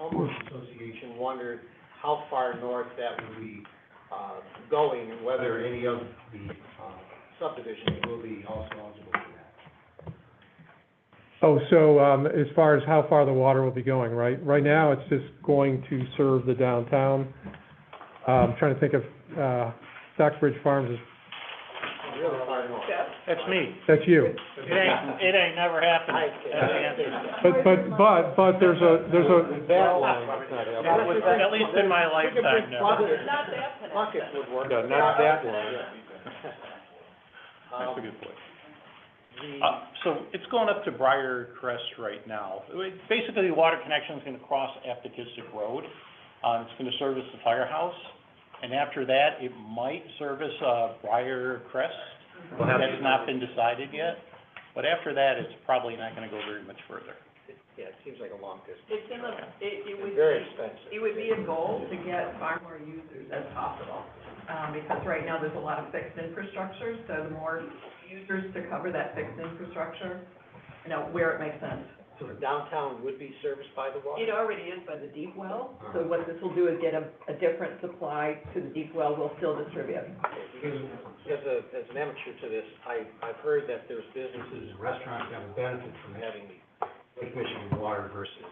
homeowners association wondered how far north that would be going and whether any of the subdivisions will be also eligible for that. Oh, so, as far as how far the water will be going, right? Right now, it's just going to serve the downtown. I'm trying to think of, Stockbridge Farms is, Really far north. That's me. that's you. It ain't never happened. But there's a, That line, that's not That was, at least in my lifetime, no. Not that peninsula. Bucket would work. Yeah, not that one. That's a good point. So it's going up to Briar Crest right now. Basically, the water connection is gonna cross Aptekissick Road. It's gonna service the firehouse, and after that, it might service, Briar Crest. That's not been decided yet, but after that, it's probably not gonna go very much further. Yeah, it seems like a long distance. It's in a, it would Very be, expensive. it would be a goal to get far more users as possible. Because right now, there's a lot of fixed infrastructure, so the more users to cover that fixed infrastructure, you know, where it makes sense. So the downtown would be serviced by the water? It already is by the deep well, so what this will do is get a different supply to the deep well, we'll still distribute. Because as an amateur to this, I've heard that there's businesses and restaurants that would benefit from having the Lake Michigan water versus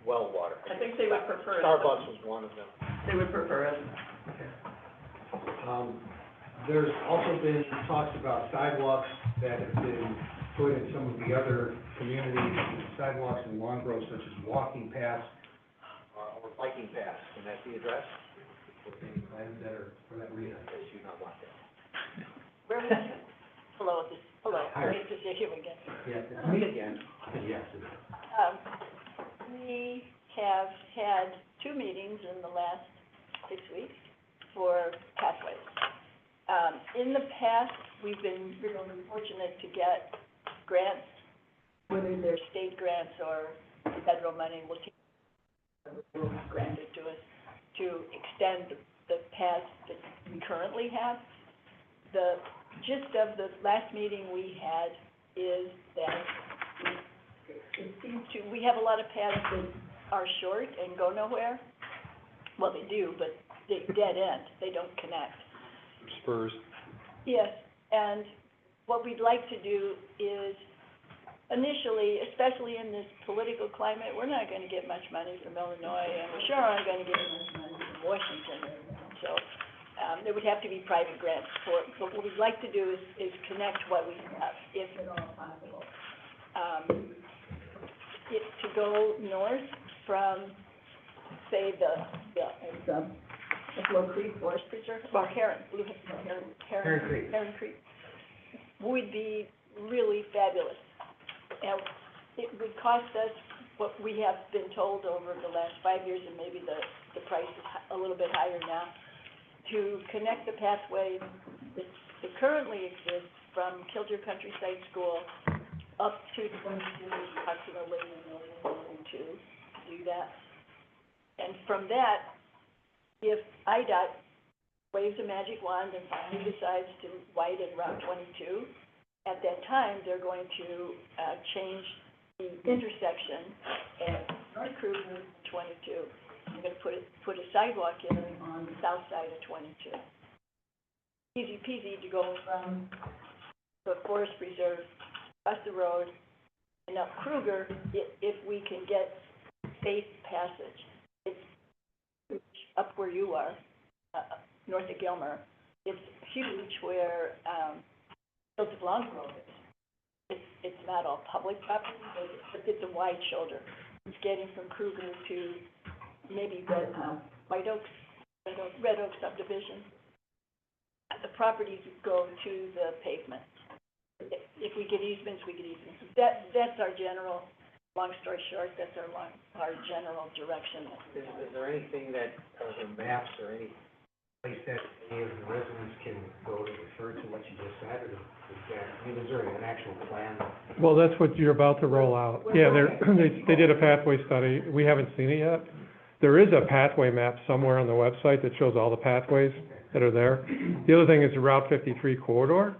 well water. I think they would prefer it. Starbucks was one of them. They would prefer it. There's also been talks about sidewalks that have been put in some of the other communities, sidewalks in Long Grove such as walking paths or biking paths. Can that be addressed? Or any plans that are for that reason? I guess you not want that. Where was it? Hello, great to see you again. Yeah, it's me again. Yes, it is. We have had 2 meetings in the last 6 weeks for pathways. In the past, we've been really fortunate to get grants, whether they're state grants or federal money, will be granted to us to extend the paths that we currently have. The gist of the last meeting we had is that it seems to, we have a lot of paths that are short and go nowhere. Well, they do, but they dead end, they don't connect. Spurs. Yes, and what we'd like to do is, initially, especially in this political climate, we're not gonna get much money from Illinois, and we sure aren't gonna get much money from Washington. So, there would have to be private grants for it, but what we'd like to do is connect what we have, if at all possible. To go north from, say, the Blue Creek Forest Preserve, or Heron Creek, would be really fabulous. And it would cost us what we have been told over the last 5 years, and maybe the price is a little bit higher now, to connect the pathway that currently exists from Kilter Countryside School up to 22, approximately to do that. And from that, if IDOT waves a magic wand and finally decides to widen Route 22, at that time, they're going to change the intersection at North Kruger 22. They're going to put a sidewalk in on the south side of 22. Easy peasy to go from the forest preserve across the road and up Kruger if we can get safe passage. It's up where you are, north of Gilmer. It's huge where Hills of Long Grove is. It's not all public property, but it's a wide shoulder. It's getting from Kruger to maybe Red Oak subdivision. The properties go to the pavement. If we get easements, we get easements. That's our general, long story short, that's our general direction. Is there anything that, or maps or any place that any of the residents can go to refer to what you just said, or is there an actual plan? Well, that's what you're about to roll out. Yeah, they did a pathway study. We haven't seen it yet. There is a pathway map somewhere on the website that shows all the pathways that are there. The other thing is the Route 53 corridor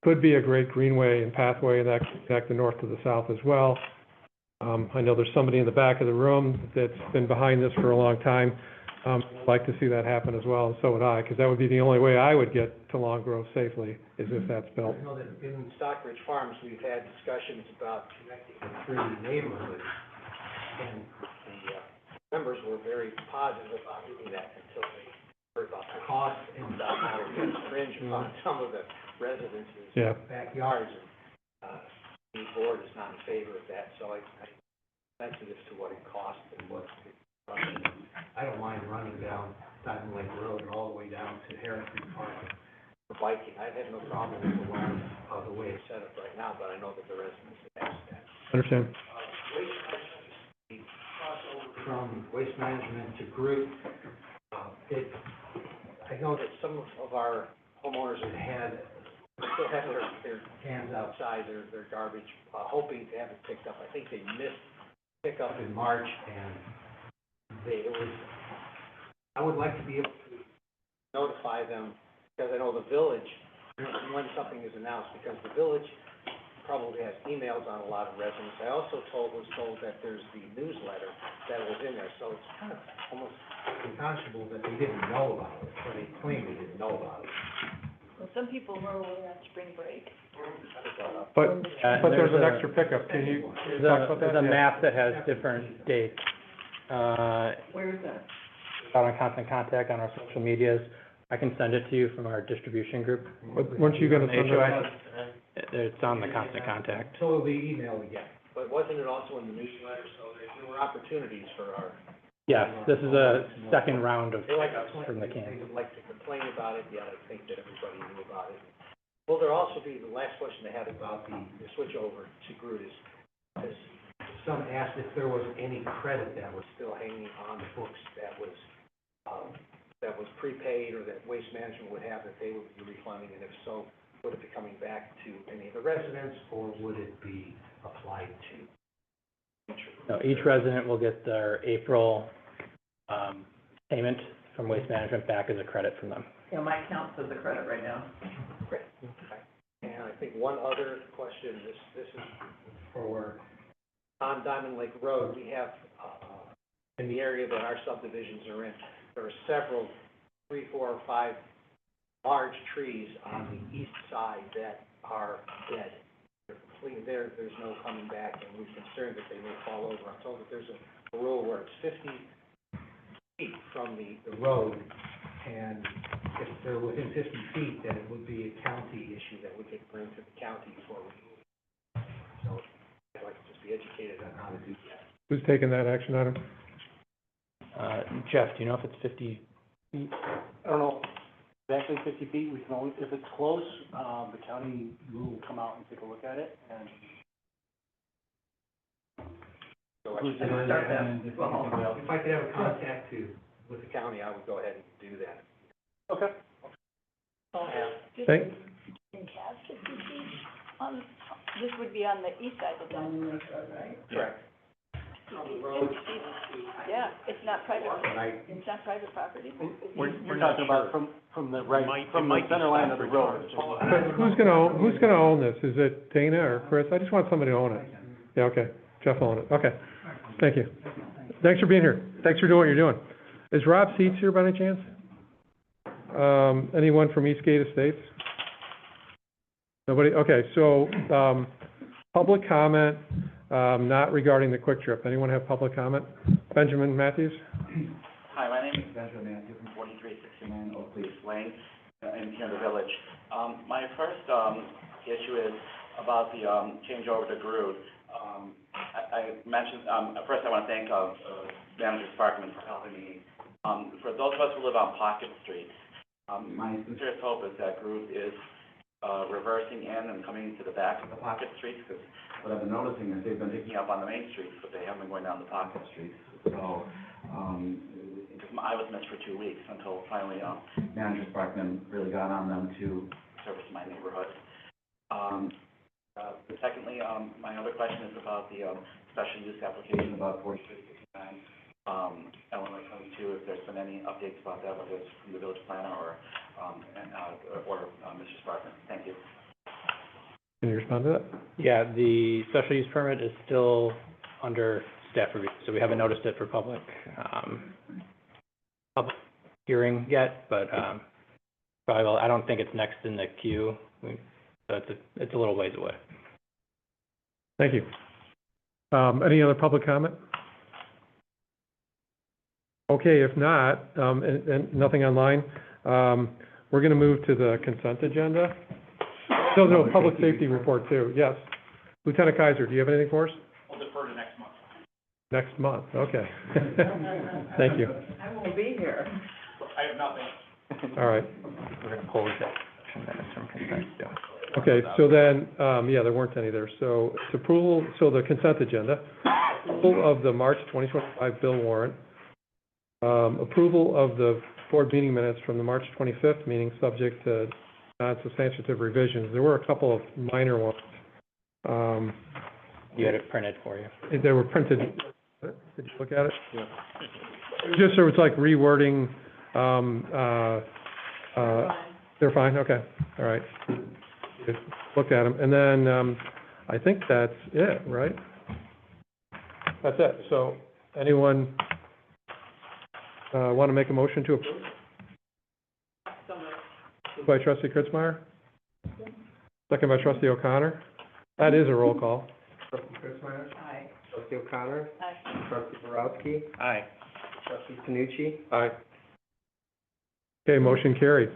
could be a great greenway and pathway, and that could connect the north to the south as well. I know there's somebody in the back of the room that's been behind this for a long time. I'd like to see that happen as well, and so would I, because that would be the only way I would get to Long Grove safely, is if that's built. I know that in Stockbridge Farms, we've had discussions about connecting the three neighborhoods, and the members were very positive about doing that until they heard about the cost and about how it would infringe upon some of the residences' Yeah. backyards. And, the board is not in favor of that, so I'm sensitive to what it costs and what it I don't mind running down Diamond Lake Road and all the way down to Heron Creek Park for biking. I have no problem with the line, the way it's set up right now, but I know that the residents have asked that. Understand? Waste management, the crossover from waste management to group, I know that some of our homeowners still have their cans outside, their garbage, hoping to have it picked up. I think they missed pickup in March, and I would like to be able to notify them, because I know the village, when something is announced, because the village probably has emails on a lot of residents. I also was told that there's the newsletter that was in there, so it's kind of almost unconscionable that they didn't know about it, or they claim they didn't know about it. Well, some people were away on spring break. But there's an extra pickup, can you talk about that? There's a Yeah. map that has different dates. Where is that? Out on Constant Contact on our social medias. I can send it to you from our distribution group. But weren't you gonna send HOA. it? It's on the Constant Contact. So it'll be emailed again. But wasn't it also in the newsletter, so there were opportunities for our... Yes, this is a second round of They like pickups from the They can. would like to complain about it, yet I think that everybody knew about it. Will there also be, the last question I had about the switch over to Groot is some asked if there was any credit that was still hanging on the books that was prepaid, or that Waste Management would have, that they would be refunding, and if so, would it be coming back to any of the residents, or would it be applied to? No, each resident will get their April, payment from Waste Management back as a credit from them. Yeah, my account says the credit right now. Great. And I think one other question, this is for, on Diamond Lake Road, we have, in the area that our subdivisions are in, there are several, 3, 4, or 5 large trees on the east side that are dead. They're completely there, there's no coming back, and we're concerned that they may fall over. I'm told that there's a rule where it's 50 feet from the road, and if they're within 50 feet, then it would be a county issue that we could bring to the county before we move. So I'd like to just be educated on how to do that. Who's taking that action item? Jeff, do you know if it's 50 feet? I don't know, exactly 50 feet, we can only, if it's close, the county will come out and take a look at it, and So who's I- doing Start it, that. and if Well, anybody else. if I could have a contact with the county, I would go ahead and do that. Okay. Just Thank, didn't have 50 feet on, this would be on the east side of Diamond Lake Road, right? Correct. 50 feet. Yeah, it's not private, Right. it's not private property. We're talking about from the right, from the center line of the road. but who's gonna own this? Is it Dana or Chris? I just want somebody to own it. Yeah, okay, Jeff will own it, okay. Thank you. Thanks for being here. Thanks for doing what you're doing. Is Rob Seats here by any chance? Anyone from Eastgate Estates? Nobody? Okay, so, public comment, not regarding the Quick Trip. Anyone have public comment? Benjamin Matthews? Hi, my name is Benjamin Matthew from 4369 Oak Leaf Lane, in here in the village. My first, issue is about the, changeover to Groot. I mentioned, first I want to thank, Manager Sparkman for helping me. For those of us who live on Pocket Street, my sincerest hope is that Groot is, reversing in and coming to the back of the Pocket Streets, because what I've been noticing is they've been picking up on the main streets, but they haven't been going down the Pocket Streets. So, I was missed for 2 weeks until finally, Manager Sparkman really got on them to service my neighborhood. Secondly, my other question is about the, special use application about 4369, Illinois 22, if there's been any updates about that, whether it's from the village planner or Mr. Sparkman. Thank you. Can you respond to that? Yeah, the special use permit is still under staff review, so we haven't noticed it for public hearing yet, but, probably, I don't think it's next in the queue, so it's a little ways away. Thank you. Any other public comment? Okay, if not, and nothing online, we're gonna move to the consent agenda. No, public safety report too, yes. Lieutenant Kaiser, do you have anything for us? I'll defer to next month. Next month, okay. Thank you. I won't be here. I have nothing. All right. We're gonna pull that minutes from consent, yeah. Okay, so then, yeah, there weren't any there. So it's approval, so the consent agenda, approval of the March 2025 bill warrant, approval of the board meeting minutes from the March 25th meeting, subject to non-substantive revisions. There were a couple of minor ones. You had it printed for you. They were printed. Did you look at it? Yeah. Just, so it's like rewording, they're fine, okay, all right. Just looked at them, and then, I think that's it, right? That's it, so, anyone, want to make a motion to approve? Moved by trustee Kritzmeyer? Second by trustee O'Connor? That is a roll call. Trustee Kritzmeyer? Aye. Trustee O'Connor? Aye. Trustee Borowski? Aye. Trustee Panucci? Aye. Okay, motion carried.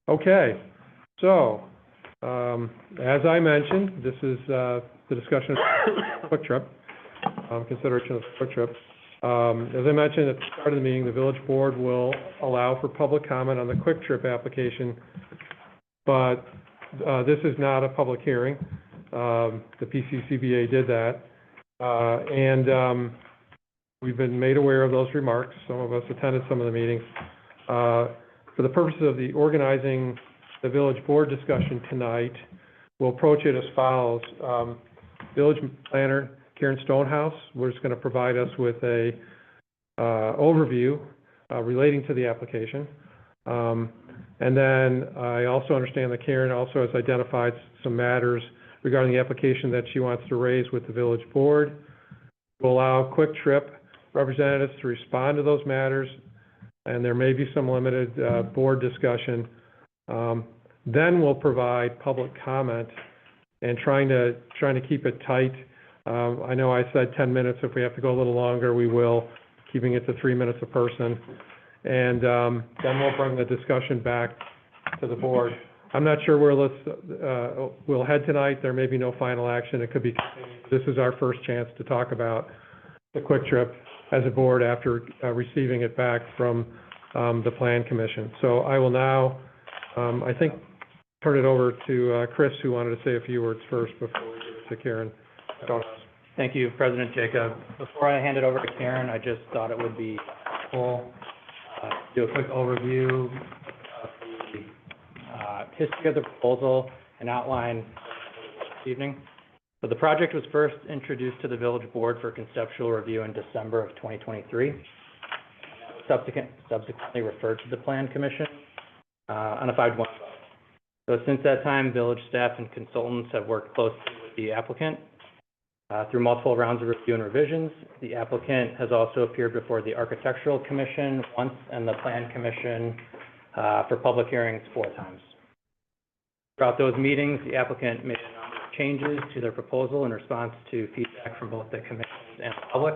Okay, so, as I mentioned, this is, the discussion of Quick Trip, consideration of Quick Trip. As I mentioned at the start of the meeting, the village board will allow for public comment on the Quick Trip application, but, this is not a public hearing. The PCCBA did that, and, we've been made aware of those remarks. Some of us attended some of the meetings. For the purposes of the organizing the village board discussion tonight, we'll approach it as follows. Village planner Karen Stonehouse was going to provide us with a overview relating to the application. And then I also understand that Karen also has identified some matters regarding the application that she wants to raise with the village board. We'll allow Quick Trip representatives to respond to those matters, and there may be some limited board discussion. Then we'll provide public comment, and trying to keep it tight. I know I said 10 minutes. If we have to go a little longer, we will, keeping it to 3 minutes a person. And then we'll bring the discussion back to the board. I'm not sure where we'll head tonight. There may be no final action. It could be continued. This is our first chance to talk about the Quick Trip as a board after receiving it back from the Plan Commission. So I will now, I think, turn it over to Chris, who wanted to say a few words first before we give it to Karen. Thank you, President Jacob. Before I hand it over to Karen, I just thought it would be helpful to do a quick overview of the history of the proposal and outline this evening. So the project was first introduced to the village board for conceptual review in December of 2023. Subsequently referred to the Plan Commission on a 5-1 vote. So since that time, village staff and consultants have worked closely with the applicant through multiple rounds of review and revisions. The applicant has also appeared before the Architectural Commission once and the Plan Commission for public hearings 4 times. Throughout those meetings, the applicant made a number of changes to their proposal in response to feedback from both the commissions and the public,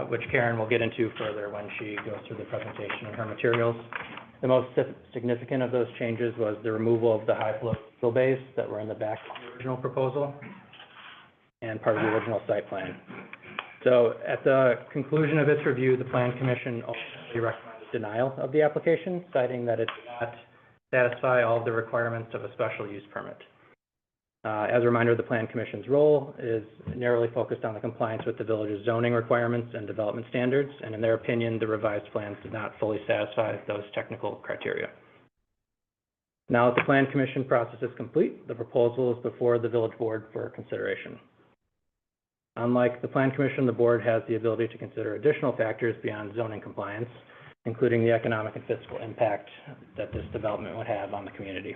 which Karen will get into further when she goes through the presentation of her materials. The most significant of those changes was the removal of the high flow steel bays that were in the back of the original proposal and part of the original site plan. So at the conclusion of its review, the Plan Commission ultimately recommended denial of the application, citing that it did not satisfy all of the requirements of a special use permit. As a reminder, the Plan Commission's role is narrowly focused on the compliance with the village's zoning requirements and development standards, and in their opinion, the revised plans did not fully satisfy those technical criteria. Now that the Plan Commission process is complete, the proposal is before the village board for consideration. Unlike the Plan Commission, the board has the ability to consider additional factors beyond zoning compliance, including the economic and fiscal impact that this development would have on the community.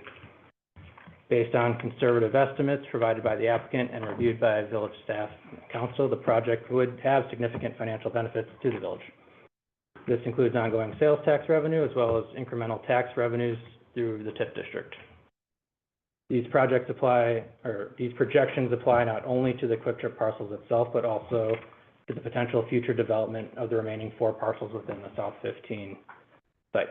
Based on conservative estimates provided by the applicant and reviewed by village staff and council, the project would have significant financial benefits to the village. This includes ongoing sales tax revenue as well as incremental tax revenues through the TIF district. These projects apply, or these projections apply not only to the Quick Trip parcels itself, but also to the potential future development of the remaining 4 parcels within the South 15 site.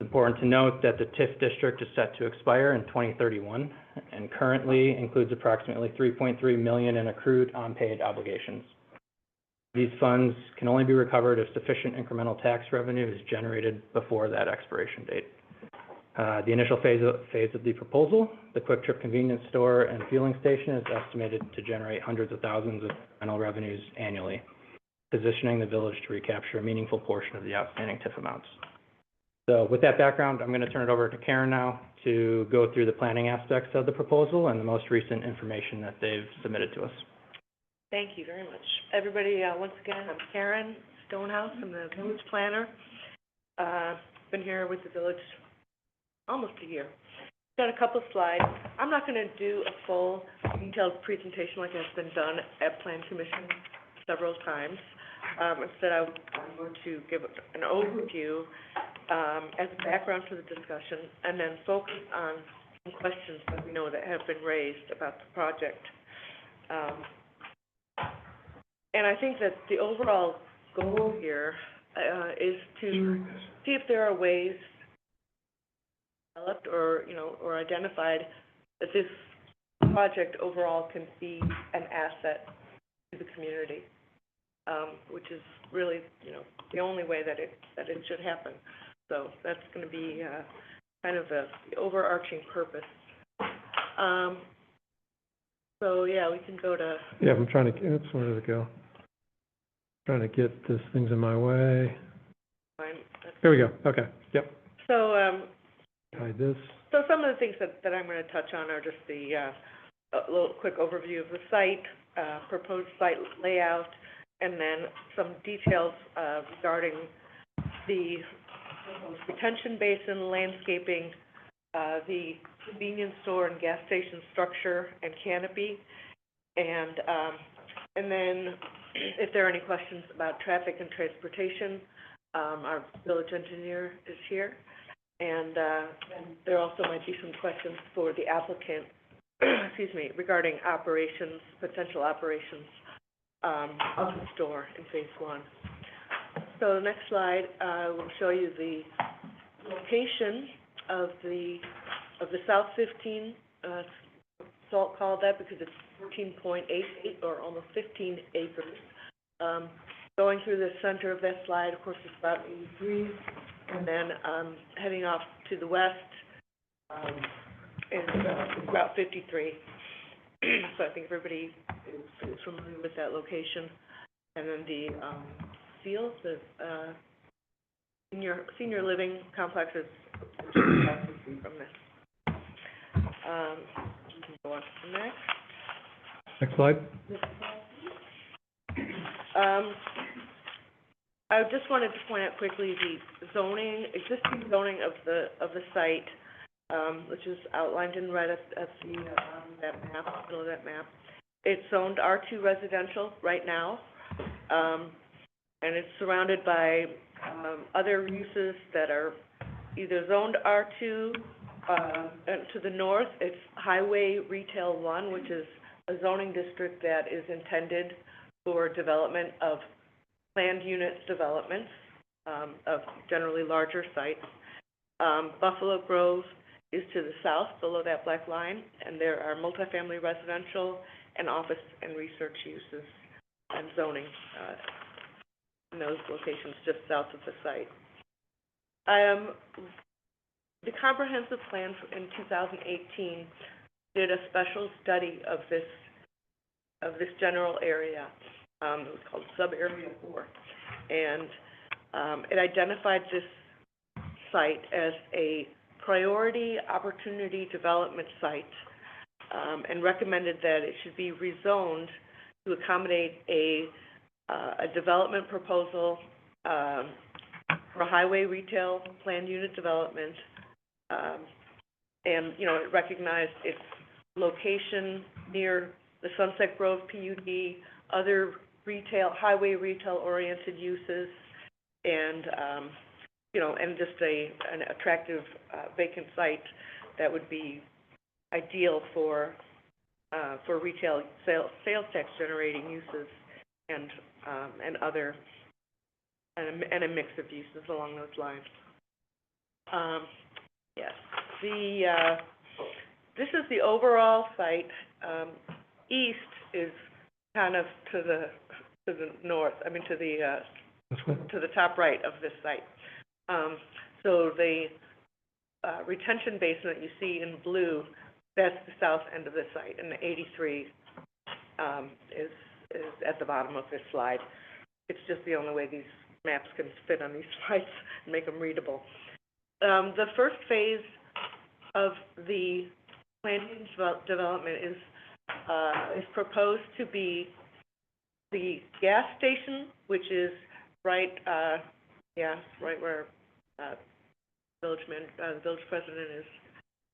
It's important to note that the TIF district is set to expire in 2031 and currently includes approximately $3.3 million in accrued unpaid obligations. These funds can only be recovered if sufficient incremental tax revenue is generated before that expiration date. The initial phase of the proposal, the Quick Trip convenience store and fueling station, is estimated to generate hundreds of thousands of incremental revenues annually, positioning the village to recapture a meaningful portion of the outstanding TIF amounts. So with that background, I'm going to turn it over to Karen now to go through the planning aspects of the proposal and the most recent information that they've submitted to us. Thank you very much. Everybody, once again, I'm Karen Stonehouse. I'm the village planner. Been here with the village almost a year. Got a couple slides. I'm not going to do a full detailed presentation like has been done at Plan Commission several times. Instead, I'm going to give an overview as a background to the discussion and then focus on some questions that we know that have been raised about the project. And I think that the overall goal here is to see if there are ways developed or, or identified that this project overall can be an asset to the community, which is really, the only way that it should happen. So that's going to be kind of the overarching purpose. So yeah, we can go to. Yeah, I'm trying to, where did it go? Trying to get this, things in my way. Here we go, okay, yep. So, Hide this. So some of the things that I'm going to touch on are just the, a little quick overview of the site, proposed site layout, and then some details regarding the retention basin, landscaping, the convenience store and gas station structure and canopy, and then if there are any questions about traffic and transportation, our village engineer is here. And there also might be some questions for the applicant, excuse me, regarding operations, potential operations of the store in phase 1. So the next slide will show you the location of the South 15. Salt called that because it's 14.88 or almost 15 acres. Going through the center of that slide, of course, it's about 83. And then heading off to the west is about 53. So I think everybody is familiar with that location. And then the field, the senior living complex is across the street from this. We can go on to the next. Next slide. I just wanted to point out quickly the zoning, existing zoning of the site, which is outlined in red at the that map, middle of that map. It's zoned R2 residential right now, and it's surrounded by other uses that are either zoned R2. And to the north, it's Highway Retail 1, which is a zoning district that is intended for development of planned unit developments of generally larger sites. Buffalo Grove is to the south below that black line, and there are multifamily residential and office and research uses and zoning in those locations just south of the site. The comprehensive plan in 2018 did a special study of this general area. It was called Sub-Area 4, and it identified this site as a priority opportunity development site, and recommended that it should be rezoned to accommodate a development proposal for highway retail planned unit development, and, you know, it recognized its location near the Sunset Grove PUD, other retail, highway retail-oriented uses, and, you know, and just an attractive, vacant site that would be ideal for retail sales tax generating uses and other, and a mix of uses along those lines. Yes, this is the overall site. East is kind of to the north, I mean, to the top right of this site. So the retention basin that you see in blue, that's the south end of the site, and the 83 is at the bottom of this slide. It's just the only way these maps can fit on these slides and make them readable. The first phase of the planning development is proposed to be the gas station, which is right where the village president is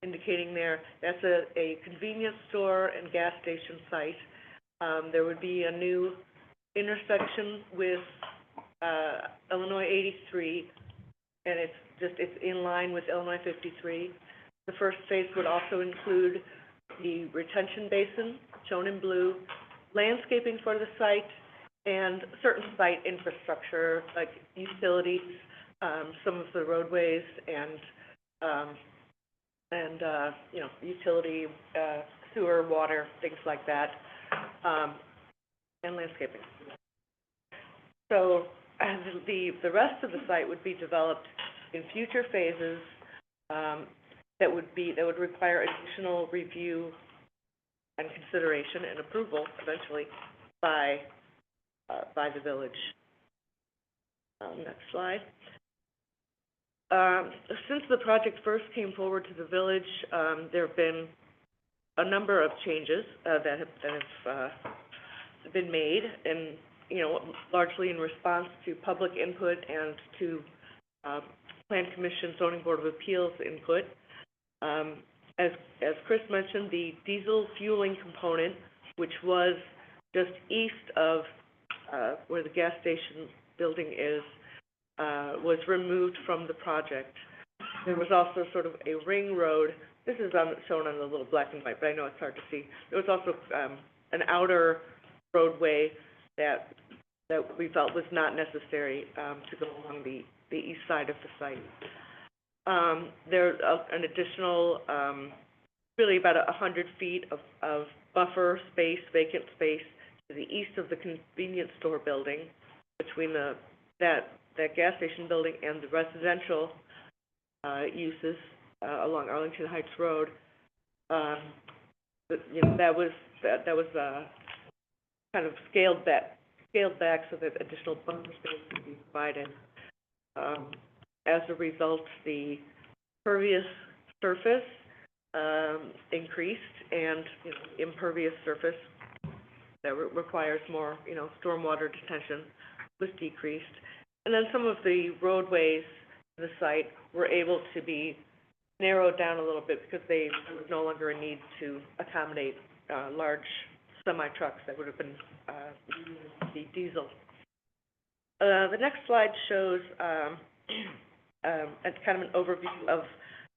indicating there. That's a convenience store and gas station site. There would be a new intersection with Illinois 83, and it's in line with Illinois 53. The first phase would also include the retention basin, shown in blue, landscaping for the site, and certain site infrastructure like utilities, some of the roadways, and you know, utility, sewer, water, things like that, and landscaping. So the rest of the site would be developed in future phases that would require additional review and consideration and approval eventually by the village. Next slide. Since the project first came forward to the village, there have been a number of changes that have been made, and you know, largely in response to public input and to Plan Commission, Zoning Board of Appeals input. As Chris mentioned, the diesel fueling component, which was just east of where the gas station building is, was removed from the project. There was also sort of a ring road. This is shown on the little black and white, but I know it's hard to see. There was also an outer roadway that we felt was not necessary to go along the east side of the site. There's an additional, really about 100 feet of buffer space, vacant space, to the east of the convenience store building, between that gas station building and the residential uses along Arlington Heights Road. You know, that was kind of scaled back so that additional buffer space could be provided. As a result, the pervious surface increased, and you know, impervious surface that requires more, you know, stormwater detention was decreased. And then some of the roadways to the site were able to be narrowed down a little bit because there was no longer a need to accommodate large semi-trucks that would have been using the diesel. The next slide shows it's kind of an overview of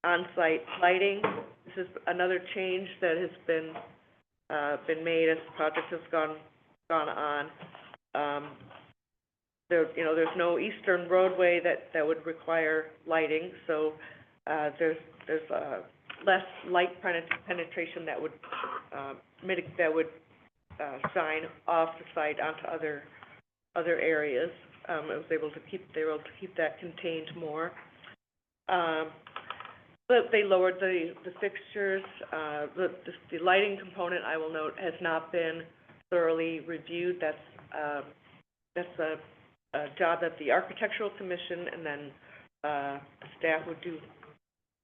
on-site lighting. This is another change that has been made as the project has gone on. There's no eastern roadway that would require lighting, so there's less light penetration that would shine off the site onto other areas. They were able to keep that contained more. But they lowered the fixtures. The lighting component, I will note, has not been thoroughly reviewed. That's a job that the Architectural Commission and then staff would do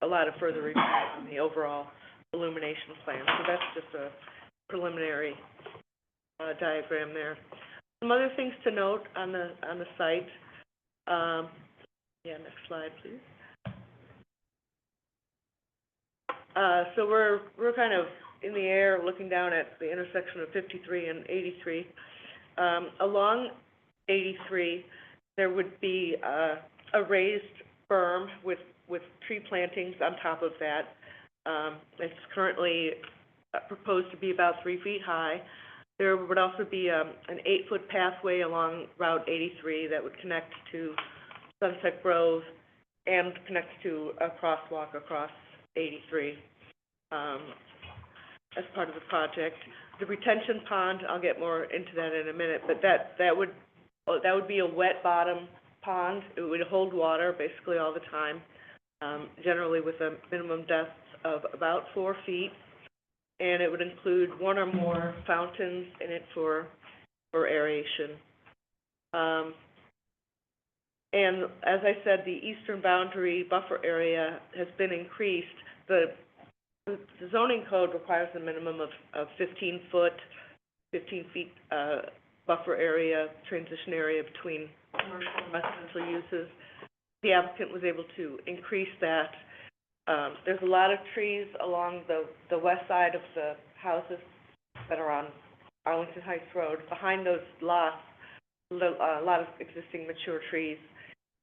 a lot of further review on the overall illumination plan. So that's just a preliminary diagram there. Some other things to note on the site. Next slide, please. So we're kind of in the air, looking down at the intersection of 53 and 83. Along 83, there would be a raised berm with tree plantings on top of that. It's currently proposed to be about 3 feet high. There would also be an 8-foot pathway along Route 83 that would connect to Sunset Grove and connect to a crosswalk across 83 as part of the project. The retention pond, I'll get more into that in a minute, but that would be a wet bottom pond. It would hold water basically all the time, generally with a minimum depth of about 4 feet, and it would include one or more fountains in it for aeration. And as I said, the eastern boundary buffer area has been increased. The zoning code requires a minimum of 15 feet buffer area, transition area between commercial and residential uses. The applicant was able to increase that. There's a lot of trees along the west side of the houses that are on Arlington Heights Road. Behind those lots, a lot of existing mature trees,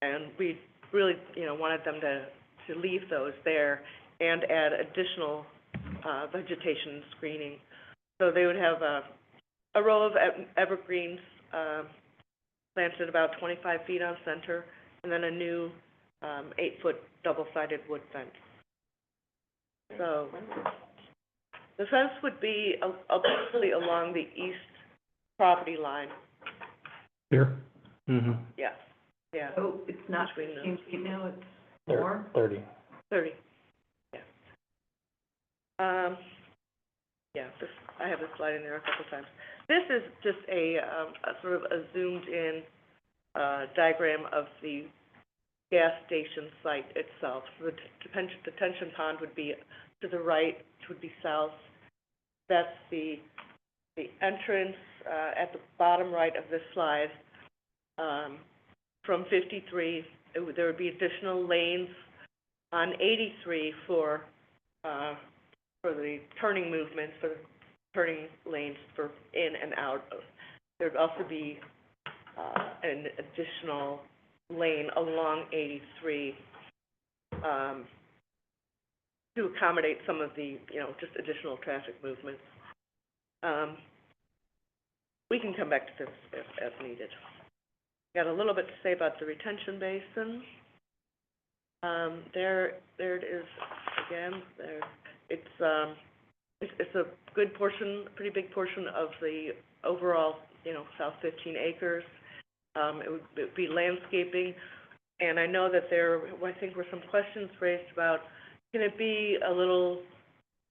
and we really, wanted them to leave those there and add additional vegetation screening. So they would have a row of evergreens planted about 25 feet on center, and then a new 8-foot double-sided wood fence. So the fence would be basically along the east property line. Here? Mm-hmm. Yeah, yeah. So it's not Between 15 feet now, it's more? 30. 30, yeah. I have this slide in there a couple times. This is just a sort of a zoomed-in diagram of the gas station site itself. So the detention pond would be to the right, which would be south. That's the entrance at the bottom right of this slide. From 53, there would be additional lanes on 83 for the turning movements, for the turning lanes for in and out of. There'd also be an additional lane along 83 to accommodate some of the, just additional traffic movements. We can come back to this as needed. Got a little bit to say about the retention basin. There it is again. There, it's a good portion, pretty big portion of the overall, south 15 acres. It would be landscaping, and I know that I think were some questions raised about, can it be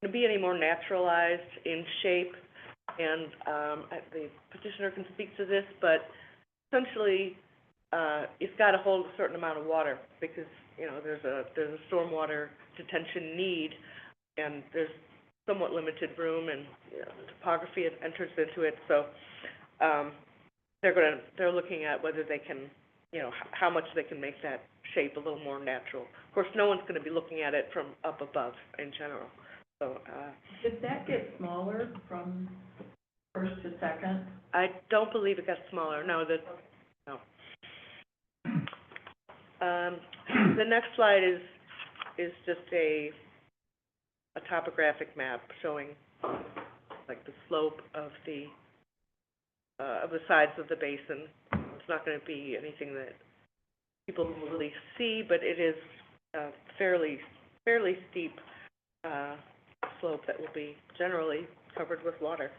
any more naturalized in shape? And the petitioner can speak to this, but essentially, it's got to hold a certain amount of water because, there's a stormwater detention need, and there's somewhat limited room, and the topography enters into it. So they're looking at whether they can, how much they can make that shape a little more natural. Of course, no one's going to be looking at it from up above in general. So Did that get smaller from first to second? I don't believe it got smaller. No. The next slide is just a topographic map showing like the slope of the sides of the basin. It's not going to be anything that people will really see, but it is a fairly steep slope that will be generally covered with water.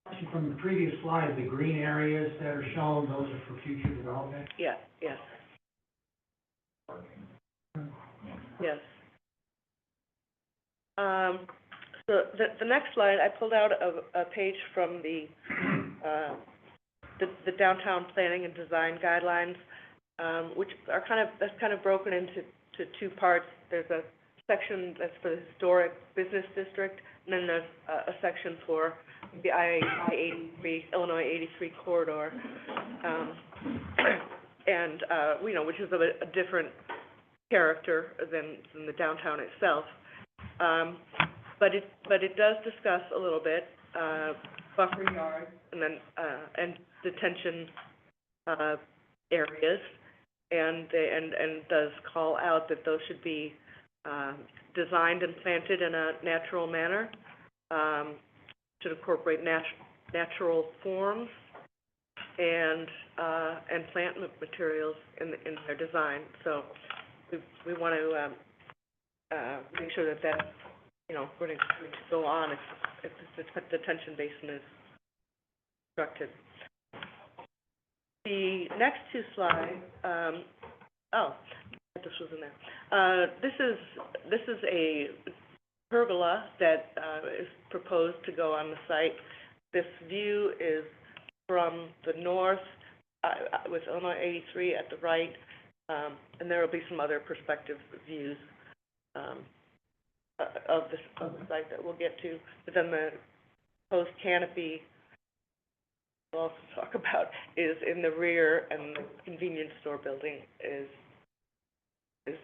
Actually, from the previous slide, the green areas that are shown, those are for future development? Yeah, yes. Yes. So the next slide, I pulled out a page from the downtown planning and design guidelines, which are that's kind of broken into two parts. There's a section that's for the historic business district, and then there's a section for the I-83, Illinois 83 corridor, and which is of a different character than the downtown itself. But it does discuss a little bit, buffer yards and then, and detention, areas. And does call out that those should be, designed and planted in a natural manner, should incorporate natural forms and plant materials in their design. So we want to, make sure that that's, you know, going to go on if the detention basin is constructed. The next two slides, this was in there. This is a pergola that is proposed to go on the site. This view is from the north, with Illinois 83 at the right, and there will be some other perspective views of the site that we'll get to. But then the proposed canopy we'll also talk about is in the rear, and the convenience store building is to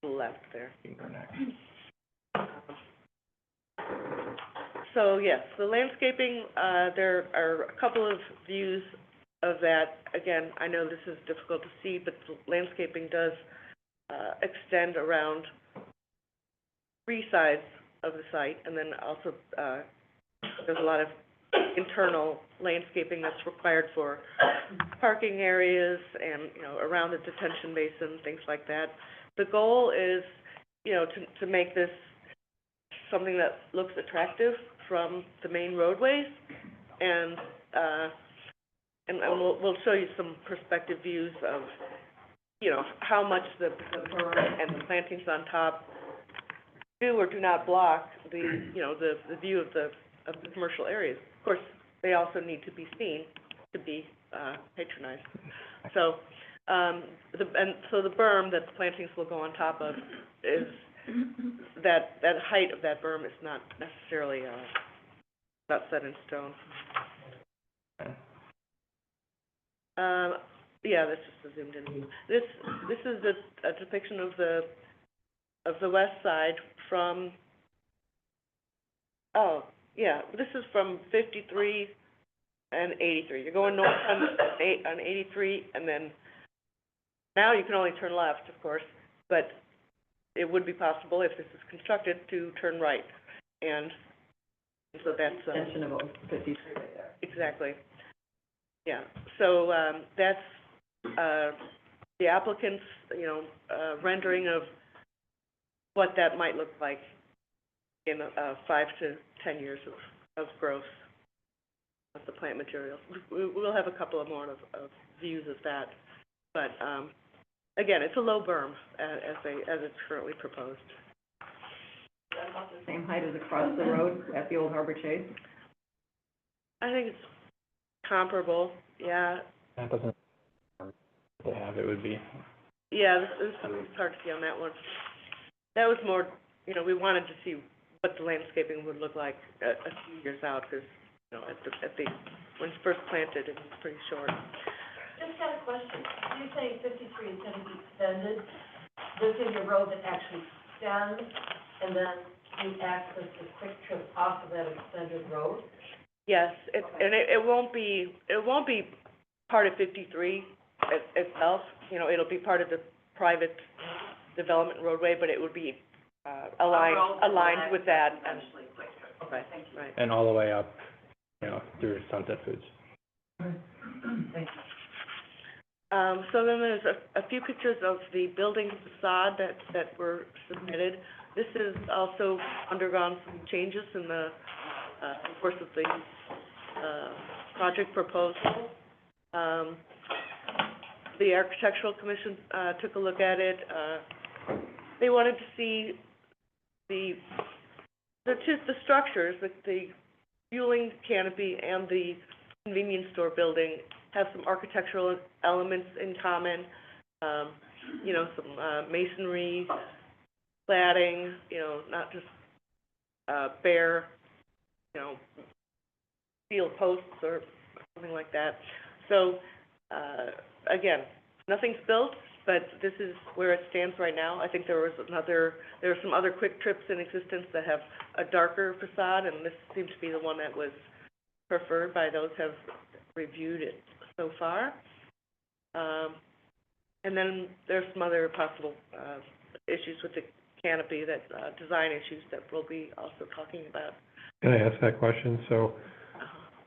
the left there. So yes, the landscaping, there are a couple of views of that. Again, I know this is difficult to see, but the landscaping does extend around three sides of the site, and then also there's a lot of internal landscaping that's required for parking areas and, you know, around the detention basin, things like that. The goal is, you know, to make this something that looks attractive from the main roadways, and we'll show you some perspective views of, you know, how much the berm and the plantings on top do or do not block the, you know, the view of the commercial areas. Of course, they also need to be seen to be patronized. So, so the berm that the plantings will go on top of is that height of that berm is not necessarily not set in stone. Yeah, this is a zoomed in view. This is a depiction of the west side from. Oh, yeah, this is from 53 and 83. You're going north on 83, and then now you can only turn left, of course, but it would be possible, if this is constructed, to turn right. And so that's Extension of 53 right there. exactly. Yeah. So that's the applicant's, you know, rendering of what that might look like in 5 to 10 years of growth of the plant materials. We'll have a couple of more of views of that, but again, it's a low berm as it's currently proposed. Is that about the same height as across the road at the old Harbor Chase? I think it's comparable. Yeah. That doesn't they have, it would be. Yeah, this is hard to see on that one. That was more, you know, we wanted to see what the landscaping would look like a few years out, because, you know, when it's first planted, it was pretty short. Just got a question. You're saying 53 is going to be extended. This is a road that actually extends, and then you access the quick trip off of that extended road? Yes, it won't be part of 53 itself. You know, it'll be part of the private development roadway, but it would be aligned with that. Eventually quick trip. Right, Thank you. right. And all the way up, you know, through Sunset Foods. Thank you. So then there's a few pictures of the building facade that were submitted. This has also undergone some changes in the course of the project proposal. The Architectural Commission took a look at it. They wanted to see the structures, the fueling canopy and the convenience store building have some architectural elements in common. You know, some masonry, cladding, you know, not just bare, you know, steel posts or something like that. So, again, nothing's built, but this is where it stands right now. I think there are some other Quick Trips in existence that have a darker facade, and this seems to be the one that was preferred by those who have reviewed it so far. And then there's some other possible, issues with the canopy that, design issues that we'll be also talking about. Can I ask that question? So,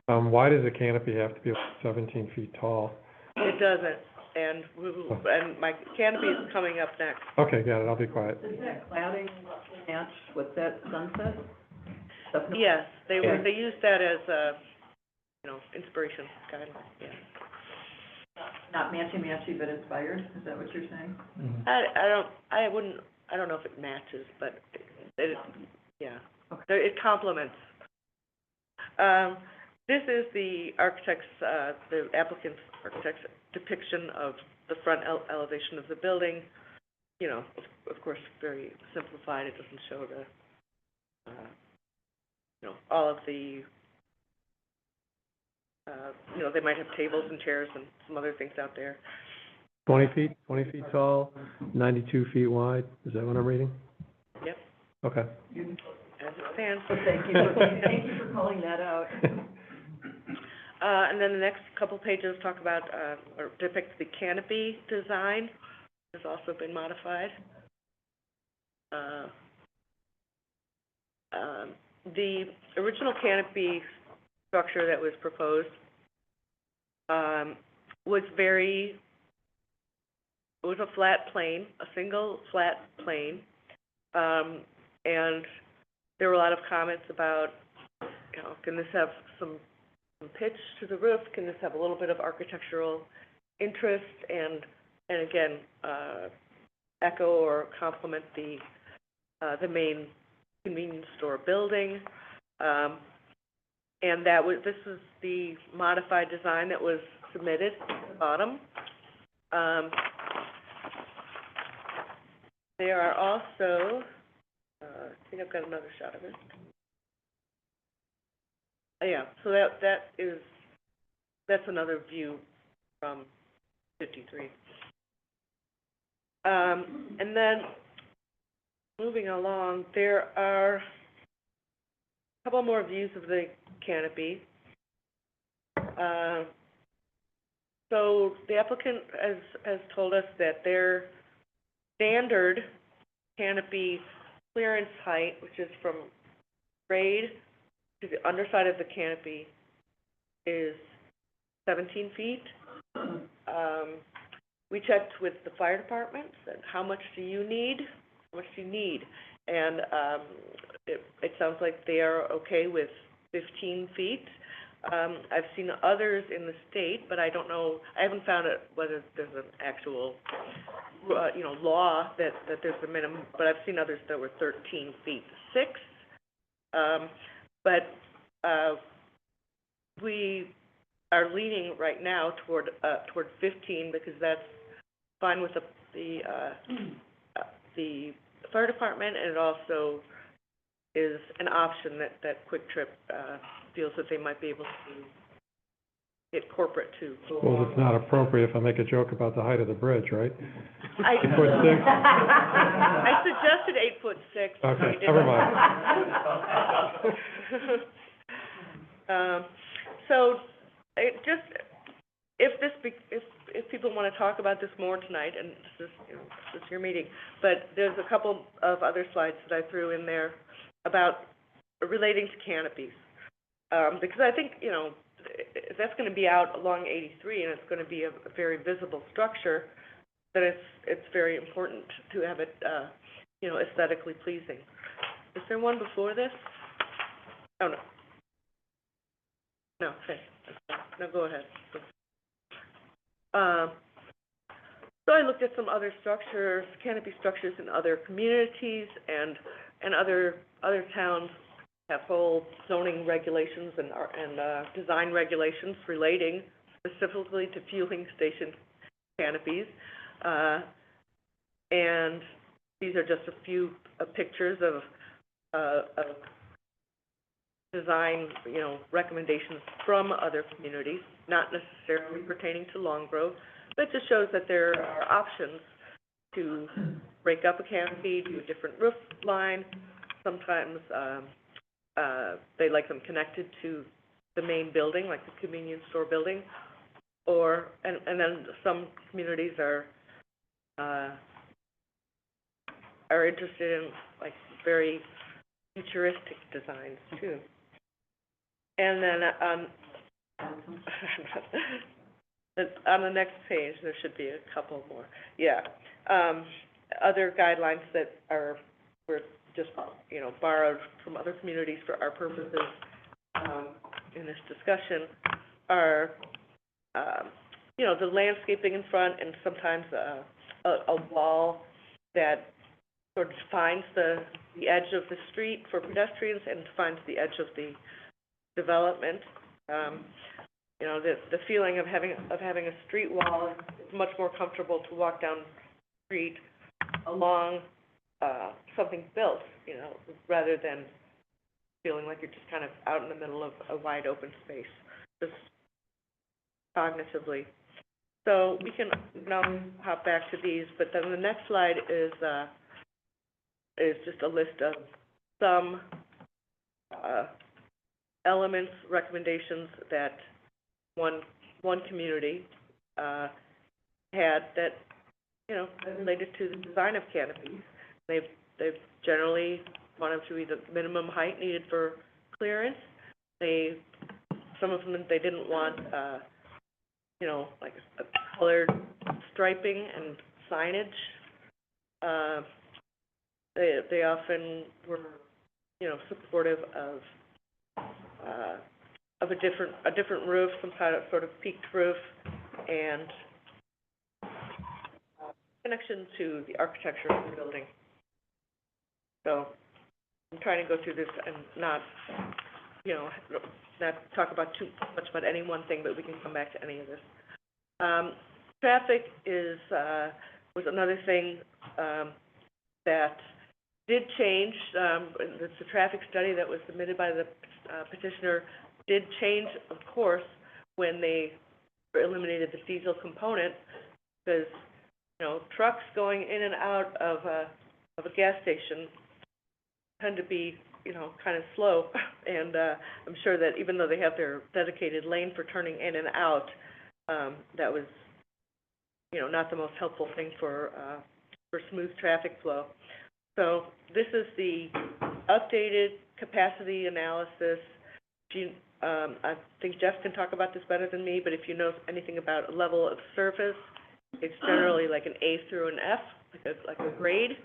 why does a canopy have to be like 17 feet tall? It doesn't, and and my canopy is coming up next. Okay, got it, I'll be quiet. Does that cladding match with that sunset? Yes, they used that as a, inspiration, kind of, yeah. Not matchy-matchy, but inspired, is that what you're saying? I don't know if it matches, but yeah. Okay. It complements. This is the applicant's architect's depiction of the front elevation of the building. Of course, very simplified, it doesn't show the, all of the, they might have tables and chairs and some other things out there. 20 feet tall, 92 feet wide, is that what I'm reading? Yep. Okay. As it stands. Thank you for calling that out. And then the next couple pages talk about, or depict the canopy design, has also been modified. The original canopy structure that was proposed, was a flat plane, a single flat plane, and there were a lot of comments about, can this have some pitch to the roof? Can this have a little bit of architectural interest? And again, echo or complement the main convenience store building. And this is the modified design that was submitted at the bottom. There are also, I think I've got another shot of it. Yeah, so that's another view from 53. And then, moving along, there are a couple more views of the canopy. So the applicant has told us that their standard canopy clearance height, which is from grade to the underside of the canopy, is 17 feet. We checked with the fire department, said, how much do you need? How much do you need? And it sounds like they are okay with 15 feet. I've seen others in the state, but I don't know, I haven't found it whether there's an actual, law that there's a minimum, but I've seen others that were 13 feet 6. But we are leaning right now toward 15 because that's fine with the fire department, and it also is an option that Quick Trip feels that they might be able to get corporate too. Well, it's not appropriate if I make a joke about the height of the bridge, right? 8'6"? I suggested 8'6". Okay, never mind. So, if people want to talk about this more tonight, and this is your meeting, but there's a couple of other slides that I threw in there about relating to canopies, because I think if that's going to be out along 83 and it's going to be a very visible structure, then it's very important to have it aesthetically pleasing. Is there one before this? Oh, no. No, okay. No, go ahead. So I looked at some other structures, canopy structures in other communities, and other towns have whole zoning regulations and design regulations relating specifically to fueling station canopies. And these are just a few pictures of design, recommendations from other communities, not necessarily pertaining to Long Grove, It just shows that there are options to break up a canopy, do a different roof line. Sometimes, they like them connected to the main building, like the convenience store building. Or, and then some communities are interested in, like, very futuristic designs, too. And then, on the next page, there should be a couple more. Yeah. Other guidelines that were just, you know, borrowed from other communities for our purposes, in this discussion are, you know, the landscaping in front and sometimes a wall that sort of defines the edge of the street for pedestrians and defines the edge of the development. You know, the feeling of having a street wall is much more comfortable to walk down the street along something built, you know, rather than feeling like you're just kind of out in the middle of a wide open space, just cognitively. So we can now hop back to these, but then the next slide is just a list of some elements, recommendations that one community had that, you know, related to the design of canopies. They've generally wanted to be the minimum height needed for clearance. Some of them, they didn't want, you know, like a colored striping and signage. They often were, you know, supportive of a different roof, some kind of sort of peaked roof, and connection to the architecture of the building. So I'm trying to go through this and not, you know, not talk about too much about any one thing, but we can come back to any of this. Traffic was another thing that did change. The traffic study that was submitted by the petitioner did change, of course, when they eliminated the diesel component, because, you know, trucks going in and out of a gas station tend to be, you know, kind of slow, and I'm sure that even though they have their dedicated lane for turning in and out, that was, you know, not the most helpful thing for smooth traffic flow. So this is the updated capacity analysis. I think Jeff can talk about this better than me, but if you know anything about a level of service, it's generally like an A through an F, like a grade.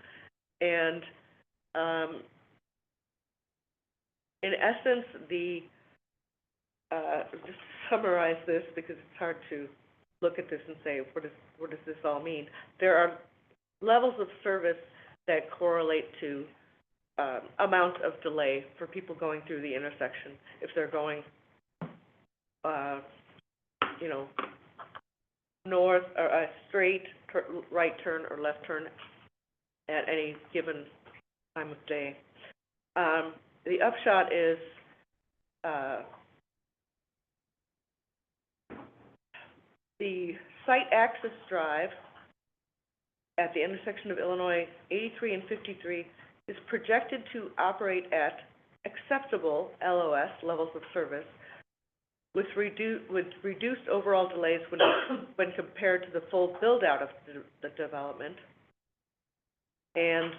And in essence, just to summarize this, because it's hard to look at this and say, what does this all mean? There are levels of service that correlate to amount of delay for people going through the intersection. If they're going, you know, north or a straight right turn or left turn at any given time of day. The upshot is the site access drive at the intersection of Illinois 83 and 53 is projected to operate at acceptable LOS, levels of service, with reduced overall delays when compared to the full build-out of the development. And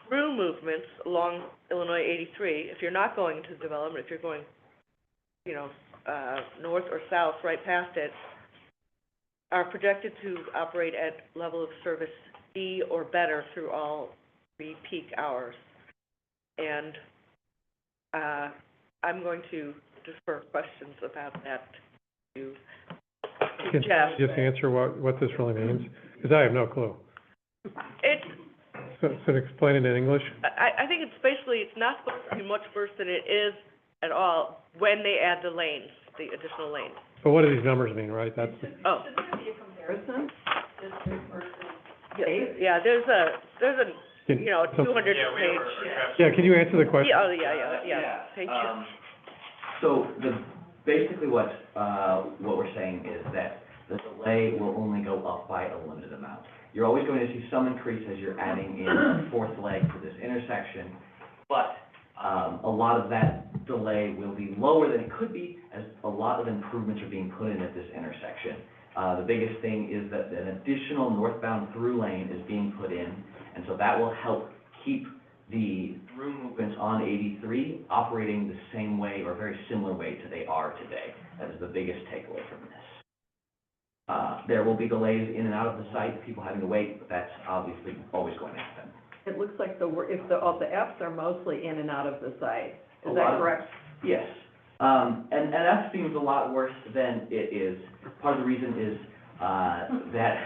through movements along Illinois 83, if you're not going into development, if you're going, you know, north or south, right past it, are projected to operate at level of service D or better through all the peak hours. And I'm going to defer questions about that to Can Jeff. you just answer what this really means? Because I have no clue. So explain it in English? I think it's basically, it's not supposed to be much worse than it is at all when they add the lanes, the additional lanes. But what do these numbers mean, right? That's, Oh. Should there be a comparison, district versus Yeah, state? yeah, there's a, Can- you know, so- 200 page. yeah, can you answer the question? Yeah, oh, yeah. Page two. So basically what we're saying is that the delay will only go up by a limited amount. You're always going to see some increase as you're adding in a fourth leg for this intersection, but a lot of that delay will be lower than it could be as a lot of improvements are being put in at this intersection. The biggest thing is that an additional northbound through lane is being put in, and so that will help keep the through movements on 83 operating the same way or very similar way to they are today. That is the biggest takeaway from this. There will be delays in and out of the site, people having to wait, but that's obviously always going to happen. It looks like if the Fs are mostly in and out of the site, A is lot that of- correct? Yes, and that seems a lot worse than it is. Part of the reason is, that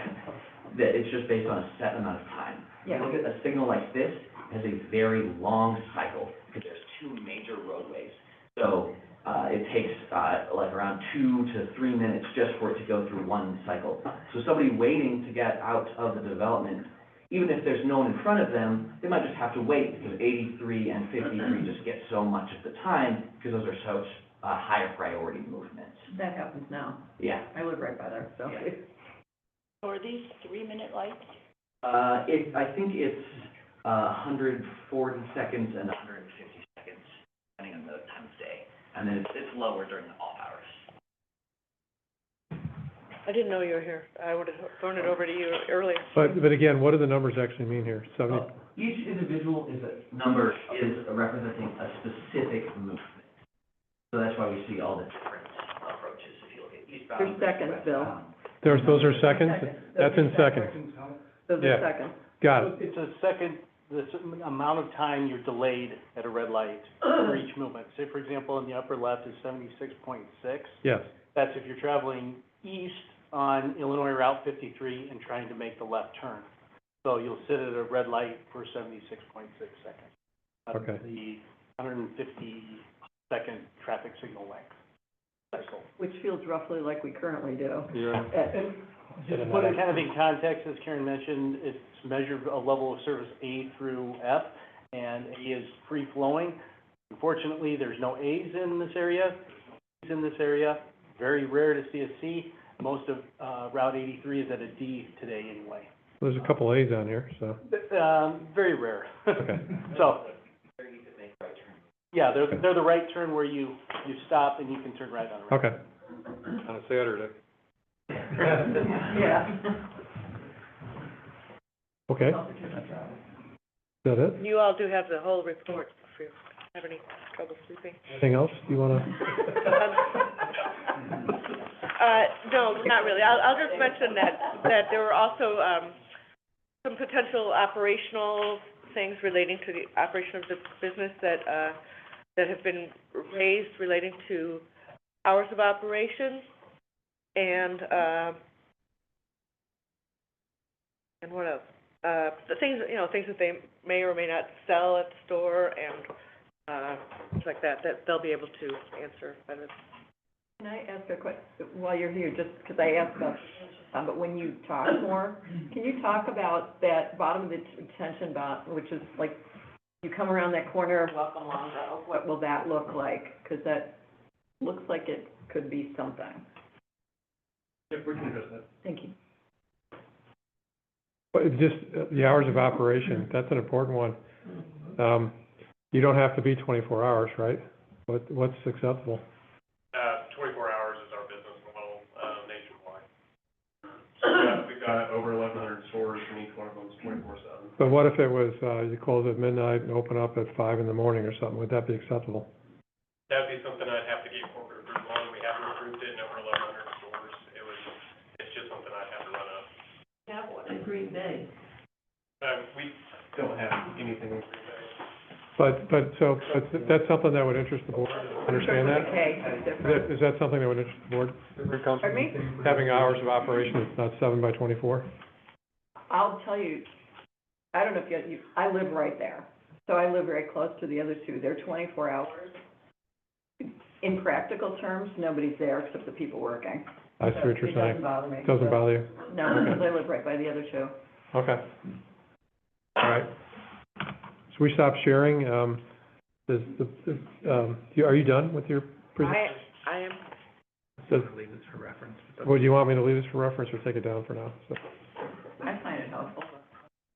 it's just based on a set amount of time. Yeah. You look at a signal like this, it has a very long cycle, because there's two major roadways. So, it takes, like around 2 to 3 minutes just for it to go through one cycle. So somebody waiting to get out of the development, even if there's no one in front of them, they might just have to wait, because 83 and 53 just get so much of the time, because those are such, higher priority movements. That happens now. Yeah. I live right by there, so. Yeah. So are these 3-minute lights? I think it's, 140 seconds and 150 seconds, depending on the time of day. And then it's lower during the off hours. I didn't know you were here. I would have thrown it over to you earlier. But again, what do the numbers actually mean here? 70, Each individual number is representing a specific movement. So that's why we see all the different approaches. If you look at eastbound. There's seconds, Bill. those are seconds? That's in seconds. Those Yeah. are seconds. Got it. It's a second, the amount of time you're delayed at a red light for each movement. Say, for example, in the upper left is 76.6. Yes. That's if you're traveling east on Illinois Route 53 and trying to make the left turn. So you'll sit at a red light for 76.6 seconds. That's Okay. the 150-second traffic signal length cycle. Which feels roughly like we currently do. Yeah. To put it kind of in context, as Karen mentioned, it's measured a level of service A through F, and A is free-flowing. Unfortunately, there's no A's in this area, very rare to see a C. Most of, Route 83 is at a D today anyway. There's a couple A's on here, so, Very rare. okay. So, yeah, they're the right turn where you stop and you can turn right on the right. Okay. On a Saturday. Yeah. Okay. Is that it? You all do have the whole report if you have any trouble sleeping. Anything else you wanna? No, not really. I'll just mention that there were also, some potential operational things relating to the operation of the business that have been raised relating to hours of operation and what else? The things, things that they may or may not sell at the store and, things like that they'll be able to answer by the. Can I ask a question, while you're here, just because I asked about, but when you talk more, can you talk about that bottom of the detention box, which is like, you come around that corner of Welcome Long Grove, what will that look like? Because that looks like it could be something. If we can address that. Thank you. But it's just, the hours of operation, that's an important one. You don't have to be 24 hours, right? What's acceptable? 24 hours is our business model, nationwide. So we've got over 1,100 stores, and each one of them is 24/7. But what if it was, you close at midnight and open up at 5 in the morning or something? Would that be acceptable? That'd be something I'd have to get corporate approval on. We haven't approved it in over 1,100 stores. It's just something I'd have to run up. Have one in Green Bay. We don't have anything in Green Bay. But that's something that would interest the board, understand that? Okay, that's different. Is that something that would interest the board? Pardon me? Having hours of operation that's not 7 by 24? I'll tell you, I don't know if I live right there, so I live very close to the other two. They're 24 hours. In practical terms, nobody's there except the people working. I see what you're It saying. doesn't bother me. Doesn't bother you? No, because I live right by the other two. Okay. All right. So we stop sharing, are you done with your presentation? I am, Does, Leave this for reference. would you want me to leave this for reference or take it down for now? So, I find it helpful.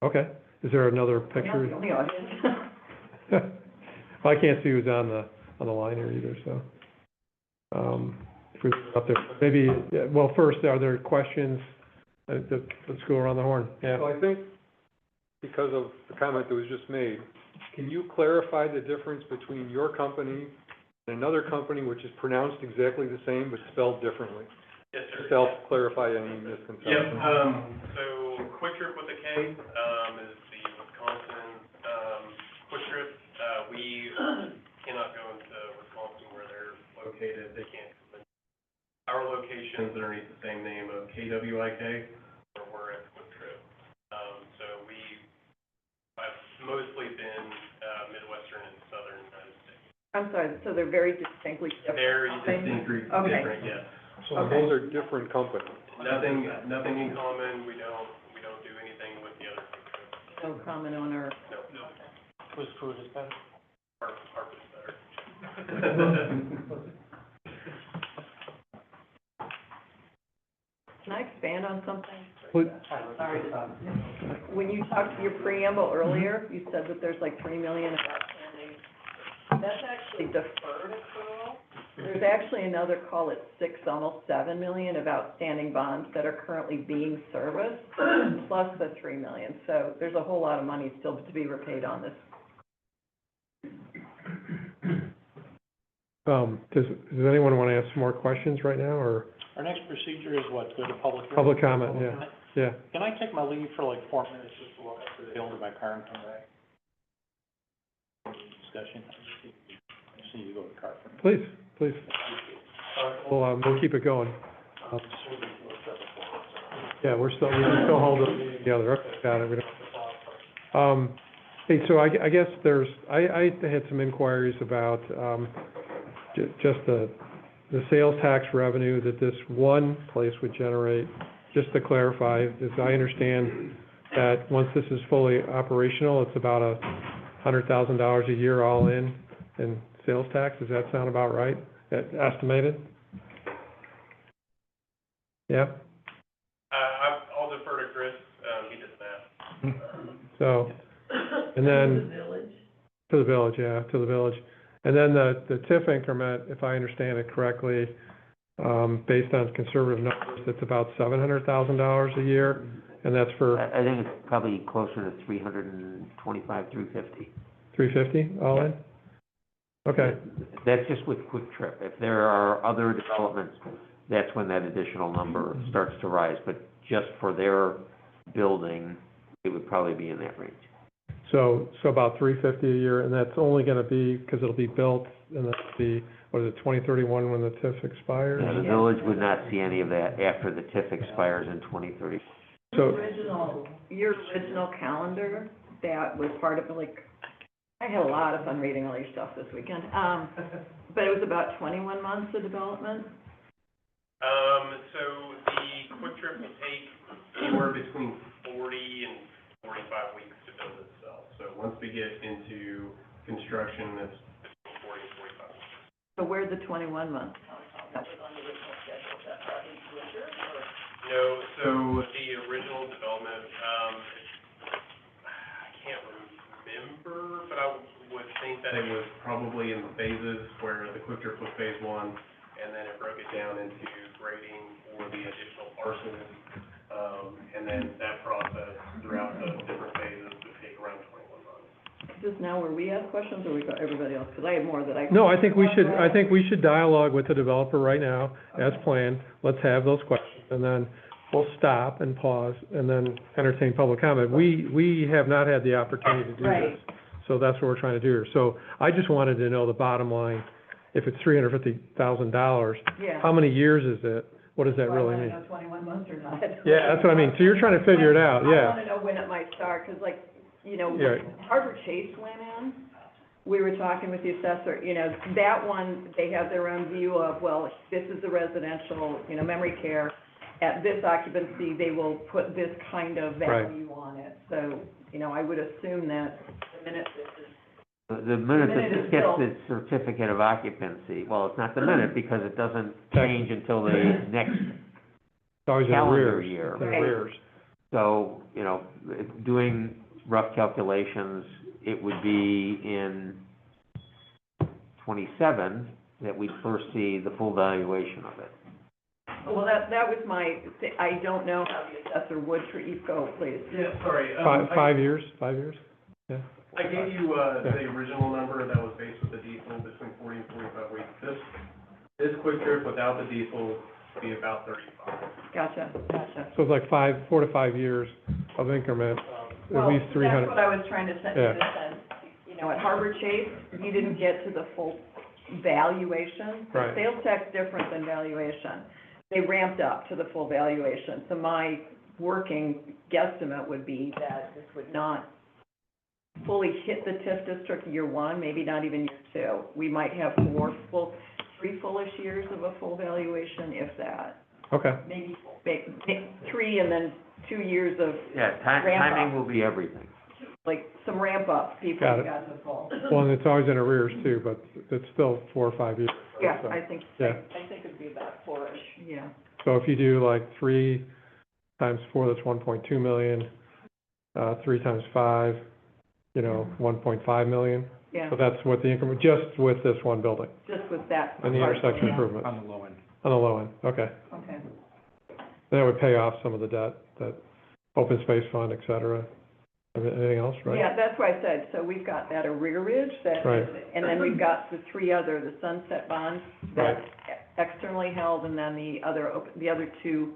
okay, is there another I'm not the picture? only audience. Well, I can't see who's on the line here either, so. If we look up there, maybe, yeah, well, first, are there questions? Let's go around the horn, yeah. So I think, because of the comment that was just made, can you clarify the difference between your company and another company which is pronounced exactly the same but spelled differently? Yes, sir. Just to help clarify any misconception. So Quick Trip with a K, is the Wisconsin, Quick Trip. We cannot go into Wisconsin where they're located, they can't come in. Our location's underneath the same name of KWIK, where we're at Quick Trip. So I've mostly been, Midwestern and Southern United States. I'm sorry, so they're very distinctly different. Very companies? distinctly Okay. different, yes. So those are different companies. Nothing in common, we don't do anything with the other Quick Trips. No common owner. No. Whose food is better? Our food's better. Can I expand on something? Please. Sorry. When you talked to your preamble earlier, you said that there's like 3 million of outstanding. That's actually deferred accrual. There's actually another, call it 6, almost 7 million of outstanding bonds that are currently being serviced, plus the 3 million. So there's a whole lot of money still to be repaid on this. Does anyone want to ask some more questions right now, or Our next procedure is what, go to public hearing? public comment, yeah, yeah. Can I take my leave for like 4 minutes just to walk up to the hill to my car and come back? Discussion, I just need to go to the car for a minute. Please. We'll keep it going. Yeah, we're still holding the meeting together, okay, got it, we don't. Hey, so I guess I had some inquiries about, just the sales tax revenue that this one place would generate. Just to clarify, as I understand that once this is fully operational, it's about $100,000 a year all in sales tax. Does that sound about right? Estimated? Yeah? I'll defer to Chris, he does that. So, and then. To the village, yeah, to the village. And then the TIF increment, if I understand it correctly, based on conservative numbers, it's about $700,000 a year, and that's for I think it's probably closer to 325, 350. 350 all in? Okay, That's just with Quick Trip. If there are other developments, that's when that additional number starts to rise. But just for their building, it would probably be in that range. so about 350 a year, and that's only gonna be, because it'll be built, and that'll be, what is it, 2031 when the TIF expires? Now, the village would not see any of that after the TIF expires in 2030. So, Your original calendar, that was part of, like, I had a lot of fun reading all your stuff this weekend. But it was about 21 months of development? So the Quick Trip will take anywhere between 40 and 45 weeks to build itself. So once we get into construction, that's between 40 and 45 weeks. So where's the 21 months? No, so the original development, I can't remember, but I would think that it was probably in phases where the Quick Trip was phase 1, and then it broke it down into grading for the additional parcels. And then that process throughout the different phases would take around 21 months. Just now where we have questions, or we got everybody else? Because I have more that I. no, I think we should dialogue with the developer right now, as planned. Let's have those questions, and then we'll stop and pause, and then entertain public comment. We have not had the opportunity to do this. Right. So that's what we're trying to do here. So I just wanted to know the bottom line. If it's $350,000, Yeah. how many years is it? What does that really mean? Do I want to know 21 months or not? Yeah, that's what I mean. So you're trying to figure it out, I yeah. want to know when it might start, because like, you know, Yeah. when Harbor Chase went in, we were talking with the assessor, you know, that one, they have their own view of, well, this is a residential, you know, memory care. At this occupancy, they will put this kind of Right. value on it. So, you know, I would assume that the minute this is The minute minute this it's gets built. its certificate of occupancy, well, it's not the minute, because it doesn't change until the next It's always in calendar arrears. year. It's in Right. arrears. So, you know, doing rough calculations, it would be in 27 that we'd first see the full valuation of it. Well, that was my, I don't know how the assessor would for Eco, please. Yeah, sorry, Five years, yeah. I gave you, the original number that was based with the diesel between 40 and 45 weeks. This quick trip without the diesel would be about 35. Gotcha. So it's like 4 to 5 years of increment, at least 300. Well, that's what I was trying to say, Yeah. you know, at Harbor Chase, you didn't get to the full valuation. So Right. Sales tax different than valuation. They ramped up to the full valuation. So my working guesstimate would be that this would not fully hit the TIF district year one, maybe not even year two. We might have 3 fullish years of a full valuation, if that. Okay, Maybe 3 and then 2 years of, Yeah, Ramp timing up. will be everything. like, some ramp up before Got you it. got to full. well, and it's always in arrears too, but it's still 4 or 5 years. Yeah, So- I think, Yeah. I think it'd be about 4-ish. Yeah. So if you do like 3 times 4, that's 1.2 million, 3 times 5, you know, 1.5 million. Yeah, So that's what the increment, just with this one building, just with that. and the part, intersection yeah. improvements. On the low end. On the low end, okay. Okay. That would pay off some of the debt, that open space fund, et cetera. Anything else, right? Yeah, that's why I said, so we've got that arrearage, that, Right. and then we've got the 3 other, the sunset bonds, that's externally held, and then the other 2,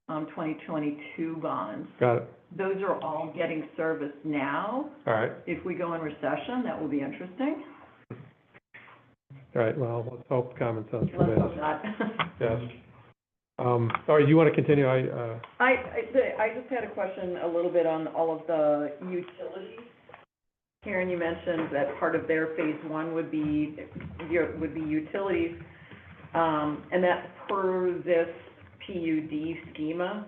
2022 bonds. Got it, Those are all getting serviced now. all right, If we go in recession, that will be interesting. all right, well, let's hope common sense Let's hope prevails. not. Yes. All right, you want to continue, I just had a question a little bit on all of the utilities. Karen, you mentioned that part of their phase one would be utilities, and that's per this PUD schema.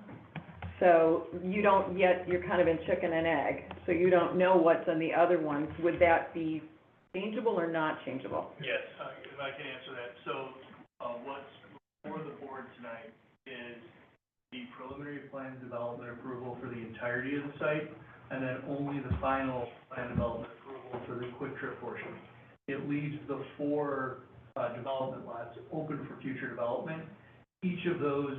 So you don't yet, you're kind of in chicken and egg, so you don't know what's in the other ones. Would that be changeable or not changeable? Yes, if I can answer that. So, what's before the board tonight is the preliminary plan development approval for the entirety of the site, and then only the final plan development approval for the quick trip portion. It leaves the 4 development lots open for future development. Each of those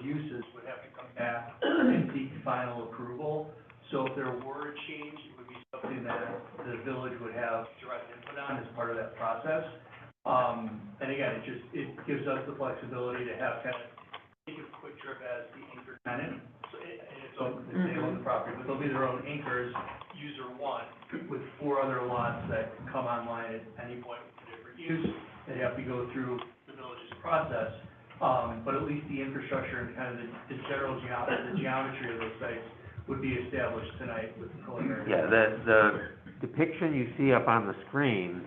uses would have to come back and seek final approval. So if there were a change, it would be something that the village would have direct input on as part of that process. And again, it gives us the flexibility to have kind of, think of Quick Trip as the anchor tenant. So they own the property, but they'll be their own anchors, user 1, with 4 other lots that can come online at any point with a different use. They have to go through the village's process, but at least the infrastructure and kind of the general geometry of those sites would be established tonight with the preliminary. Yeah, the depiction you see up on the screen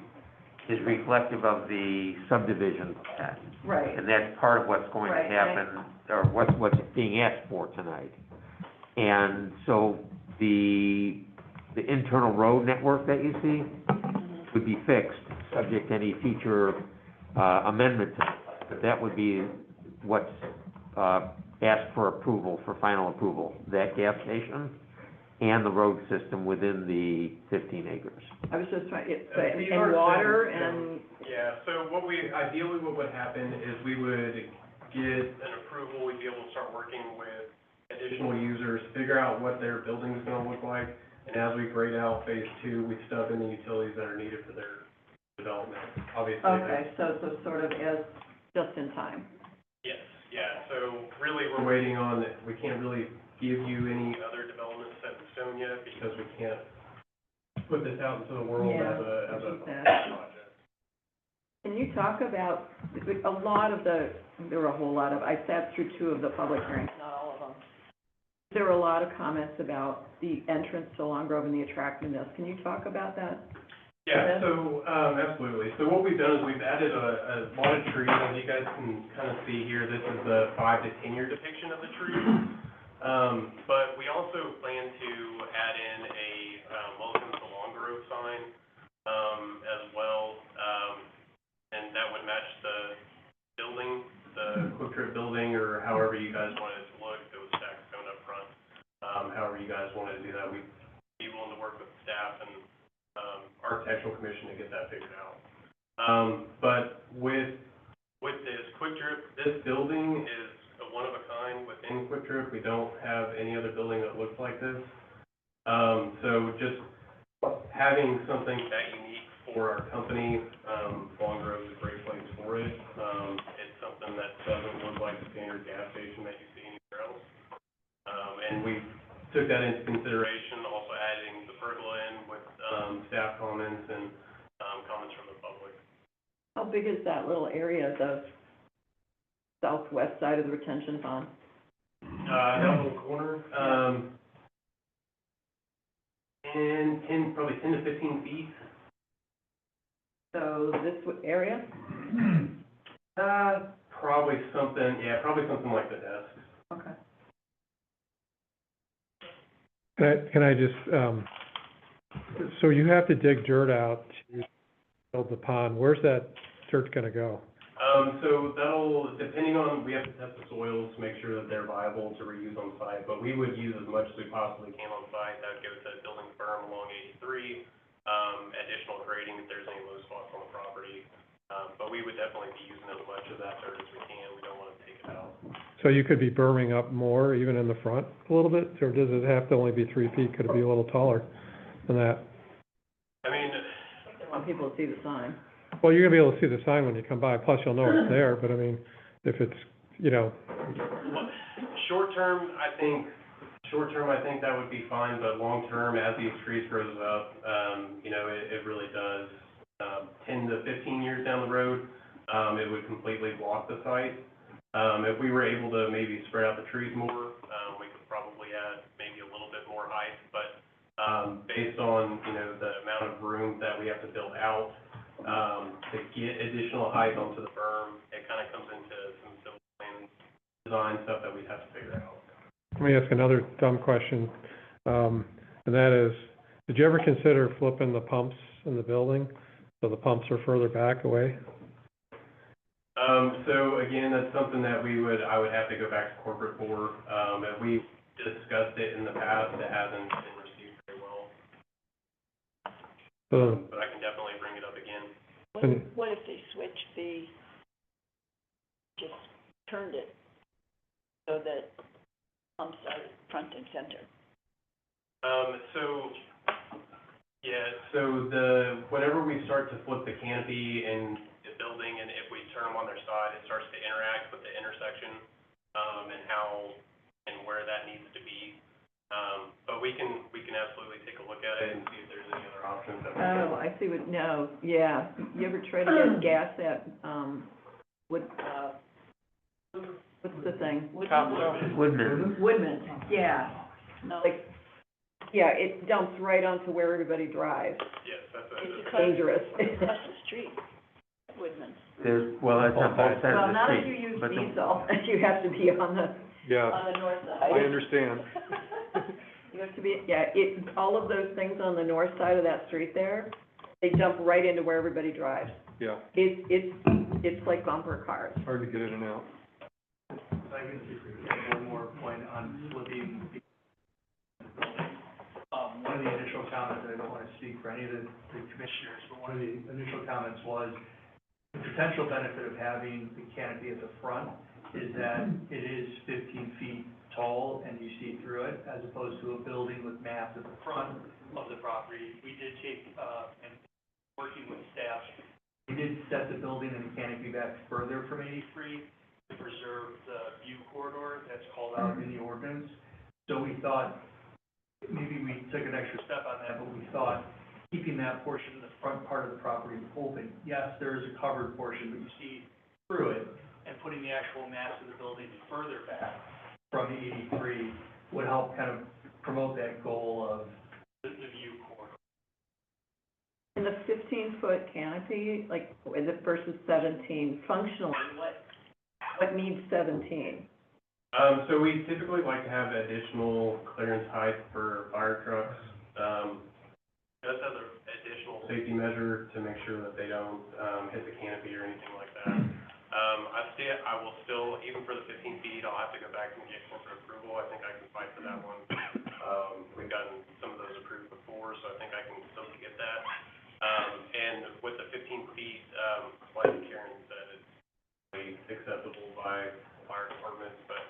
is reflective of the subdivision plan. Right. And that's part of what's going to Right, happen, or what's being asked for tonight. And so the internal road network that you see would be fixed, subject to any future amendment to it. But that would be what's asked for approval, for final approval, that gas station and the road system within the 15 acres. I was just trying, These and are water things, and, Yeah, so ideally what would happen is we would get an approval, we'd be able to start working with additional users, figure out what their building's gonna look like, and as we grade out phase 2, we stub in the utilities that are needed for their development. Obviously, okay, so sort of as just in time. Yes, yeah, so really, we're waiting on, we can't really give you any other development set in stone yet, because we can't put this out into the world Yeah, as a keep that. project. Can you talk about, a lot of the, there were a whole lot of, I sat through 2 of the public hearings, not all of them. There were a lot of comments about the entrance to Long Grove and the attractiveness. Can you talk about that? Yeah, so, absolutely. So what we've done is we've added a lot of trees, as you guys can kind of see here, this is the 5 to 10 year depiction of the trees. But we also plan to add in a welcome to Long Grove sign as well. And that would match the building, the Quick Trip building, or however you guys wanted it to look, if it was stacked stone up front. However you guys wanted to do that, we'd be willing to work with staff and, architectural commission to get that figured out. But with this Quick Trip, this building is a one of a kind within Quick Trip. We don't have any other building that looks like this. So just having something that unique for our company, Long Grove is a great place for it. It's something that doesn't look like a standard gas station that you see anywhere else. And we took that into consideration, also adding the pergola in with, staff comments and, comments from the public. How big is that little area, the southwest side of the retention pond? That little corner, probably 10 to 15 feet. So this area? Probably something like the desk. Okay. Can I just, so you have to dig dirt out to build the pond. Where's that dirt gonna go? So that'll, depending on, we have to test the soils to make sure that they're viable to reuse on site, but we would use as much as we possibly can on site. That would go to building berm along 83, additional grading if there's any low spots on the property. But we would definitely be using as much of that dirt as we can. We don't want to take it out. So you could be berming up more, even in the front a little bit, or does it have to only be 3 feet? Could it be a little taller than that? I mean, I want people to see the sign. Well, you're gonna be able to see the sign when you come by, plus you'll know it's there, but I mean, if it's, you know, short term, I think that would be fine, but long term, as these trees grows up, you know, it really does, 10 to 15 years down the road, it would completely block the site. If we were able to maybe spread out the trees more, we could probably add maybe a little bit more height, but, based on, you know, the amount of room that we have to build out, to get additional height onto the berm, it kind of comes into some civil plan design stuff that we have to figure out. let me ask another dumb question. And that is, did you ever consider flipping the pumps in the building, so the pumps are further back away? So again, that's something that I would have to go back to corporate for. If we discussed it in the past, it hasn't been received very well. But I can definitely bring it up again. What if they just turned it so that pumps are front and center? Whenever we start to flip the canopy in the building, and if we turn them on their side, it starts to interact with the intersection, and how and where that needs to be. But we can absolutely take a look at it and see if there's any other options that we can. Oh, I see what, no, yeah. You ever try to get gas at, what's the thing? Woodman, yeah. No, Like, yeah, it dumps right onto where everybody drives. Yes, that's it's it. Dangerous. across the street, Woodman. Well, that's on both sides Well, of the not if street. you use but the- diesel, you have to be on the, Yeah, On the north side. I understand. you have to be, yeah, all of those things on the north side of that street there, they dump right into where everybody drives. Yeah, It's like bumper cars. hard to get in and out. If I can just add one more point on flipping the building. One of the initial comments, I don't want to speak for any of the commissioners, but one of the initial comments was the potential benefit of having the canopy at the front is that it is 15 feet tall and you see through it, as opposed to a building with maps at the front of the property. We did take, and working with staff, we did set the building and the canopy back further from 83 to preserve the view corridor that's called out in the ordinance. So we thought, maybe we took an extra step on that, but we thought keeping that portion, the front part of the property open. Yes, there is a covered portion, but you see through it, and putting the actual mass of the building further back from 83 would help kind of promote that goal of the view corridor. And the 15-foot canopy, like, is it versus 17, functionally, what needs 17? So we typically like to have additional clearance height for fire trucks. Just as an additional safety measure to make sure that they don't, hit the canopy or anything like that. I will still, even for the 15 feet, I'll have to go back and get corporate approval. I think I can fight for that one. We've gotten some of those approved before, so I think I can still get that. And with the 15 feet, like Karen said, it's really acceptable by fire departments, but,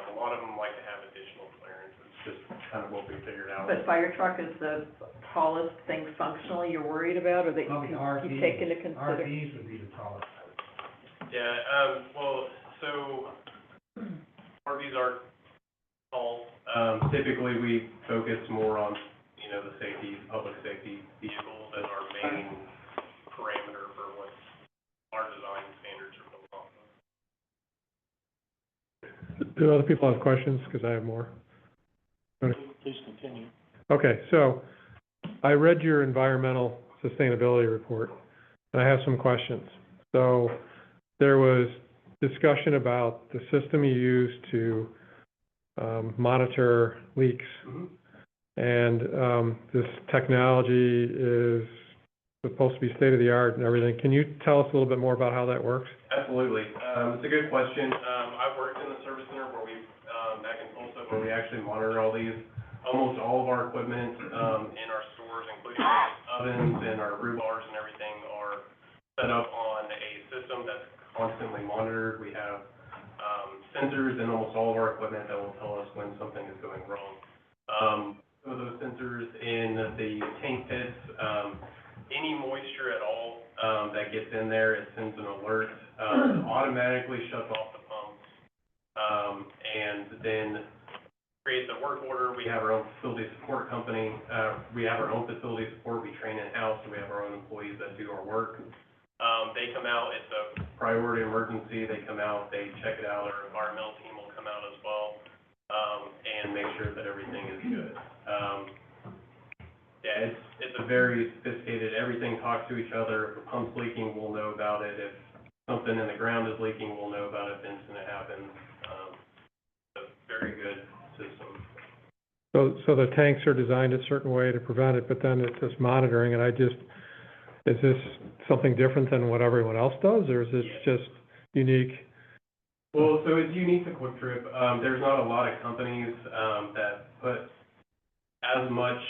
a lot of them like to have additional clearance. It's just kind of what we figured out. But fire truck is the tallest thing functionally you're worried about, or that Probably you take into consideration? RVs would be the tallest. Yeah, well, so RVs are tall. Typically, we focus more on, you know, the safety, public safety vehicles as our main parameter for what our design standards are built off of. Do other people have questions? Because I have more. Please continue. Okay, so I read your environmental sustainability report, and I have some questions. So there was discussion about the system you use to monitor leaks. And this technology is supposed to be state-of-the-art and everything. Can you tell us a little bit more about how that works? Absolutely. It's a good question. I've worked in the service center where we, back in Tulsa, where we actually monitor all these. Almost all of our equipment, in our stores, including ovens and our brew bars and everything, are set up on a system that's constantly monitored. We have, sensors in almost all of our equipment that will tell us when something is going wrong. Some of those sensors in the tank pits, any moisture at all, that gets in there, it sends an alert, automatically shuts off the pumps, and then creates a work order. We have our own facility support company. We have our own facility support. We train in-house, so we have our own employees that do our work. They come out, it's a priority emergency. They come out, they check it out. Our environmental team will come out as well, and make sure that everything is good. Yeah, it's a very sophisticated, everything talks to each other. If a pump's leaking, we'll know about it. If something in the ground is leaking, we'll know about it the instant it happens. It's a very good system. So the tanks are designed a certain way to prevent it, but then it's just monitoring, and is this something different than what everyone else does, or is it just unique? Well, so it's unique to Quick Trip. There's not a lot of companies, that put as much,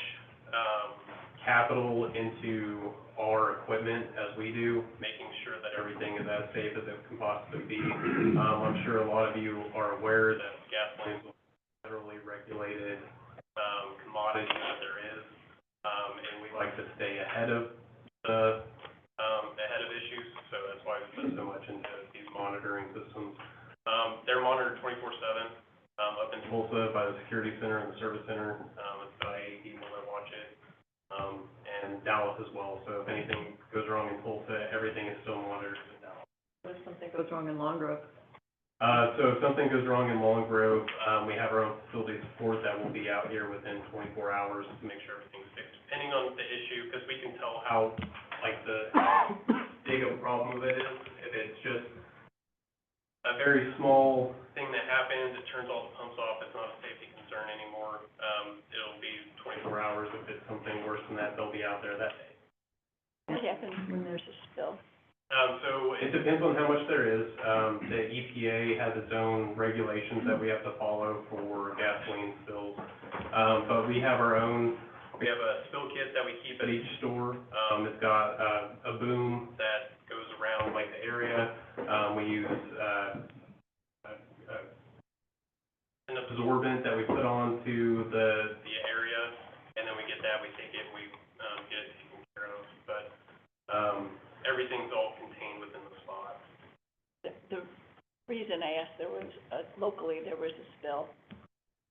capital into our equipment as we do, making sure that everything is as safe as it can possibly be. I'm sure a lot of you are aware that gasoline is a federally regulated, commodity that there is, and we like to stay ahead of issues, so that's why we put so much into these monitoring systems. They're monitored 24/7, up in Tulsa by the security center and the service center. It's about 80 people that watch it, and Dallas as well. So if anything goes wrong in Tulsa, everything is still monitored in Dallas. What if something goes wrong in Long Grove? So if something goes wrong in Long Grove, we have our own facility support that will be out here within 24 hours to make sure everything's fixed, depending on the issue, because we can tell how big of a problem it is. If it's just a very small thing that happens, it turns all the pumps off, it's not a safety concern anymore. It'll be 24 hours. If it's something worse than that, they'll be out there that day. What happens when there's a spill? So it depends on how much there is. The EPA has its own regulations that we have to follow for gasoline spills. But we have our own, we have a spill kit that we keep at each store. It's got a boom that goes around like the area. We use an absorbent that we put onto the area, and then we get that, we take it, we get it taken care of. But everything's all contained within the spot. The reason I asked, locally, there was a spill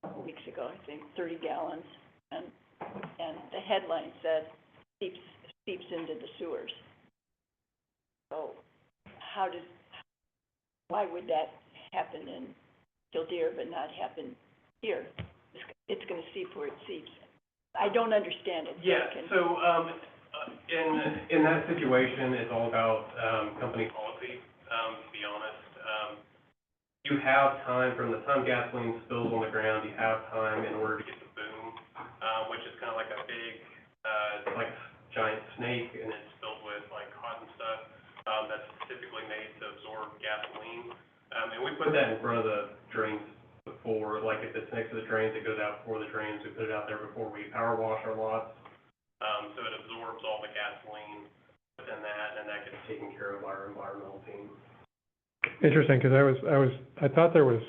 a couple weeks ago, I think, 30 gallons, and the headline said, seeps into the sewers. So why would that happen in Kildare but not happen here? It's gonna seep where it seeps. I don't understand it. Yeah, so, in that situation, it's all about, company policy, to be honest. You have time, from the time gasoline spills on the ground, you have time in order to get the boom, which is kind of like a big, it's like giant snake, and it's filled with like cotton stuff, that's typically made to absorb gasoline. And we put that in front of the drains before, like if it's next to the drains, it goes out before the drains, we put it out there before we power wash our lots. So it absorbs all the gasoline within that, and that gets taken care of by our environmental team. Interesting, because I thought there was,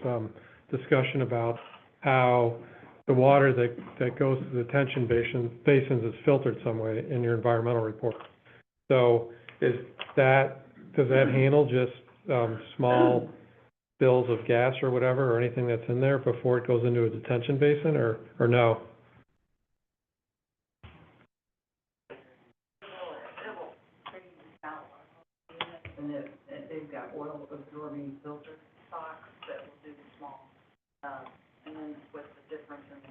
discussion about how the water that goes to the detention basins is filtered some way in your environmental report. So does that handle just, small bills of gas or whatever, or anything that's in there before it goes into a detention basin, or no? And they've got oil absorbing filter stocks that will do small, and then with the difference in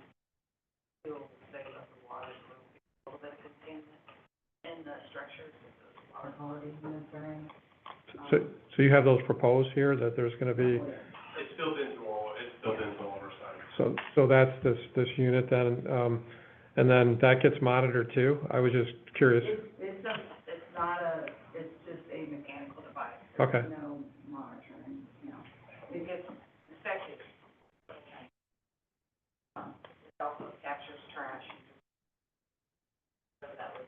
fuel, they let the water go, a little bit of containment in the structures of those water quality units are in. So you have those proposed here, that there's gonna be, It's built into all our sites. so that's this unit then, and then that gets monitored too? I was just curious. It's just a mechanical device. Okay. There's no monitoring, you know. It gets inspected. It also captures trash. So that would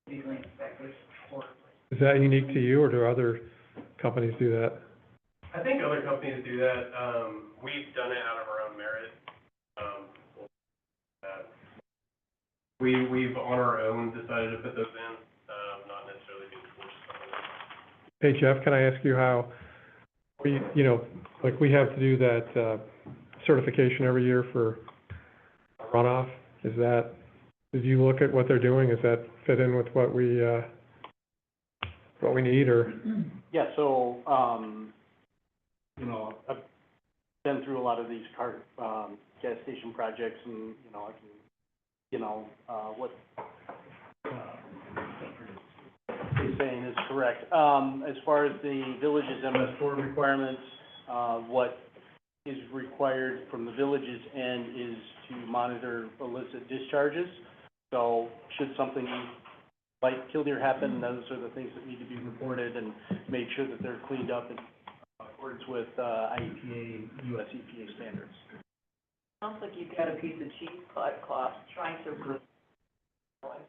be usually inspected quarterly. Is that unique to you, or do other companies do that? I think other companies do that. We've done it out of our own merit. We've on our own decided to put those in, not necessarily being forced on them. Hey, Jeff, can I ask you how, like we have to do that, certification every year for runoff? Did you look at what they're doing? Does that fit in with what we need, or? Yeah, so, I've been through a lot of these gas station projects, and, I can, what he's saying is correct. As far as the village's MS4 requirements, what is required from the village's end is to monitor illicit discharges. So should something like Killdeer happen, those are the things that need to be reported and made sure that they're cleaned up in accordance with IEPA, US EPA standards. Sounds like you've got a piece of cheesecloth trying to going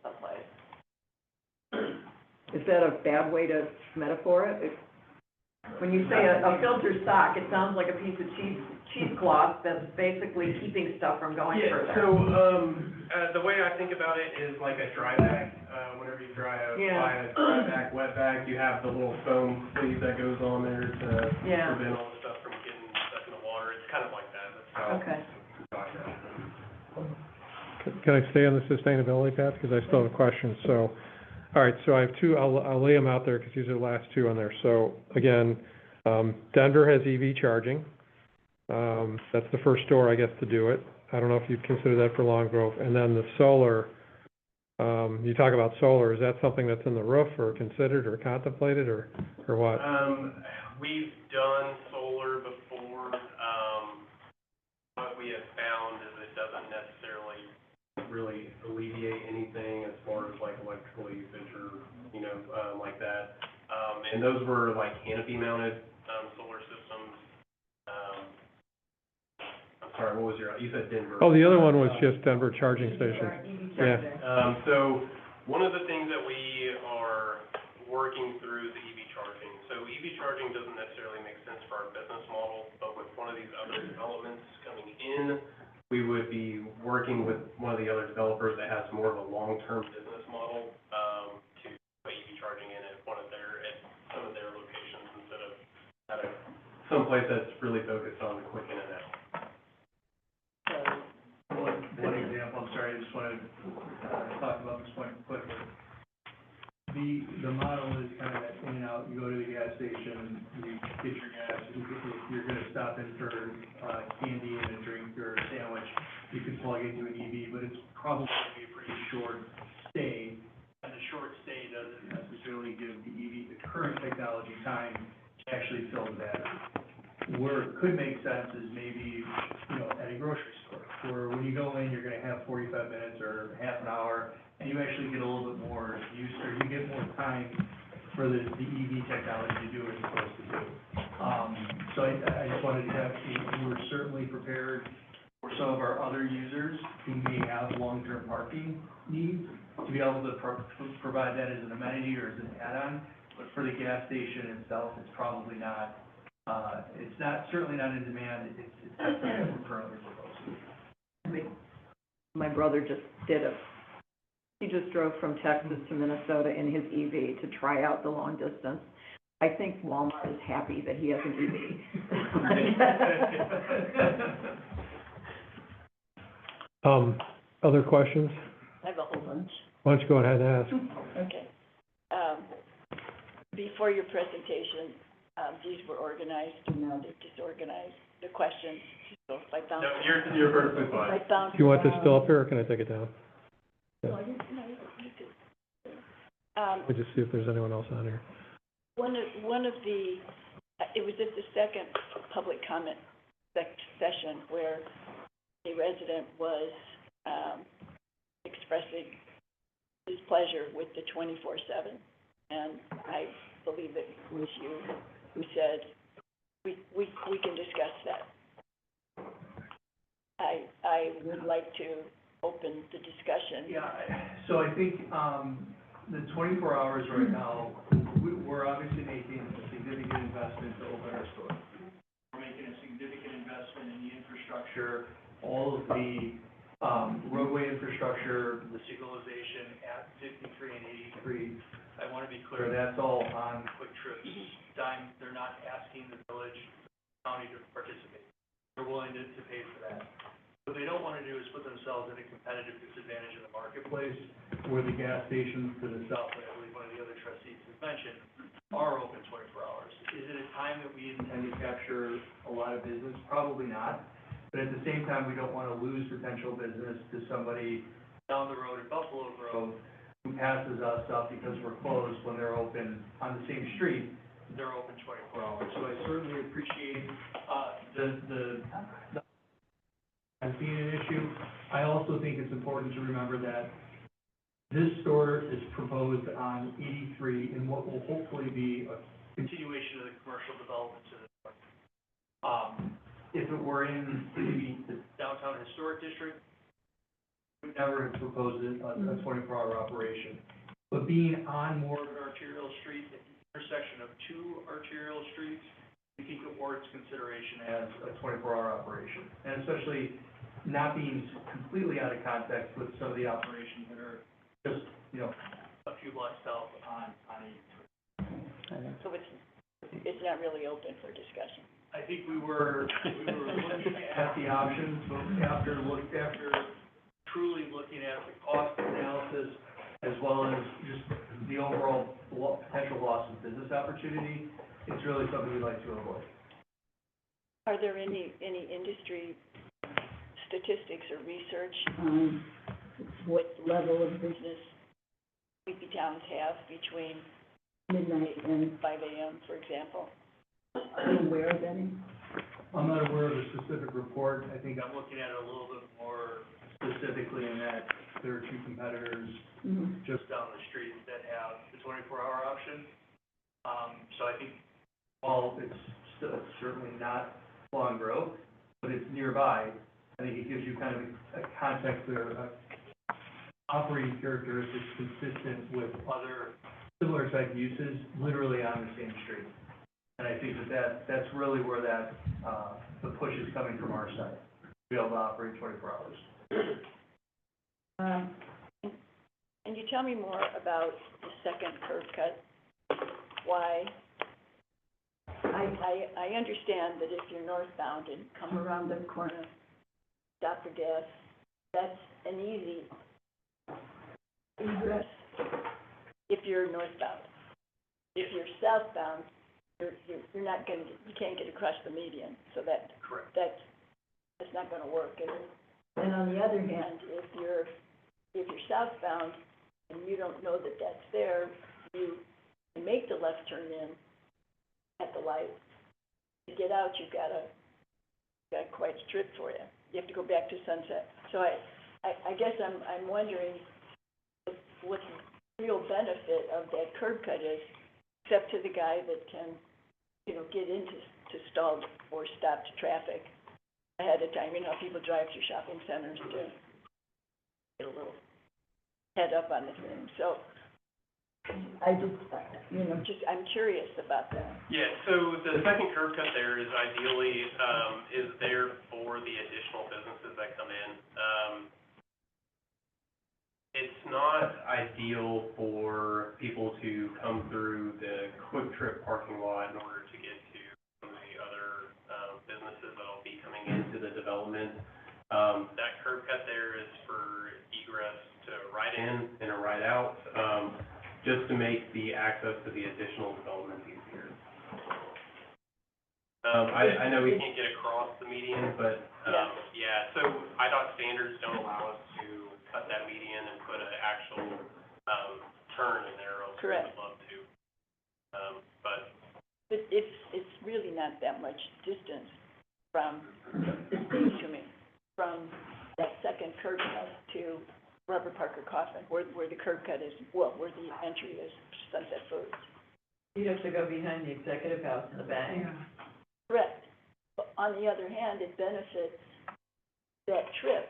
someplace. Is that a bad way to metaphor it? When you say a filter stock, it sounds like a piece of cheesecloth that's basically keeping stuff from going further. Yeah, so, the way I think about it is like a dry bag. Whenever you buy a dry bag, wet bag, you have the little foam sleeve that goes on there to prevent all the stuff from getting stuck in the water. It's kind of like that. That's how. Okay. Can I stay on the sustainability path, because I still have questions? So, all right, so I have two, I'll lay them out there, because these are the last two on there. So, again, Denver has EV charging. That's the first store, I guess, to do it. I don't know if you'd consider that for Long Grove. And then the solar, you talk about solar, is that something that's in the roof, or considered, or contemplated, or what? We've done solar before. What we have found is it doesn't necessarily really alleviate anything as far as like electrical usage or, like that. And those were like canopy mounted, solar systems. I'm sorry, what was you said Denver? Oh, the other one was just Denver charging stations. Yeah. So one of the things that we are working through is the EV charging. So EV charging doesn't necessarily make sense for our business model, but with one of these other developments coming in, we would be working with one of the other developers that has more of a long-term business model, to put EV charging in at some of their locations instead of at someplace that's really focused on the quick in and out. One example, I'm sorry, I just wanted to talk about this point quickly. The model is kind of that in and out, you go to the gas station, you get your gas, if you're gonna stop in for candy and a drink or a sandwich, you can plug into an EV, but it's probably gonna be a pretty short stay, and the short stay doesn't necessarily give the EV, the current technology, time to actually fill the battery. Where it could make sense is maybe, at a grocery store. where when you go in, you're gonna have 45 minutes or half an hour, and you actually get a little bit more use, or you get more time for the EV technology to do what it's supposed to do. So I just wanted to have, we were certainly prepared for some of our other users who may have long-term parking needs, to be able to provide that as an amenity or as an add-on. But for the gas station itself, it's probably not, it's not, certainly not in demand. It's not something that we're currently proposing. I mean, my brother he just drove from Texas to Minnesota in his EV to try out the long distance. I think Walmart is happy that he has an EV. Other questions? I have a whole bunch. Why don't you go ahead and ask? Okay. Before your presentation, these were organized, now they're disorganized, the questions, so if I bounce. No, you're perfectly fine. If I bounce Do you want this around- still up here, or can I take it down? No, you could. We'll just see if there's anyone else on here. One of the, it was at the second public comment session where a resident was, expressing his pleasure with the 24/7. And I believe it was you who said, we can discuss that. I would like to open the discussion. Yeah, so I think, the 24 hours right now, we're obviously making a significant investment to open our store. We're making a significant investment in the infrastructure, all of the, roadway infrastructure, the signalization at 53 and 83. I want to be clear, that's all on Quick Trip's dime. They're not asking the village, county to participate. They're willing to pay for that. What they don't want to do is put themselves at a competitive disadvantage in the marketplace, where the gas stations to the south, I believe one of the other trustees has mentioned, are open 24 hours. Is it a time that we intend to capture a lot of business? Probably not. But at the same time, we don't want to lose potential business to somebody down the road at Buffalo Grove who passes us up because we're closed when they're open on the same street. They're open 24 hours. So I certainly appreciate the as being an issue. I also think it's important to remember that this store is proposed on 83 in what will hopefully be a continuation of the commercial development to the north. If it were in maybe the downtown historic district, we would never have proposed a 24-hour operation. But being on more of an arterial street, at the intersection of two arterial streets, we think it warrants consideration as a 24-hour operation. And especially not being completely out of context with some of the operations that are just, a few blocks south on 83. So it's not really open for discussion. I think we were looking at the options, but after truly looking at the cost analysis as well as just the overall potential loss of business opportunity, it's really something we'd like to avoid. Are there any industry statistics or research on what level of business sleepy towns have between midnight and 5 a.m., for example? Are you aware of any? I'm not aware of a specific report. I think I'm looking at it a little bit more specifically in that there are two competitors just down the street that have the 24-hour option. So I think while it's certainly not Long Grove, but it's nearby, I think it gives you kind of a context or operating characteristics consistent with other similar type uses, literally on the same street. And I think that's really where the push is coming from our side, to be able to operate 24 hours. Can you tell me more about the second curb cut? Why? I understand that if you're northbound and come around the corner, stop for gas, that's an easy egress if you're northbound. If you're southbound, you're not gonna, you can't get across the median, so that's not gonna work, is it? And on the other hand, if you're southbound and you don't know that that's there, you make the left turn in at the light. To get out, you've got quite a trip for you. you have to go back to Sunset. So I guess I'm wondering what the real benefit of that curb cut is, except to the guy that can, you know, get into, to stalled or stopped traffic ahead of time. You know, people drive through shopping centers to get a little head up on the thing. So I just, you know, I'm curious about that. Yeah, so the second curb cut there is ideally, is there for the additional businesses that come in. It's not ideal for people to come through the Quick Trip parking lot in order to get to some of the other, businesses that'll be coming into the development. That curb cut there is for egress to right in and a right out, just to make the access to the additional development easier. I know we can't get across the median, but, yeah, so IDOT standards don't allow us to cut that median and put an actual, turn in there, else we would love to. But it's really not that much distance from, it seems to me, from that second curb cut to Robert Parker Coffin, where the curb cut is, well, where the entry is, Sunset Foods. You'd have to go behind the executive house in the back. Correct. But on the other hand, it benefits that trip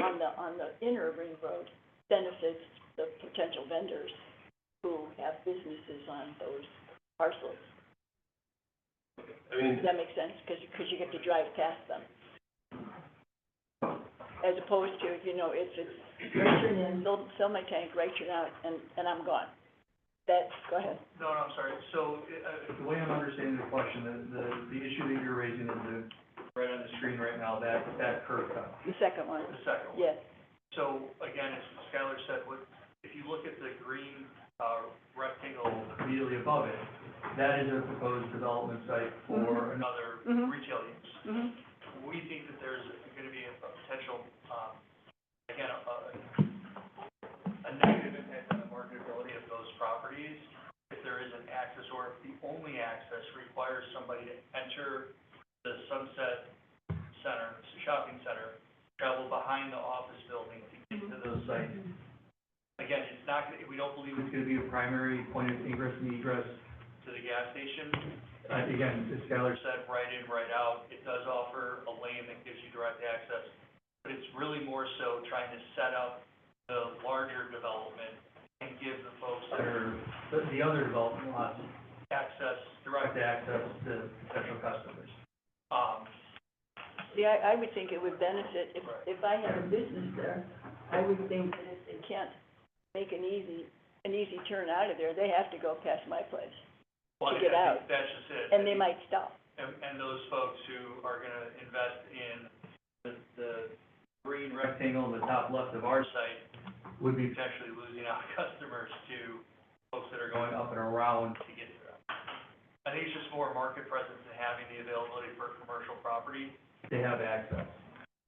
on the inner ring road, benefits the potential vendors who have businesses on those parcels. I mean, Does that make sense? Because you get to drive past them. As opposed to, you know, if it's right turn in, fill my tank, right turn out, and I'm gone. Go ahead. No, I'm sorry. So, the way I'm understanding the question, the issue that you're raising is right on the screen right now, that curb cut. The second one. The second one. Yes. So, again, as Skylar said, if you look at the green, rectangle immediately above it, that is a proposed development site for another retail use. We think that there's gonna be a potential, again, a negative impact on the marketability of those properties if there is an access, or if the only access requires somebody to enter the Sunset Center, shopping center, travel behind the office building to get to those sites. Again, it's not, we don't believe it's gonna be a primary point of ingress and egress to the gas station. Again, as Skylar said, right in, right out, it does offer a lane that gives you direct access, but it's really more so trying to set up the larger development and give the folks that are, the other development lots, direct access to potential customers. See, I would think it would benefit, if I had a business there, I would think that if they can't make an easy turn out of there, they have to go past my place to get out. That's just it. And they might stop. And those folks who are gonna invest in the green rectangle in the top left of our site would be potentially losing out customers to folks that are going up and around to get there. I think it's just more market presence and having the availability for commercial property to have access.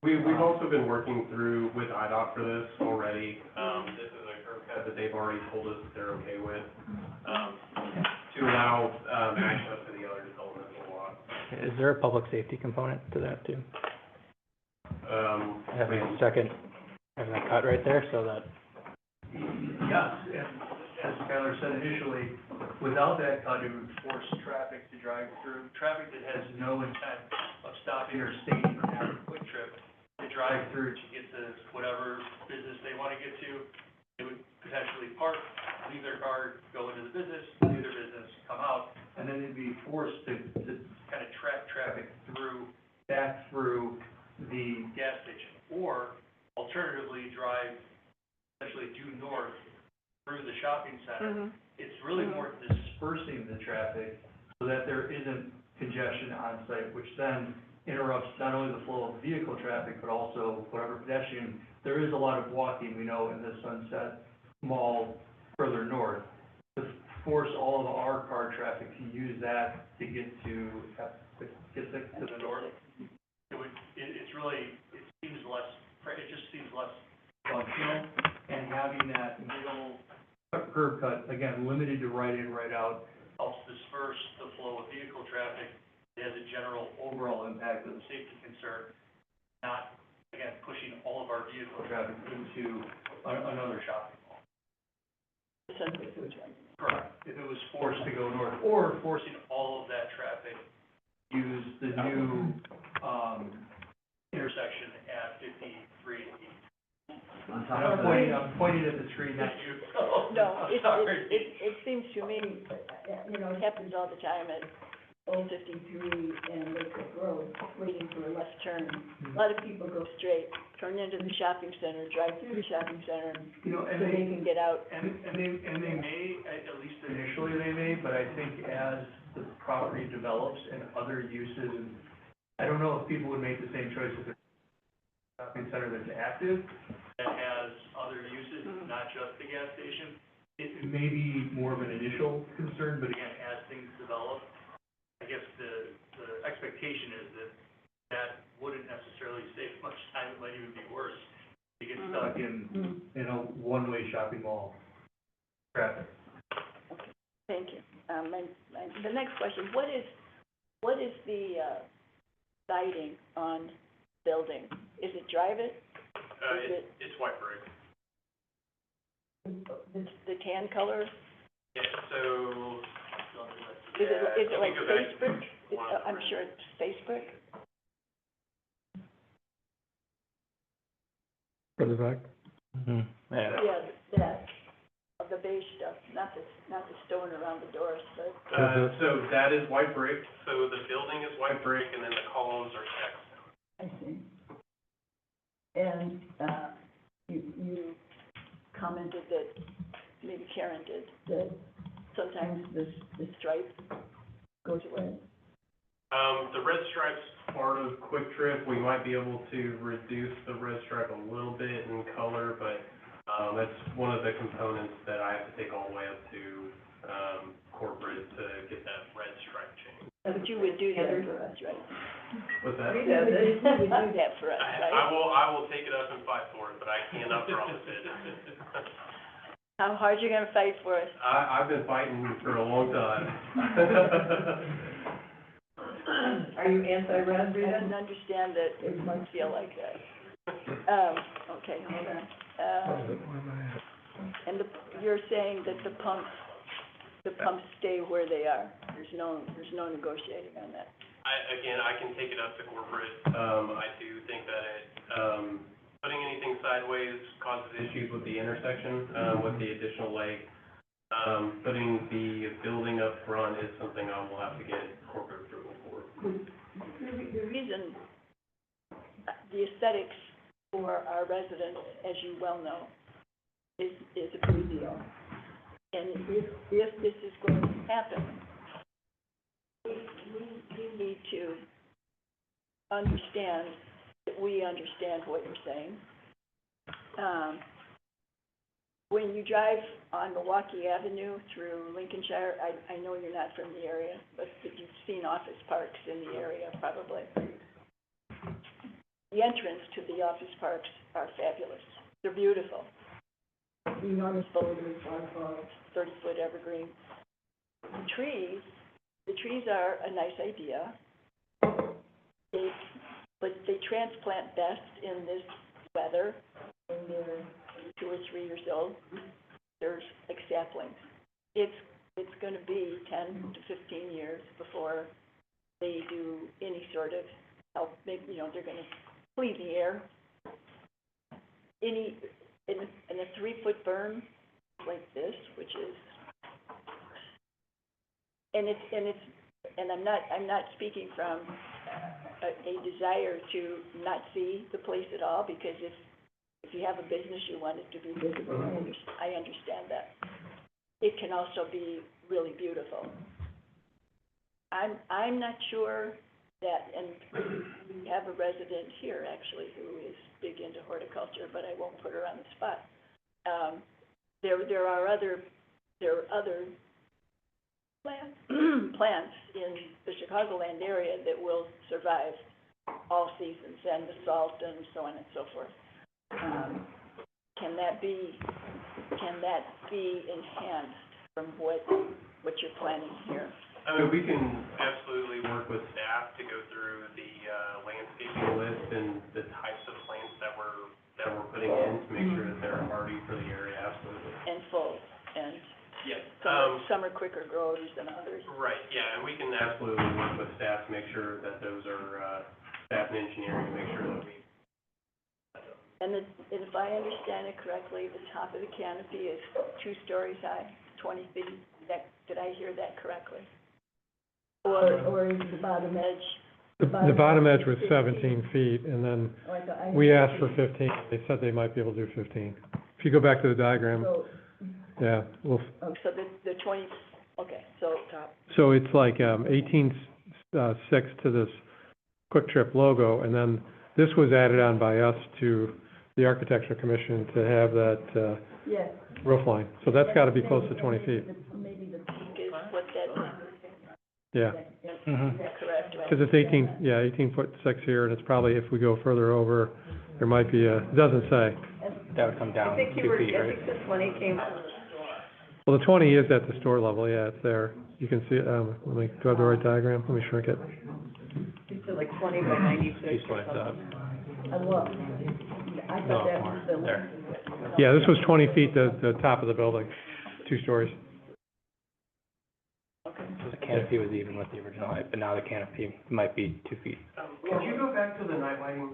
we've also been working through with IDOT for this already. This is a curb cut that they've already told us that they're okay with, to allow, access to the other developments a lot. Is there a public safety component to that too? Having that cut right there so that. Yes, and as Skylar said initially, without that cut, it would force traffic to drive through, traffic that has no intent of stopping or staying at a Quick Trip to drive through to get to whatever business they want to get to. They would potentially park, leave their car, go into the business, leave their business, come out, and then they'd be forced to kind of track traffic back through the gas station, or alternatively drive essentially due north through the shopping center. It's really more dispersing the traffic so that there isn't congestion on site, which then interrupts not only the flow of vehicle traffic, but also whatever pedestrian. There is a lot of walking, we know, in the Sunset Mall further north. To force all of our car traffic to use that to get to the north, it just seems less functional, and having that middle curb cut, again, limited to right in, right out, helps disperse the flow of vehicle traffic. It has a general overall impact of the safety concern, not again, pushing all of our vehicle traffic into another shopping mall. Correct. If it was forced to go north, or forcing all of that traffic use the new, intersection at 53. On And top of I'm pointing at the screen, not you. No, I'm it sorry. seems to me, you know, it happens all the time at Old 53 and Lakewood Road, waiting for a left turn. A lot of people go straight, turn into the shopping center, drive through the shopping center, You know, so and they they, can get out. and they may, at least initially they may, but I think as the property develops and other uses, and I don't know if people would make the same choice if it's a shopping center that's active, that has other uses, not just the gas station. It may be more of an initial concern, but again, as things develop, I guess the expectation is that wouldn't necessarily save much time, it might even be worse, to get stuck in a one-way shopping mall traffic. Thank you. The next question, what is the, siding on building? Is it drive-it? It's white brick. The tan color? Yeah, so, Is it like Let me go back face brick? to one of the I'm sure it's face brick. Further back. Yeah. Yeah, that, of the beige stuff, not the stone around the doors, but. So that is white brick, so the building is white brick, and then the columns are checked. I see. And, you commented that, maybe Karen did, that sometimes the stripe goes away. The red stripe's part of Quick Trip. We might be able to reduce the red stripe a little bit in color, but, that's one of the components that I have to take all the way up to, corporate to get that red stripe changed. But you would do that for us, right? What's that? You would do that for us, right? I will take it up and fight for it, but I cannot promise it. How hard you gonna fight for us? I've been fighting for a long time. Are you anti-red, I Rita? can understand that it might feel like that. Okay, hold on. And you're saying that the pumps stay where they are? There's no negotiating on that? I can take it up to corporate. I do think that putting anything sideways causes issues with the intersection, with the additional leg. Putting the building up front is something I will have to get corporate approval for. The reason, the aesthetics for our residents, as you well know, is a big deal. And if this is going to happen, we need to understand that we understand what you're saying. When you drive on Milwaukee Avenue through Lincolnshire, I know you're not from the area, but you've seen office parks in the area probably. The entrance to the office parks are fabulous. They're beautiful. Enormous boulders, 30-foot evergreen. The trees are a nice idea. But they transplant best in this weather when they're 2 or 3 years old. There's like saplings. It's gonna be 10 to 15 years before they do any sort of help, maybe, they're gonna clean the air. In a 3-foot berm like this, which is, and I'm not speaking from a desire to not see the place at all, because if you have a business, you want it to be visible. I understand that. It can also be really beautiful. I'm not sure that, and we have a resident here actually who is big into horticulture, but I won't put her on the spot. There are other plants in the Chicagoland area that will survive all seasons, and the salt and so on and so forth. Can that be enhanced from what you're planning here? We can absolutely work with staff to go through the landscaping list and the types of plants some are quicker growers than others. Right, yeah, and we can absolutely work with staff to make sure that those are, staff and engineering to make sure that we. And if I understand it correctly, the top of the canopy is 2 stories high, 20 feet. Did I hear that correctly? Or is the bottom edge? The bottom edge was 17 feet, and then Oh, I thought I we heard asked for 15. They said they might be able to do 15. If you go back to the diagram, So, yeah, well, so the 20, okay, so top. so it's like 18.6 to this Quick Trip logo, and then this was added on by us to the Architecture Commission to have that Yes. roof line. So that's got to be close to 20 feet. Maybe the peak is what that, Yeah, is that correct? because it's 18.6 here, and it's probably, if we go further over, there might be it doesn't say. That would come down I think 2 you were, feet, I right? think the 20 came from Well, the 20 is at the store level, yeah, it's there. You can see it, do I have the right diagram? Let me shrink it. It's like 20 by 96 Just or like something. I love, I No, thought that more, was the. there. Yeah, this was 20 feet, the top of the building, 2 stories. So the canopy was even with the original height, but now the canopy might be 2 feet. Could you go back to the night lighting,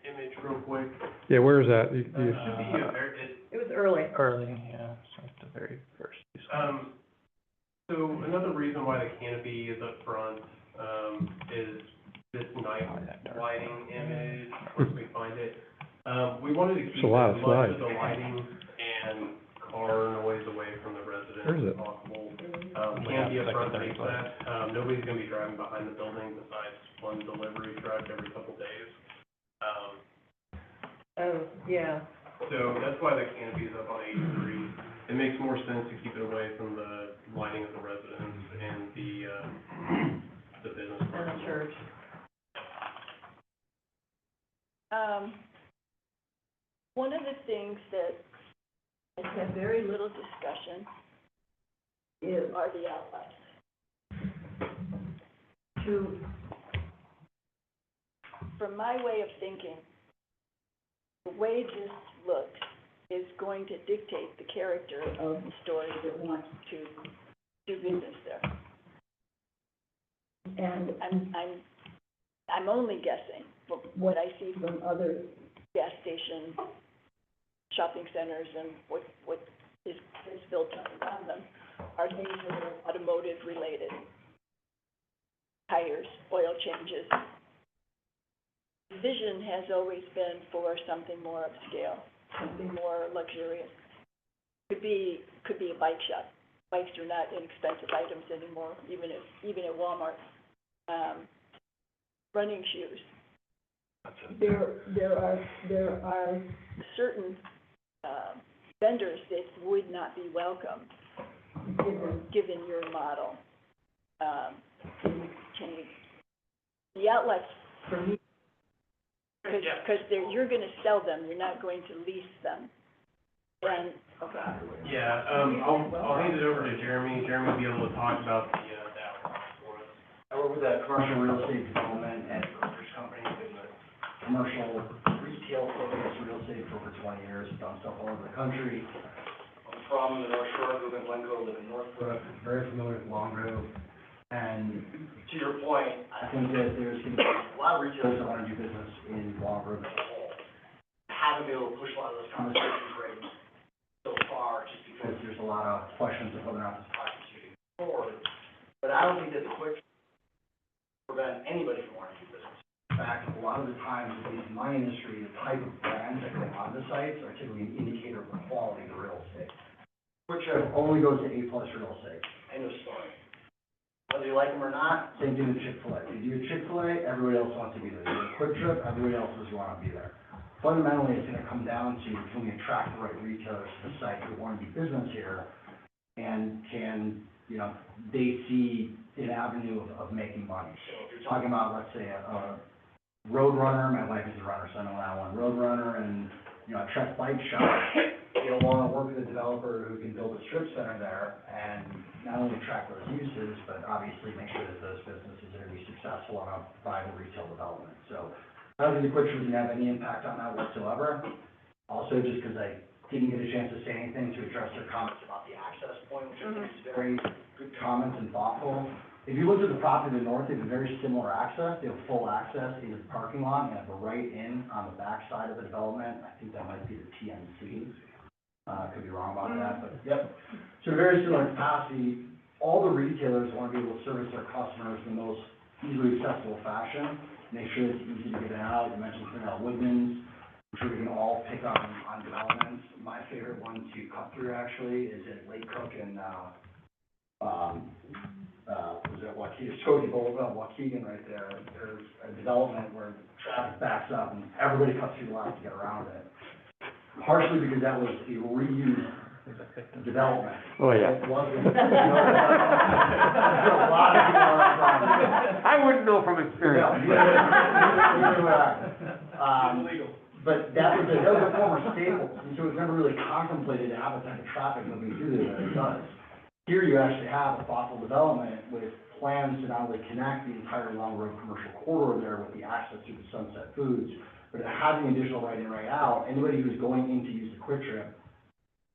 image real quick? Yeah, where is that? It should be a very, It was early. Early, yeah, so it's the very first piece. so another reason why the canopy is up front, is this night lighting image, once we find it. We wanted to keep It's a lot of as much of slides. the lighting and car noise away from the Where is residents it? as possible. Can be a front face that, nobody's gonna be driving behind the building besides one delivery truck every couple days. Oh, yeah. So that's why the canopy is up on 83. It makes more sense to keep it away from the lighting of the residents and the business And park. the church. One of the things that has had very little discussion are the outlets. From my way of thinking, the way this looks is going to dictate the character of the stores that want to do business there. And I'm only guessing, but what I see from other gas station shopping centers and what is built around them are things that are automotive related. Tires, oil changes. Vision has always been for something more upscale, something more luxurious. Could be a bike shop. Bikes are not inexpensive items anymore, even at Walmart. Running shoes. There are certain vendors that would not be welcome given your model. The outlets, for me, because you're gonna sell them, you're not going to lease them. And, okay. Yeah, I'll hand it over to Jeremy. Jeremy will be able to talk about the outlets for us. I work with a commercial real estate development and brokerage company, been a commercial retail focused real estate for over 20 years, done stuff all over the country. I'm from the North Shore, live in Glencoe, live in Northbrook, very familiar with Long Grove. And to your point, I think that there's going to be a lot of retailers that want to do business in Long Grove as a whole. Haven't been able to push a lot of those conversations right so far, just because there's a lot of questions of whether or not this project is moving forward. But I don't think that the quick prevent anybody from wanting to do business. In fact, a lot of the times, at least in my industry, the type of brands that go on the sites are typically an indicator of the quality of the real estate. Quick Trip only goes to A+ real estate, end of story. Whether you like them or not, same thing with Chick-fil-A. If you do a Chick-fil-A, everybody else wants to be there. You do a Quick Trip, everybody else does want to be there. Fundamentally, it's gonna come down to, can we attract the right retailers to the site who want to do business here? And can, they see an avenue of making money. So if you're talking about, let's say, a Roadrunner, my wife is a runner, so I know that one, Roadrunner and, a Trek bike shop, you'll wanna work with a developer who can build a strip center there and not only attract those uses, but obviously make sure that those businesses are gonna be successful on a viable retail development. So I don't think the Quick Trip is gonna have any impact on that whatsoever. Also, just because I didn't get a chance to say anything to address their comments about the access point, which I think is very good comments and thoughtful. If you look at the property to the north, they have a very similar access. They have full access into the parking lot and have a right in on the back side of the development. I think that might be the TNC. Could be wrong about that, but yep. So very similar capacity. All the retailers want to be able to service their customers in the most easily accessible fashion. Make sure it's easy to get out. You mentioned Woodman's. I'm sure we can all pick on developments. My favorite one to cut through actually is at Lake Cook and, was it Waukegan right there. There's a development where traffic backs up and everybody cuts through the lines to get around it. Partially because that was a reused development. Oh, yeah. It wasn't, a lot of people are on I wouldn't know from experience. But that was a former Staples, and so it was never really contemplated to have a type of traffic moving through there that it does. Here you actually have a thoughtful development with plans to not only connect the entire Long Road commercial corridor there with the access to the Sunset Foods, but having additional right in, right out. Anybody who's going in to use the Quick Trip,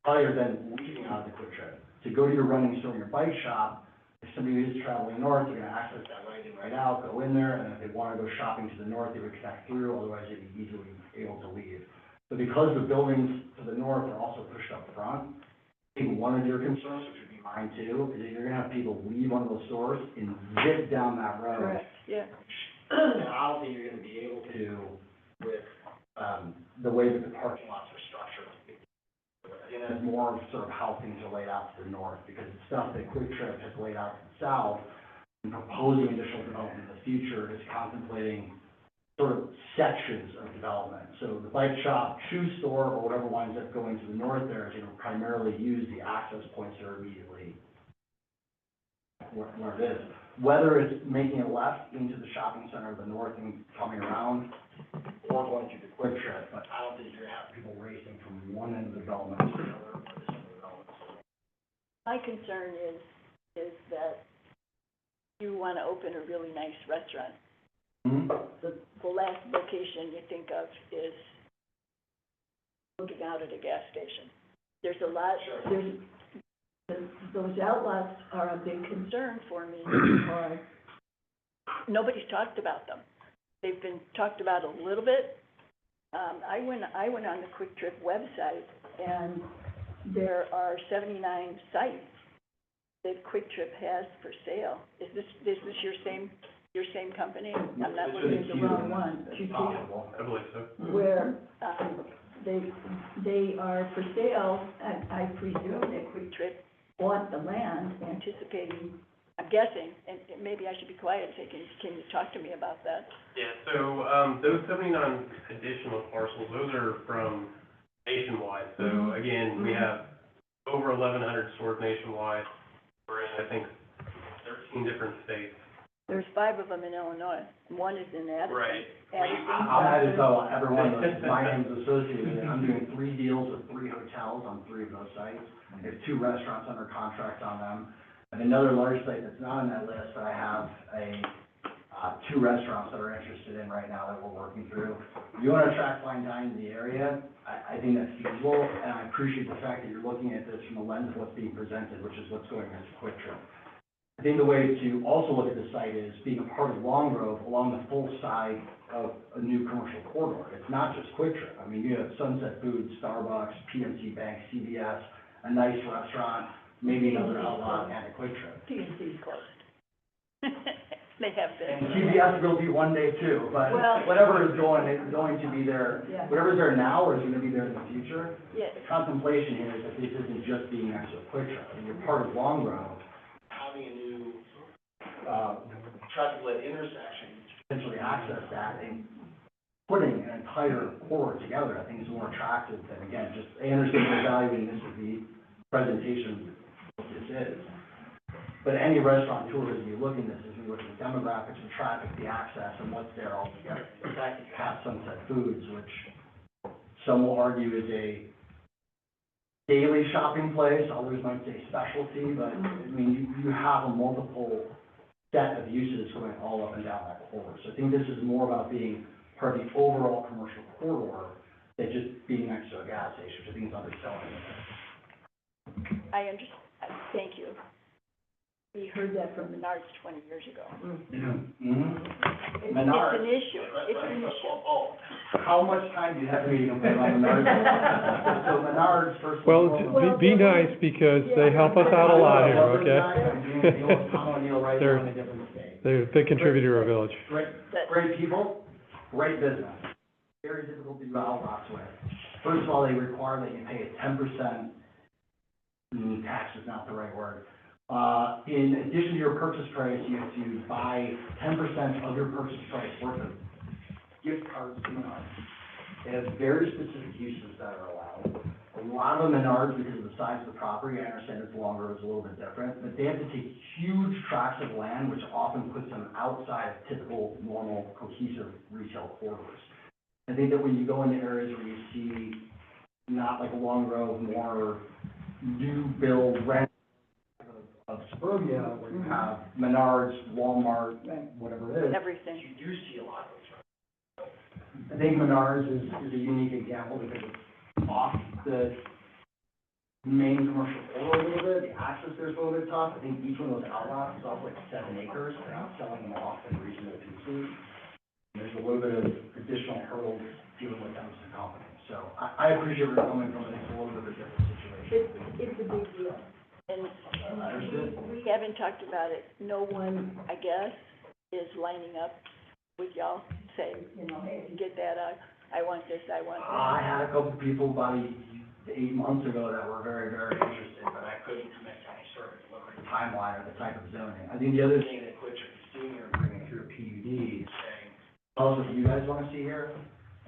probably are then leaving out of the Quick Trip. To go to your running store and your bike shop, if somebody is traveling north, they're gonna access that right in, right out, go in there, and if they wanna go shopping to the north, they would connect through, otherwise they'd be easily able to leave. But because the buildings to the north are also pushed up front, I think one of your concerns, which would be mine too, is that you're gonna have people leave one of those stores and zip down that road. Correct, yeah. And I don't think you're gonna be able to with, the way that the parking lots are structured. I think that's more of sort of how things are laid out to the north, because the stuff that Quick Trip has laid out to the south, and proposing additional development in the future is contemplating sort of sections of development. So the bike shop, shoe store, or whatever winds up going to the north there is gonna primarily use the access points that are immediately where it is. Whether it's making a left into the shopping center of the north and coming around, or going through the Quick Trip, but I don't think you're gonna have people racing from one end of the development to the other, or this end of the development. My concern is that you wanna open a really nice restaurant. The last location you think of is looking out at a gas station. There's a lot, those outlots are a big concern for me, because nobody's talked about them. They've been talked about a little bit. I went on the Quick Trip website, and there are 79 sites that Quick Trip has for sale. Is this your same company? I'm not looking at the wrong one. I believe so. Where, they are for sale, and I presume that Quick Trip bought the land anticipating, I'm guessing, and maybe I should be quiet and say, can you talk to me about that? Yeah, so, those 79 additional parcels, those are from nationwide. So again, we have over 1,100 stores nationwide. We're in, I think, 13 different states. There's 5 of them in Illinois, and one is in Addison. Right. I'll add to tell everyone that my name's associated with it. I'm doing 3 deals with 3 hotels on 3 of those sites. I have 2 restaurants under contract on them. And another large site that's not on that list, but I have 2 restaurants that are interested in right now that we're working through. If you want to attract fine dining in the area, I think that's feasible, and I appreciate the fact that you're looking at this from the lens of what's being presented, which is what's going on with Quick Trip. I think the way to also look at the site is being a part of Long Grove along the full side of a new commercial corridor. It's not just Quick Trip. I mean, you have Sunset Foods, Starbucks, PNC Bank, CVS, a nice restaurant, maybe another outlot, and a Quick Trip. PNC's closed. They have been. And CVS will be one day too, but Well- whatever is going to be there, Yeah. whatever's there now or is gonna be there in the future. Yeah. The contemplation here is that this isn't just being next to a Quick Trip. I mean, you're part of Long Grove, having a new, traffic lit intersection, to potentially access that and putting an entire corridor together, I think is more attractive than, again, just, I understand you're evaluating this as the presentation of what this is. But any restaurateur, as you look at this, as you look at the demographics, the traffic, the access, and what's there all together. The fact that you have Sunset Foods, which some will argue is a daily shopping place, others might say specialty, but, I mean, you have a multiple set of uses going all up and down that corridor. So I think this is more about being part of the overall commercial corridor They just being next to a gas station, which I think is underselling it. Thank you. We heard that from Menards 20 years ago. Mm-hmm. It's Menards. an issue, it's an issue. How much time do you have for me to complain about Menards? So Menards, first and Well, foremost. be nice, because they help us out a lot here, okay? I'm doing a deal with Tom O'Neill right now in a different state. They're a big contributor to our village. Great people, great business. Very difficult to do outlots with. First of all, they require that you pay a 10%, tax is not the right word. In addition to your purchase price, you have to buy 10% of your purchase price worth of gift cards to Menards. They have very specific uses that are allowed. A lot of Menards, because of the size of the property, I understand it's longer, it's a little bit different, but they have to take huge tracts of land, which often puts them outside of typical, normal, cohesive retail corridors. I think that when you go into areas where you see not like along the road, more new build rent of suburbia, where you have Menards, Walmart, whatever it is, Everything. you do see a lot of those. I think Menards is a unique example because it's off the main commercial corridor a little bit, the access there's a little bit tough. I think each one of those outlots is off like 7 acres, they're not selling them off in reasonable pieces. There's a little bit of additional hurdles dealing with them as a company. So I appreciate where you're coming from, it's a little bit of a different situation. It's a big deal. And we haven't talked about it. No one, I guess, is lining up with y'all, say, hey, get that out. I want this, I want that. I had a couple people about 8 months ago that were very, very interested, but I couldn't commit to any sort of delivery timeline or the type of zoning. I think the other thing that Quick Trip is doing here, bringing through a PUD, is saying, tell us what you guys wanna see here,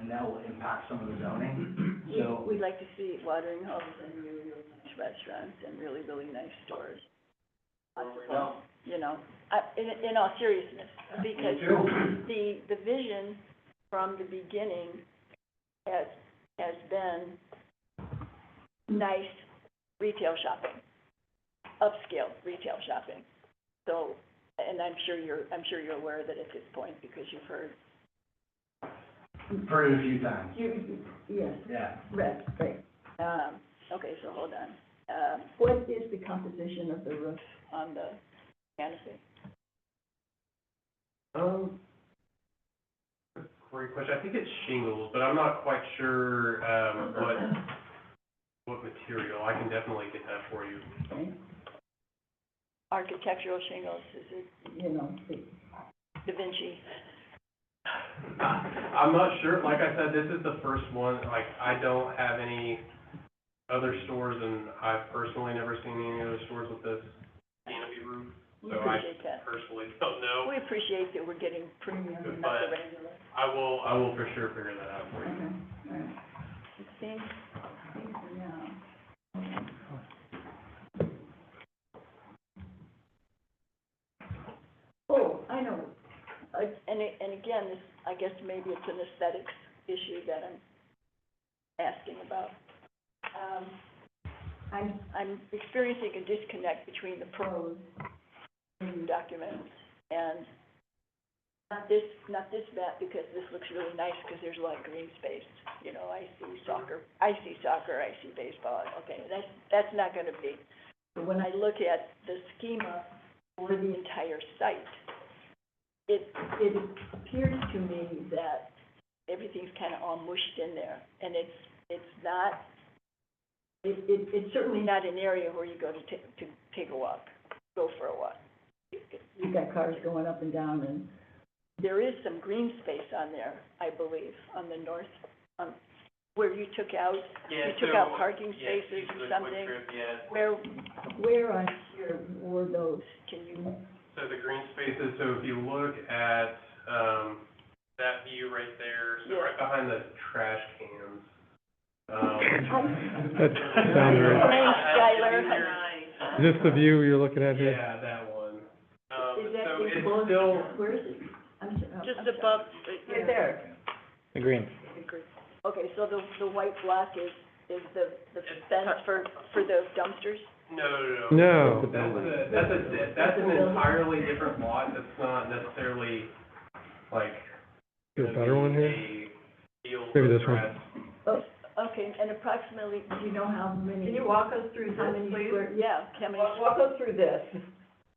and that will impact some of the zoning. So, We'd like to see watering holes and really, really nice restaurants and really, really nice stores. no. You know, in all seriousness, because the vision from the beginning has been nice retail shopping, upscale retail shopping. So, and I'm sure you're aware of it at this point because you've heard. Heard it a few times. Yes. Yeah. Right. Okay, so hold on. What is the composition of the roof on the canopy? Great question. I think it's shingles, but I'm not quite sure, what material. I can definitely get that for you. Okay. Architectural shingles, is it, Da Vinci? I'm not sure. Like I said, this is the first one. Like, I don't have any other stores, and I've personally never seen any other stores with this canopy roof. We So appreciate that. personally don't know. We appreciate that we're getting premium, and not the regular. I will for sure figure that out for you. Okay, all right. It seems now. Oh, I know. And again, this, I guess maybe it's an aesthetics issue that I'm asking about. I'm experiencing a disconnect between the pros in documents and not this map, because this looks really nice because there's a lot of green space. You know, I see soccer, I see baseball, okay, that's not gonna be. But when I look at the schema for the entire site, it appears to me that everything's kind of all mushed in there, and it's not, it's certainly not an area where you go to take a walk, go for a walk. You've got cars going up and down, and there is some green space on there, I believe, on the north, where you took out, parking spaces or something. Where on here were those? Can you? So the green spaces, so if you look at, that view right there, so right behind the trash cans. That sounds right. Thanks, Skylar. Is this the view you're looking at here? Yeah, that one. Is that So it's enclosed? still, Where is it? Just above, Right there. The green. Okay, so the white block is the fence for the dumpsters? No. That's an entirely different lot. That's not necessarily like. Is there a better one here? a field Maybe of this one. grass. Oh, Okay, and approximately, do you know how many? Can you walk us through How this, many please? square, yeah, how many? Walk us through this.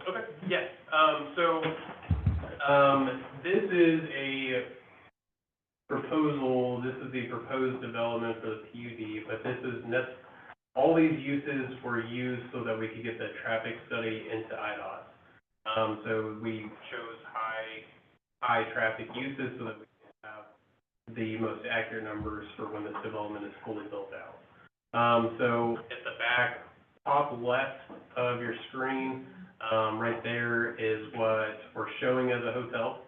Okay, yes, this is a proposal, this is the proposed development for the PUD, but this is all these uses were used so that we could get the traffic study into IDOT. So we chose high traffic uses so that we can have the most accurate numbers for when this development is fully built out. So at the back, top left of your screen, right there is what we're showing as a hotel.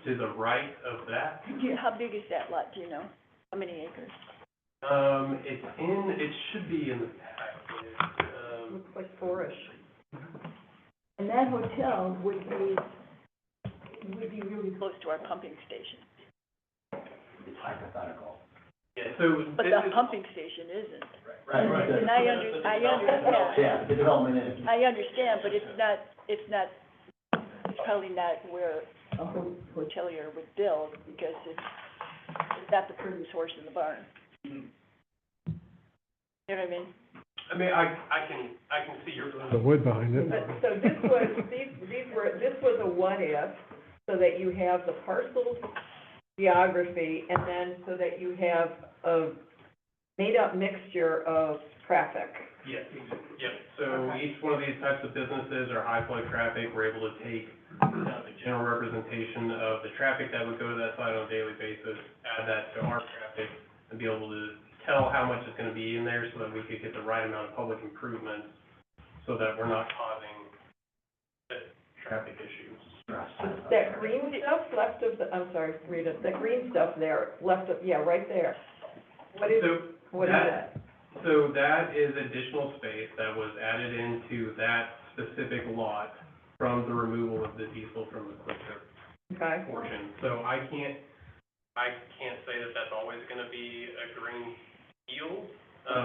To the right of that, How big is that lot, do you know? How many acres? it should be in the packet. Looks like four-ish. And that hotel would be really close to our pumping station. It's hypothetical. Yeah, so But this the is, pumping station isn't. Right. And I understand. Yeah, the development is. I understand, but it's probably not where a hotelier would build, because it's not the produce horse in the barn. You know what I mean? I can see your. The wood behind it. So this was a what if, so that you have the parcel geography, and then so that you have a made-up mixture of traffic. Yes, yep, so each one of these types of businesses are high flow traffic, we're able to take the general representation of the traffic that would go to that site on a daily basis, add that to our traffic, and be able to tell how much is gonna be in there so that we could get the right amount of public improvements, so that we're not causing traffic issues. That green stuff left of the, I'm sorry, Rita, that green stuff there, left of, yeah, right there. What is that? So that is additional space that was added into that specific lot from the removal of the diesel from the Quick-Trip Okay. portion. So I can't say that that's always gonna be a green field,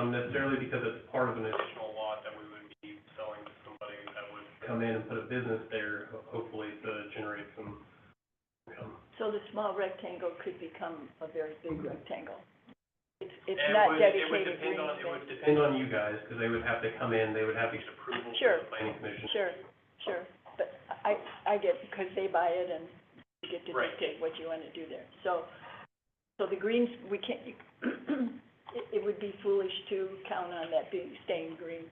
necessarily, because it's part of an additional lot that we would be selling to somebody that would come in and put a business there, hopefully to generate some income. So the small rectangle could become a very big rectangle. It's It not would dedicated depend green on, it space. would depend on you guys, because they would have to come in, they would have to get approval Sure. from the planning commission. Sure, but I get, because they buy it and you get to Right. dictate what you want to do there. So the greens, we can't, it would be foolish to count on that staying green,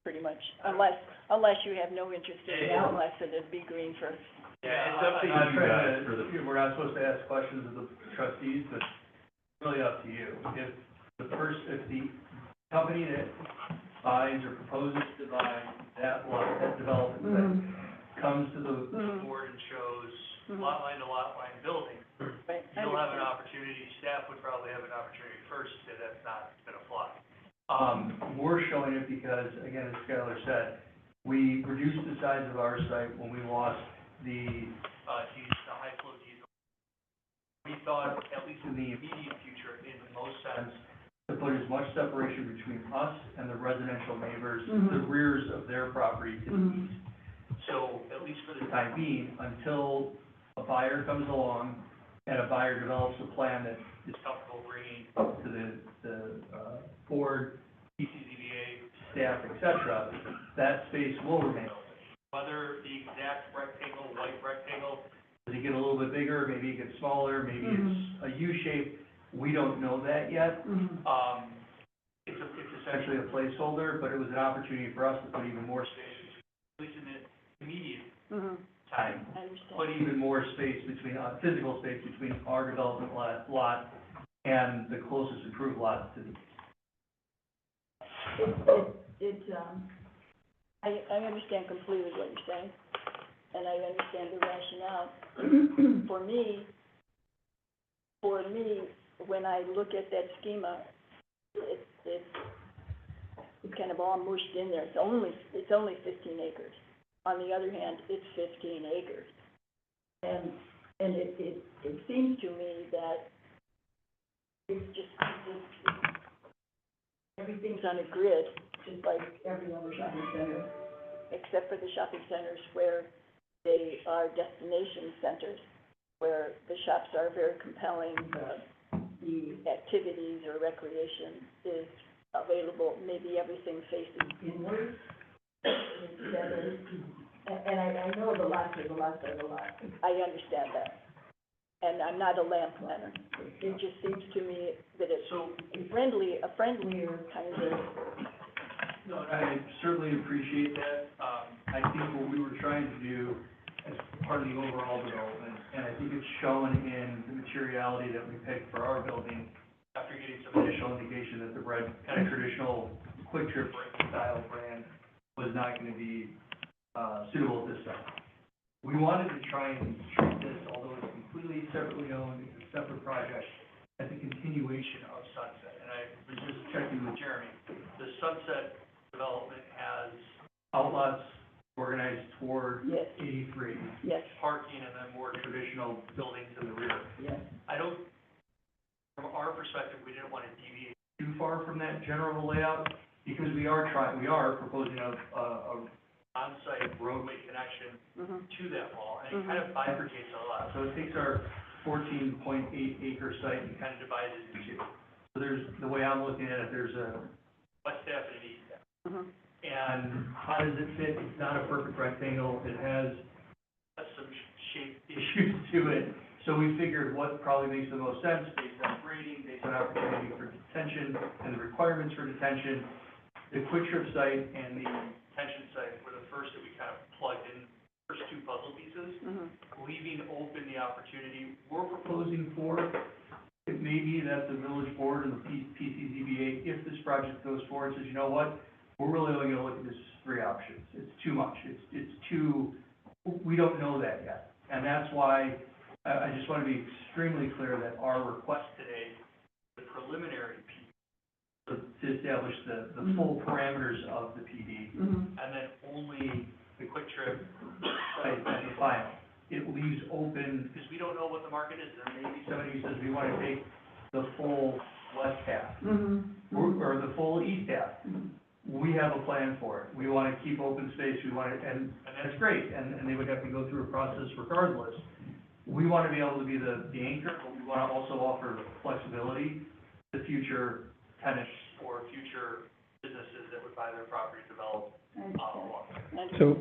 pretty much, unless you have no interest in it, unless it'd be green for. Yeah, it's up to I'm not you trying guys to- for the. We're not supposed to ask questions of the trustees, but it's really up to you. If the company that buys or proposes to buy that lot, that development, comes to the board and shows lot line to lot line building, Right. you'll have an opportunity, staff would probably have an opportunity first to say that's not gonna fly. We're showing it because, again, as Skylar said, we reduced the size of our site when we lost the high flow diesel. We thought, at least in the immediate future, it made the most sense to put as much separation between us and the residential neighbors, the rears of their property to the east. So, at least for the time being, until a buyer comes along and a buyer develops a plan that is comfortable bringing to the board, PCZBA, staff, et cetera, that space will remain open. Whether the exact rectangle, white rectangle, does it get a little bit bigger, maybe it gets smaller, maybe it's a U shape, we don't know that yet. It's essentially a placeholder, but it was an opportunity for us to put even more space, at least in the immediate time. I understand. Put even more space between, physical space between our development lot and the closest improved lot to the. I understand completely what you're saying, and I understand the rationale. For me, when I look at that schema, it's kind of all mushed in there. It's only 15 acres. On the other hand, it's 15 acres. And it seems to me that everything's on a grid, just like every other shopping center, except for the shopping centers where they are destination centers, where the shops are very compelling, the activities or recreation is available, maybe everything facing inward instead of, and I know the lots are the lots are the lots. I understand that. And I'm not a land planner. It just seems to me that it's a friendlier kind of. No, I certainly appreciate that. I think what we were trying to do as part of the overall development, and I think it's shown in the materiality that we picked for our building, after getting some initial indication that the red, kind of traditional Quick Trip style brand was not gonna be, suitable at this time. We wanted to try and treat this, although it's completely separately owned, it's a separate project, as a continuation of Sunset. And I was just checking with Jeremy, the Sunset development has outlots organized toward Yes. 83. Yes. Parking and then more traditional buildings in the rear. Yes. From our perspective, we didn't want to deviate too far from that general layout, because we are proposing a on-site roadway connection to that mall, and it kind of bifurcates a lot. So it takes our 14.8 acre site and kind of divides it into two. So the way I'm looking at it, there's a west half and an east half. And how does it fit? It's not a perfect rectangle. It has some shape issues to it. So we figured what probably makes the most sense based on grading, based on opportunity for detention and the requirements for detention. The Quick Trip site and the detention site were the first that we kind of plugged in, first two puzzle pieces, leaving open the opportunity we're proposing for. It may be that the village board and the PCZBA, if this project goes forward, says, you know what, we're really only gonna look at this three options. It's too much. It's too, we don't know that yet. And that's why I just want to be extremely clear that our request today, the preliminary piece, to establish the full parameters of the PD, and then only the Quick Trip site as the final. It leaves open, because we don't know what the market is. There may be somebody who says, we want to take the full west half, or the full east half. We have a plan for it. We want to keep open space, we want to, and that's great, and they would have to go through a process regardless. We want to be able to be the anchor, but we want to also offer flexibility to future tenants or future businesses that would buy their property developed along there.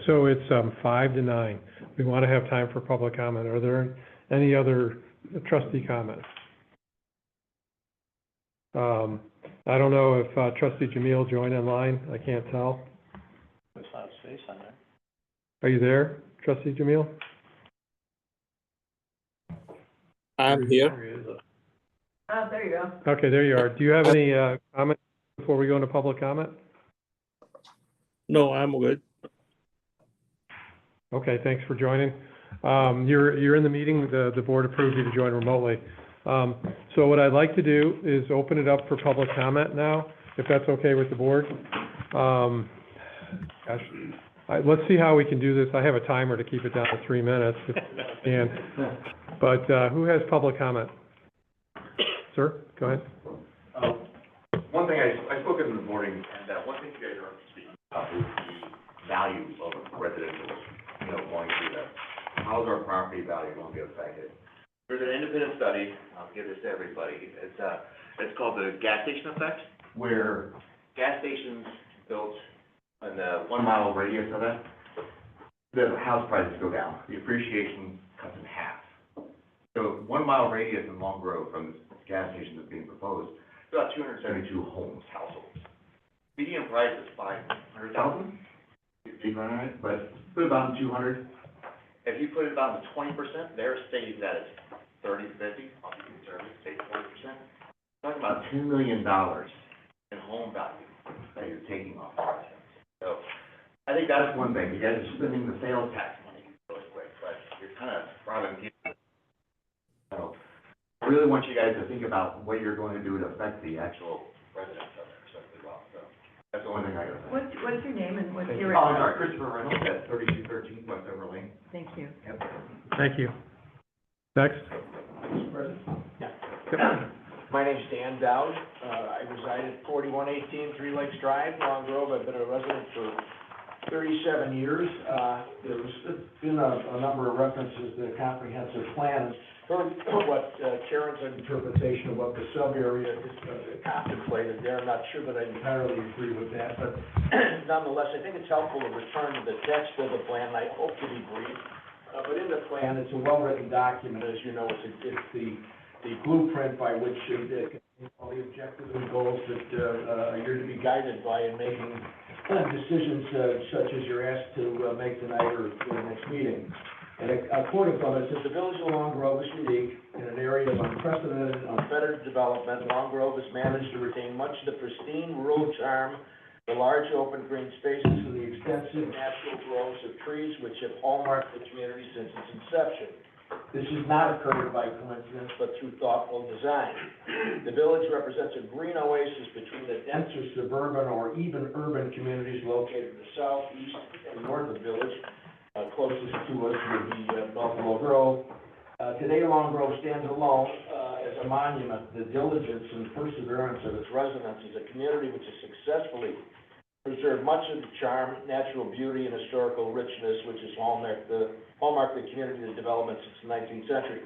So it's 5 to 9. We want to have time for public comment. Are there any other trustee comments? I don't know if trustee Jamil joined online. I can't tell. There's not space on there. Are you there, trustee Jamil? I'm here. There you go. Okay, there you are. Do you have any comments before we go into public comment? No, I'm good. Okay, thanks for joining. You're in the meeting. The board approved you to join remotely. So what I'd like to do is open it up for public comment now, if that's okay with the board. Let's see how we can do this. I have a timer to keep it down to 3 minutes, if I can. But who has public comment? Sir, go ahead. One thing, I spoke in the morning, and one thing you guys aren't speaking about is the value of residential, going through that. How's our property value going to be affected? There's an independent study, I'll give this to everybody, it's called the gas station effect, where gas stations built in the 1 mile radius of it, the house prices go down, the appreciation cuts in half. So 1 mile radius in Long Grove from this gas station that's being proposed, it's about 272 homes, households. Median price is $500,000, but put it about 200. If you put it about to 20%, they're stating that it's 30, 50, I'll be conservative, say 40%. Talking about $10 million in home value that you're taking off the residents. So I think that's one thing. You guys are spending the sales tax money really quick, but you're kind of robbing people. So I really want you guys to think about what you're going to do to affect the actual residents of there as well. So that's the only thing I gotta say. What's your name and what's your? Oh, I'm sorry, Christopher Reynolds at 3213 West Ever Lane. Thank you. Yep. Thank you. Next. Mr. President? My name's Dan Dowd. I reside at 4118 Three Lakes Drive, Long Grove. I've been a resident for 37 years. There's been a number of references to the comprehensive plan. Heard what Karen's interpretation of what the sub-area is contemplated there. I'm not sure that I entirely agree with that, but nonetheless, I think it's helpful to return to the text of the plan. I hope to be brief. But in the plan, it's a well-written document. As you know, it's the blueprint by which all the objectives and goals that you're to be guided by in making decisions such as you're asked to make tonight or for the next meeting. And quoting from it, says, "The village of Long Grove is unique in an area of unprecedented, unfettered development. Long Grove has managed to retain much of the pristine rural charm, the large open green spaces, and the extensive natural groves of trees which have hallmarked the community since its inception. This has not occurred by coincidence, but through thoughtful design. The village represents a green oasis between the denser suburban or even urban communities located in the south, east, and north of the village. Closest to us would be Buffalo Grove. Today, Long Grove stands alone as a monument to the diligence and perseverance of its residents as a community which has successfully preserved much of the charm, natural beauty, and historical richness which has hallmarked the community's development since the 19th century.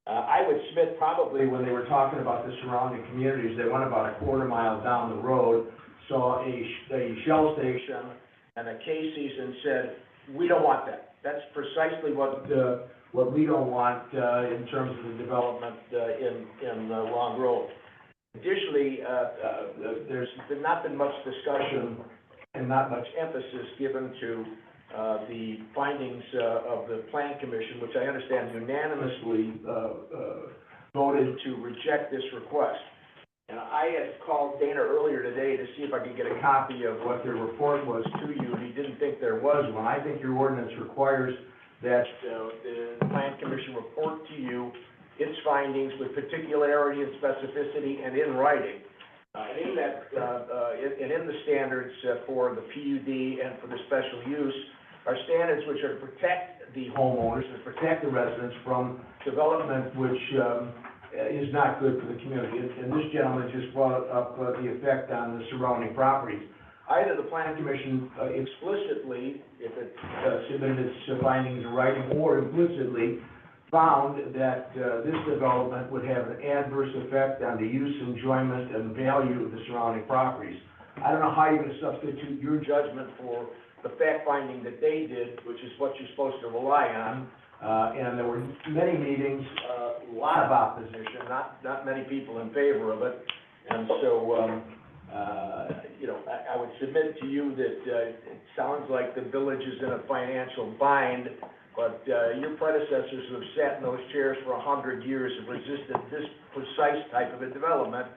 I would submit probably when they were talking about the surrounding communities, they went about a quarter mile down the road, saw a Shell station and a Casey's and said, we don't want that. That's precisely what we don't want in terms of the development in Long Grove. Additionally, there's not been much discussion and not much emphasis given to the findings of the Plan Commission, which I understand unanimously voted to reject this request. And I had called Dana earlier today to see if I could get a copy of what their report was to you, and he didn't think there was one. I think your ordinance requires that the Plan Commission report to you its findings with particularity and specificity and in writing. In the standards for the PUD and for the special use are standards which are to protect the homeowners and protect the residents from development which is not good for the community. And this gentleman just brought up the effect on the surrounding properties. Either the Plan Commission explicitly, if it submitted its findings in writing, or implicitly found that this development would have an adverse effect on the use, enjoyment, and value of the surrounding properties. I don't know how you're going to substitute your judgment for the fact finding that they did, which is what you're supposed to rely on. And there were many meetings, a lot of opposition, not many people in favor of it. And so, I would submit to you that it sounds like the village is in a financial bind, but your predecessors who have sat in those chairs for 100 years have resisted this precise type of a development,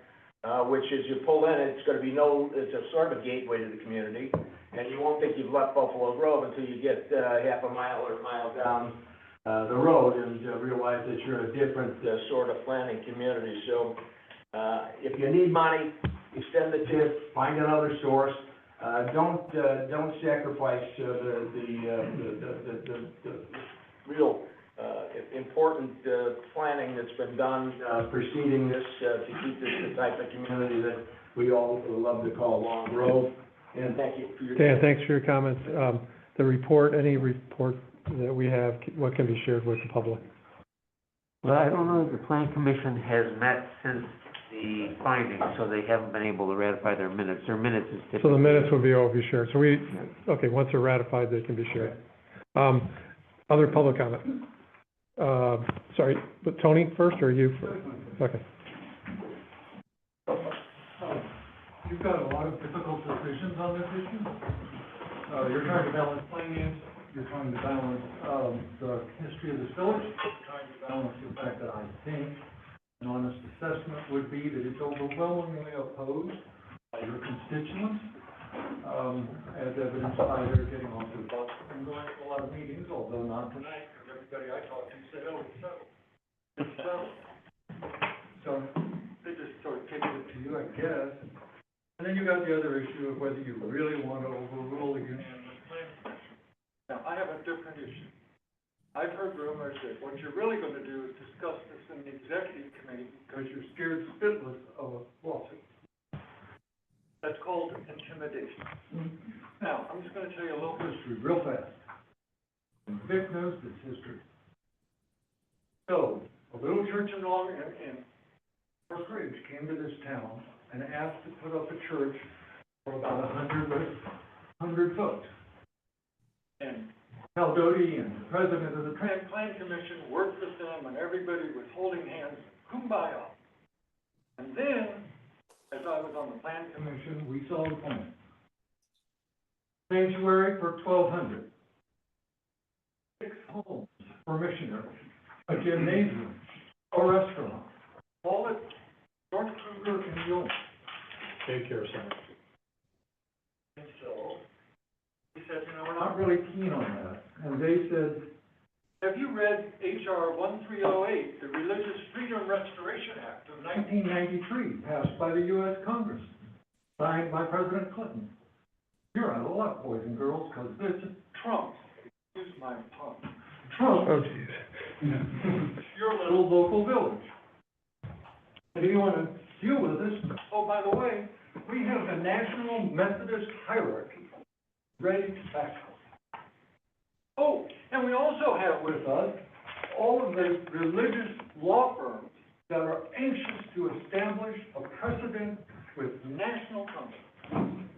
which is you pull in, it's going to be it's a sort of a gateway to the community, and you won't think you've left Buffalo Grove until you get half a mile or a mile down the road and realize that you're in a different sort of planning community. So if you need money, extend the tip, find another source. Don't sacrifice the real important planning that's been done preceding this to keep this the type of community that we all love to call Long Grove. And thank you for your Dan, thanks for your comments. The report, any report that we have, what can be shared with the public? Well, I don't know if the Plan Commission has met since the findings, so they haven't been able to ratify their minutes. Their minutes is typically... So the minutes will be able to be shared. So okay, once they're ratified, they can be shared. Other public comment? Sorry, but Tony first, or you first? Okay. You've got a lot of difficult decisions on this issue. You're trying to balance finance, you're trying to balance the history of this village, you're trying to balance the fact that I think an honest assessment would be that it's overwhelmingly opposed by your constituents, as evidenced by their getting onto the bus and going to a lot of meetings, although not tonight, because everybody I talked to said, oh, it's settled. It's settled. So they just sort of kicked it to you, I guess. And then you got the other issue of whether you really want to overrule the unanimous plan commission. Now, I have a different issue. I've heard rumors that what you're really going to do is discuss this in the executive committee because you're scared spitless of a lawsuit. That's called intimidation. Now, I'm just gonna tell you a little history, real fast. And Vic knows this history. So, a little church in North Ridge came to this town and asked to put up a church for about 100 folks. And Cal Doty and the president of the Plan Commission worked with them, and everybody was holding hands, kumbaya. And then, as I was on the Plan Commission, we saw the plan. Sanctuary for 1,200. 6 homes for missionaries, a gymnasium, a restaurant, all at North Kruger and York. Daycare center. And so, he said, we're not really keen on that. And they said, have you read H.R. 1308, the Religious Freedom Restoration Act of 1993, passed by the U.S. Congress, signed by President Clinton? You're out of luck, boys and girls, because this trumps, excuse my tongue, trumps Oh, geez. your little local village. And you want to deal with this? Oh, by the way, we have the National Methodist Hierarchy ready to back up. Oh, and we also have with us all of the religious law firms that are anxious to establish a precedent with national companies.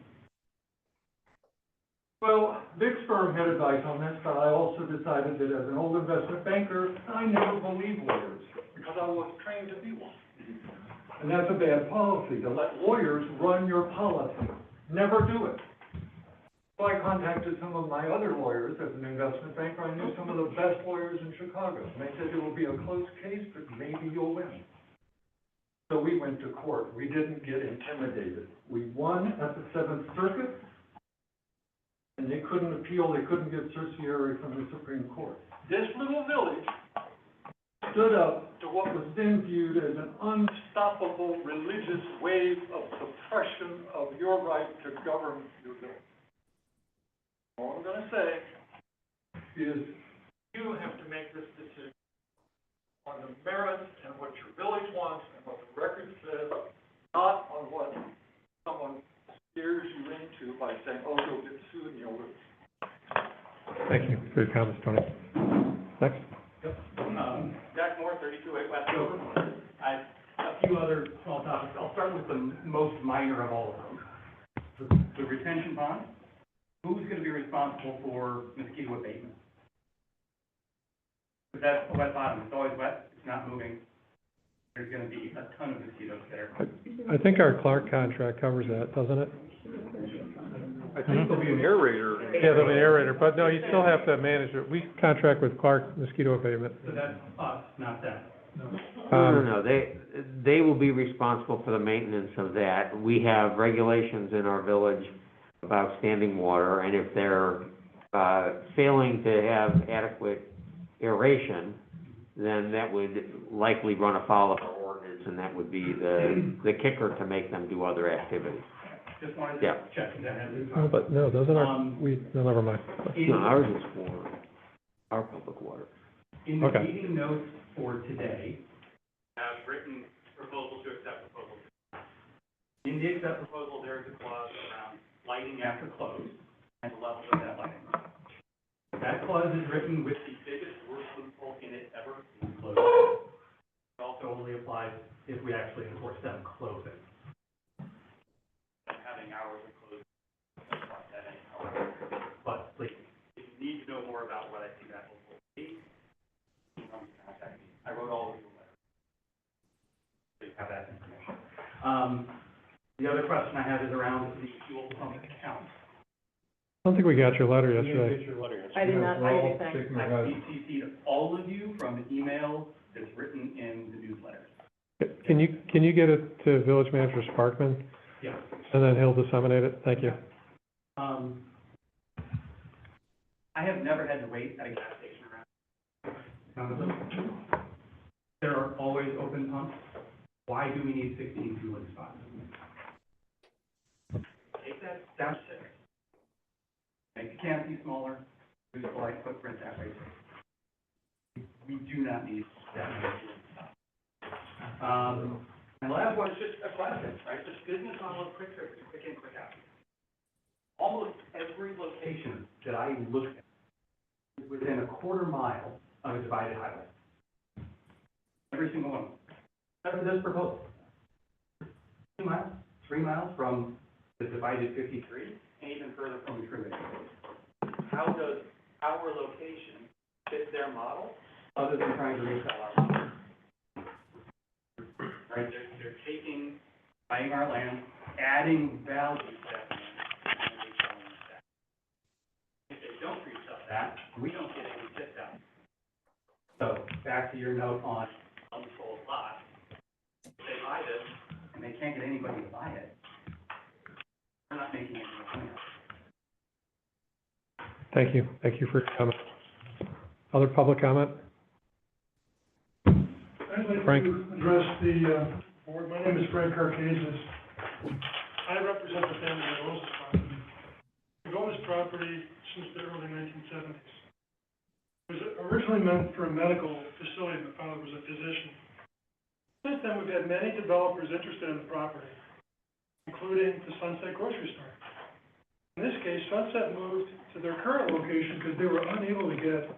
Well, Vic's firm had advice on this, but I also decided that as an old investment banker, I never believe lawyers, because I was trained to be one. And that's a bad policy, to let lawyers run your policy. Never do it. So I contacted some of my other lawyers as an investment banker. I knew some of the best lawyers in Chicago. And they said it will be a close case, but maybe you'll win. So we went to court. We didn't get intimidated. We won at the Seventh Circuit, and they couldn't appeal. They couldn't get certiorari from the Supreme Court. This little village stood up to what was then viewed as an unstoppable religious wave of suppression of your right to govern your village. All I'm gonna say is you have to make this decision on the merits and what your village wants and what the record says, not on what someone steers you into by saying, oh, you'll get sued and you'll lose. Thank you for your comments, Tony. Next. Jack Moore, 32-8 West Dover. I have a few other small topics. I'll start with the most minor of all of them. The retention pond. Who's going to be responsible for mosquito abatement? But that's a wet bottom. It's always wet. It's not moving. There's going to be a ton of mosquitoes there. I think our Clark contract covers that, doesn't it? I think there'll be an aerator. Yeah, there'll be an aerator, but no, you still have to manage it. We contract with Clark Mosquito Abatement. So that's us, not them. No, they will be responsible for the maintenance of that. We have regulations in our village about standing water, and if they're, failing to have adequate aeration, then that would likely run afoul of our ordinance, and that would be the kicker to make them do other activities. Just wanted Yeah. to check that has been. Oh, but no, doesn't our, no, never mind. No, ours is for our public water. In the Okay. meeting notes for today, I've written proposal to accept proposal. In the accept proposal, there is a clause around lighting after close and the level of that lighting. That clause is written with the biggest worst loophole in it ever, in close. It also only applies if we actually enforce them closing. Having hours of closing, like that anyhow. But please, if you need to know more about what I think that will be, contact me. I wrote all of your letters. So you have that information. The other question I have is around the fuel pump account. I don't think we got your letter You didn't yesterday. get your letter yet. I did not say anything. I CC'd all of you from the email that's written in the newsletter. Can you get it to Village Manager Sparkman, Yeah. and then he'll disseminate it? Thank you. I have never had to wait at a gas station around. None of them. There are always open pumps. Why do we need 16 fueling spots? Take that down to 6. Make the canopy smaller, reduce the light footprint that way. We do not need that many fueling spots. And the last one is just a question, right? Just business model of quick trip, quick in, quick out. Almost every location that I looked at is within a quarter mile of a divided highway. Every single one. That's for this proposal. 2 miles, 3 miles from the divided 53, and even further from the Trinity. How does our location fit their model, other than trying to resell our model? Right, they're taking, buying our land, adding value to that land, and reselling that. If they don't resell that, we don't get any sit down. So, back to your note on unsold lot, if they buy this, and they can't get anybody to buy it, we're not making any money. Thank you. Thank you for your comment. Other public comment? I'd like Frank? to address the board. My name is Frank Carcazes. I represent the family that owns this property. We've owned this property since the early 1970s. It was originally meant for a medical facility. My father was a physician. Since then, we've had many developers interested in the property, including the Sunset Grocery Store. In this case, Sunset moved to their current location because they were unable to get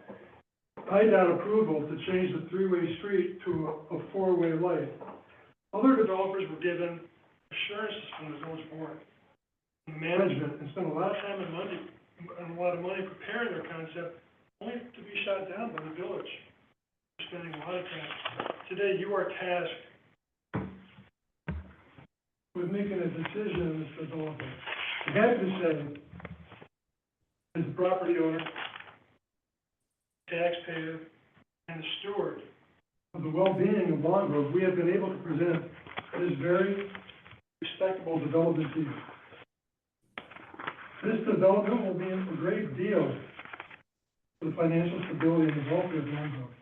IDOT approval to change the three-way street to a four-way light. Other developers were given assurances from the village board and management and spent a lot of time and money, and a lot of money preparing their concept, only to be shot down by the village. We're spending a lot of time. Today, you are tasked with making a decision on this development. I have to say, as a property owner, taxpayer, and the steward of the well-being of Long Grove, we have been able to present this very respectable development to you. This development will be a great deal for the financial stability and the welfare of Long Grove.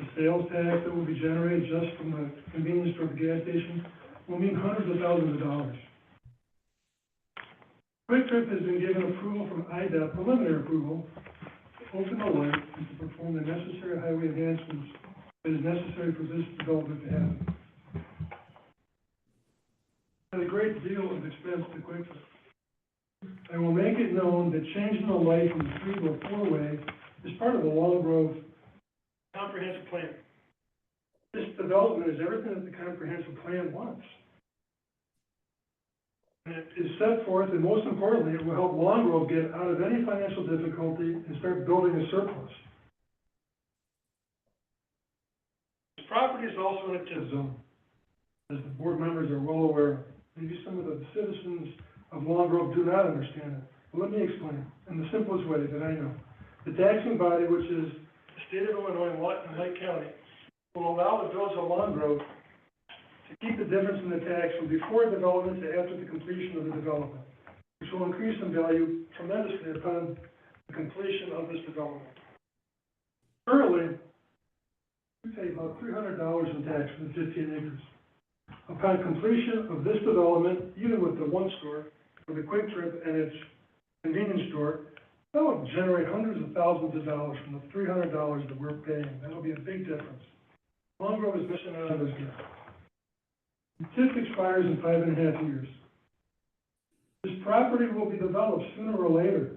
The sales tax that will be generated just from the convenience store, the gas station, will mean hundreds of thousands of dollars. Quick Trip has been given approval from IDOT, preliminary approval, to open the way and to perform the necessary highway enhancements that is necessary for this development to happen. At a great deal of expense to Quick Trip. I will make it known that changing the light from the three to a four-way is part of the Long Grove comprehensive plan. This development is everything that the comprehensive plan wants. And it is set forth, and most importantly, it will help Long Grove get out of any financial difficulty and start building a surplus. This property is also in a TIF zone, as the board members are well aware. Maybe some of the citizens of Long Grove do not understand it. But let me explain in the simplest way that I know. The taxing body, which is the state of Illinois and Lake County, will allow the village of Long Grove to keep the difference in the tax from before development to after the completion of the development, which will increase in value tremendously upon the completion of this development. Currently, we pay about $300 in tax for the 15 acres. Upon completion of this development, even with the one store, for the Quick Trip and its convenience store, that will generate hundreds of thousands of dollars from the $300 that we're paying. That'll be a big difference. Long Grove is missing out on this deal. The TIF expires in 5.5 years. This property will be developed sooner or later.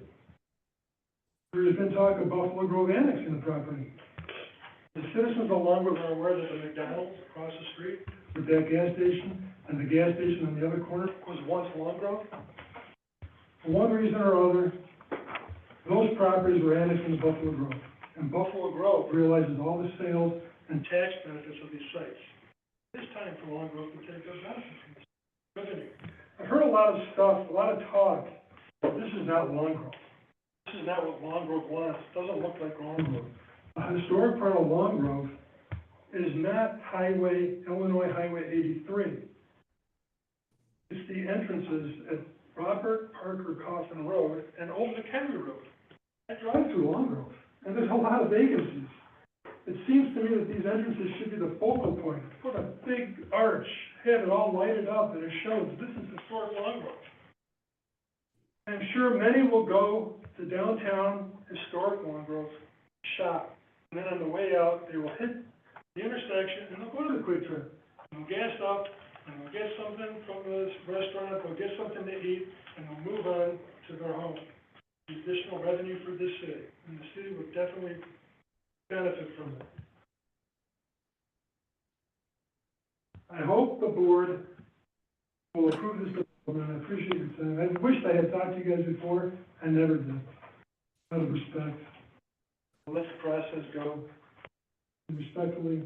There has been talk of Buffalo Grove annexing the property. The citizens of Long Grove are aware that the McDonald's across the street with that gas station and the gas station on the other corner was once Long Grove. For one reason or other, those properties were annexed into Buffalo Grove. And Buffalo Grove realizes all the sales and tax benefits of these sites. It's time for Long Grove to take their benefit from this revenue. I've heard a lot of stuff, a lot of talk, but this is not Long Grove. This is not what Long Grove wants. It doesn't look like Long Grove. A historic part of Long Grove is not Illinois Highway 83. It's the entrances at Robert Parker Coffin Road and Old McHenry Road. I drive through Long Grove, and there's a lot of vacancies. It seems to me that these entrances should be the focal point. Put a big arch, have it all lighted up, and it shows this is historic Long Grove. I'm sure many will go to downtown historic Long Grove, shop, and then on the way out, they will hit the intersection and they'll go to the Quick Trip. they'll gas up, and they'll get something from this restaurant, they'll get something to eat, and they'll move on to their home. Additional revenue for this city, and the city would definitely benefit from it. I hope the board will approve this development. I appreciate your time. I wished I had talked to you guys before. I never did. Out of respect. Let the process go. And respectfully,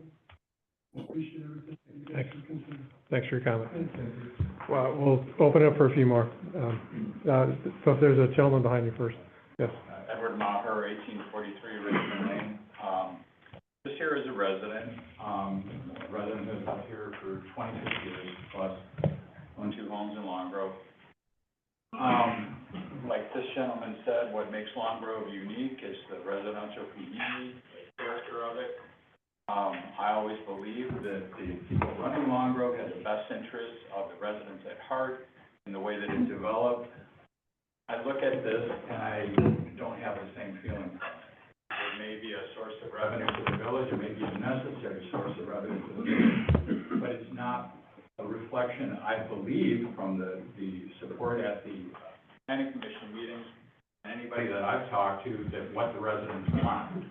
appreciate everything that you guys have considered. Thanks for your comment. Thank you. Well, we'll open up for a few more. So if there's a gentleman behind you first. Yes. Edward Maher, 1843 Richmond Lane. This here is a resident, who's up here for 26 years plus, owned 2 homes in Long Grove. Like this gentleman said, what makes Long Grove unique is the residential community character of it. I always believe that the people running Long Grove have the best interests of the residents at heart in the way that it developed. I look at this and I don't have the same feeling from it. It may be a source of revenue to the village, it may be a necessary source of revenue to the village, but it's not a reflection, I believe, from the support at the planning commission meetings, and anybody that I've talked to, that what the residents want.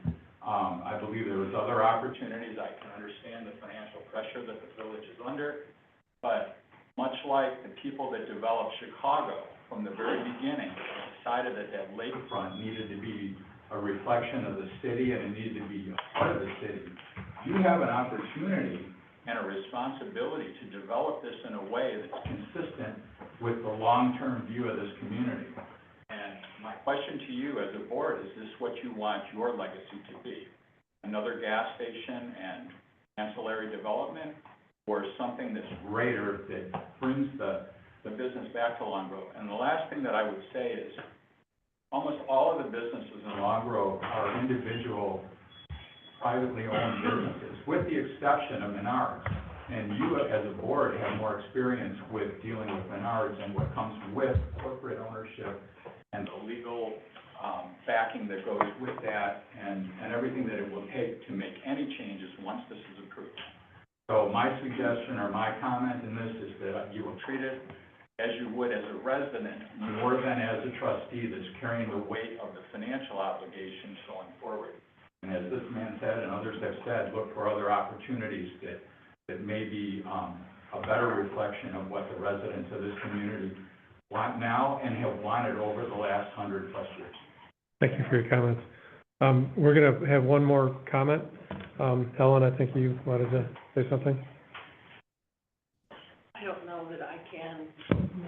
I believe there was other opportunities. I can understand the financial pressure that the village is under, but much like the people that developed Chicago from the very beginning, decided that that lakefront needed to be a reflection of the city and it needed to be a part of the city. You have an opportunity and a responsibility to develop this in a way that's consistent with the long-term view of this community. And my question to you as a board, is this what you want your legacy to be? Another gas station and ancillary development, or something that's greater that brings the business back to Long Grove? And the last thing that I would say is, almost all of the businesses in Long Grove are individual, privately owned businesses, with the exception of Menards. And you, as a board, have more experience with dealing with Menards and what comes with corporate ownership and the legal backing that goes with that, and everything that it will take to make any changes once this is approved. So my suggestion or my comment in this is that you will treat it as you would as a resident, more than as a trustee that's carrying the weight of the financial obligations going forward. And as this man said, and others have said, look for other opportunities that may be a better reflection of what the residents of this community want now and have wanted over the last 100+ years. Thank you for your comments. We're gonna have one more comment. Helen, I think you wanted to say something? I don't know that I can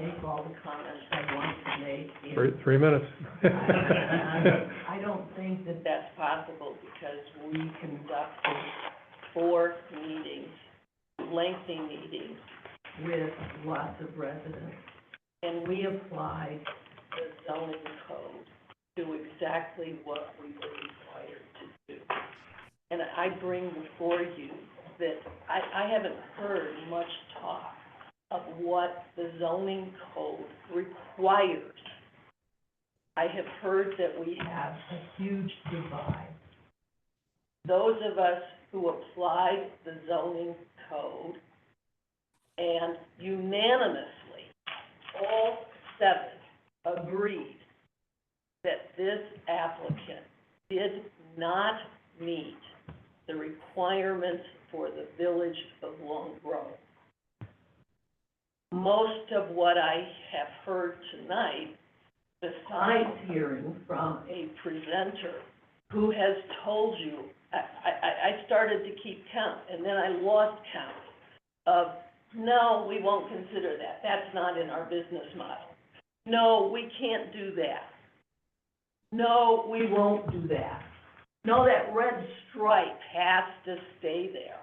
make all the comments I want to make in 3 minutes. I don't think that that's possible because we conducted 4 meetings, lengthy meetings, with lots of residents. And we applied the zoning code to exactly what we were required to do. And I bring before you that I haven't heard much talk of what the zoning code requires. I have heard that we have a huge divide. Those of us who applied the zoning code and unanimously, all 7 agreed that this applicant did not meet the requirements for the village of Long Grove. Most of what I have heard tonight, besides hearing from a presenter who has told you, I started to keep count, and then I lost count of, no, we won't consider that. That's not in our business model. No, we can't do that. No, we won't do that. No, that red stripe has to stay there.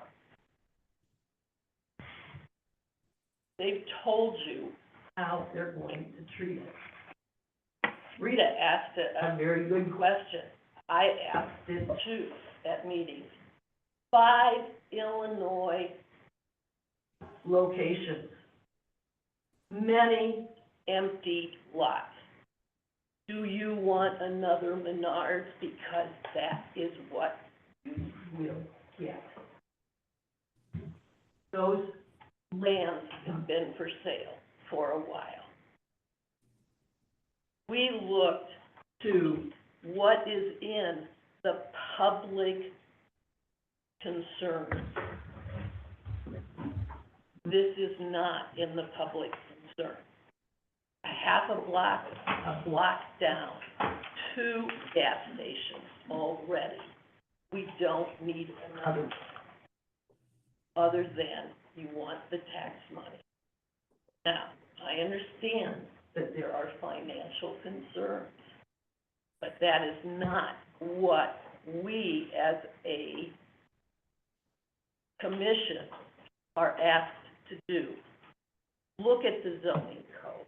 They've told you how they're going to treat it. Rita asked a very good question. I asked it too at meetings. 5 Illinois locations, many empty lots. Do you want another Menards? Because that is what you will get. Those land has been for sale for a while. We looked to what is in the public concern. This is not in the public concern. A half a block down, 2 gas stations already. We don't need another one, other than you want the tax money. Now, I understand that there are financial concerns, but that is not what we as a commission are asked to do. Look at the zoning code.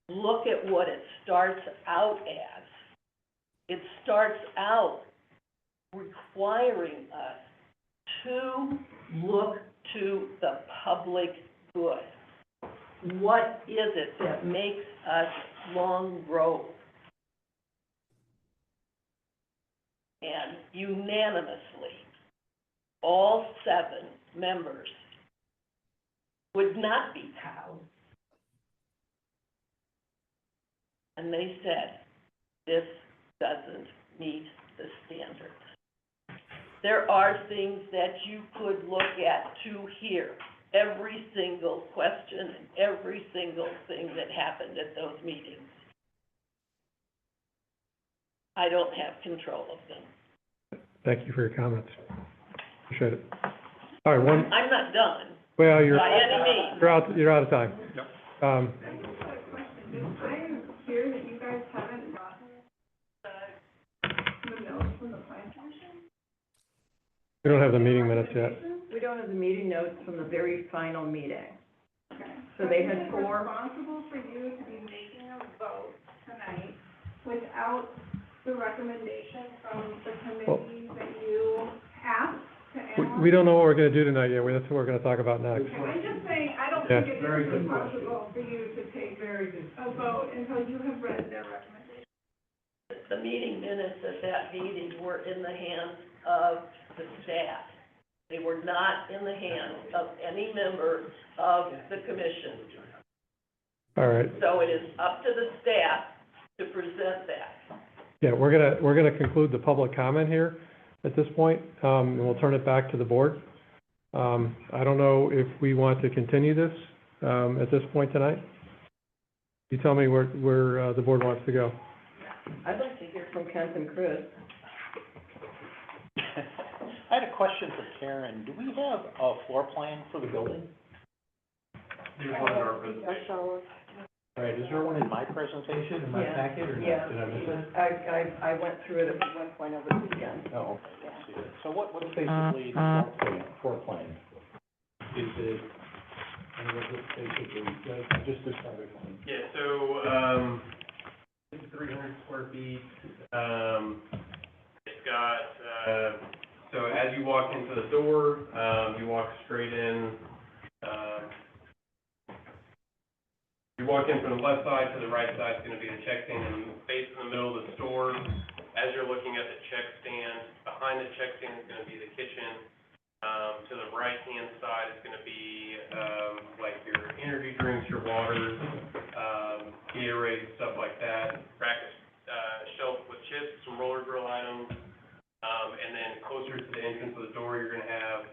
Look at what it starts out as. It starts out requiring us to look to the public good. What is it that makes us Long Grove? And unanimously, all 7 members would not be cowed. And they said, this doesn't meet the standards. There are things that you could look at to hear every single question and every single thing that happened at those meetings. I don't have control of them. Thank you for your comments. Appreciate it. All right, I'm not done, well, by any means. you're out of time. Yep. I am here that you guys haven't gotten the notes from the plan commission. We don't have the meeting minutes yet. We don't have the meeting notes from the very final meeting. Okay. So they had It's 4. responsible for you to be making a vote tonight without the recommendation from the committee that you asked to analyze. We don't know what we're gonna do tonight yet, that's what we're gonna talk about next. Okay, I'm just saying, I don't Yeah. think it is responsible for you to take a vote until you have read their recommendation. The meeting minutes at that meeting were in the hands of the staff. They were not in the hands of any member of the commission. All right, So it is up to the staff to present that. yeah, we're gonna conclude the public comment here at this point, and we'll turn it back to the board. I don't know if we want to continue this, at this point tonight. You tell me where the board wants to go. I'd like to hear from Kent and Chris. I had a question for Karen. Do we have a floor plan for the building? There's one in our presentation. All right, is there one in my presentation, in my Yeah. packet, or not? Yeah, Did I miss it? I went through it at one point over the weekend. Oh, okay, let's see it. So what's basically the floor plan? Is it, and what's it basically, just to start with? Yeah, so, 300 square feet, it's got, so as you walk into the door, you walk straight in, you walk in from the left side to the right side is gonna be the check stand, and face in the middle of the store, as you're looking at the check stand, behind the check stand is gonna be the kitchen. To the right-hand side is gonna be, like your energy drinks, your waters, Gatorade, stuff like that. Rack, shelf with chips, some roller grill items. And then closer to the entrance of the door, you're gonna have,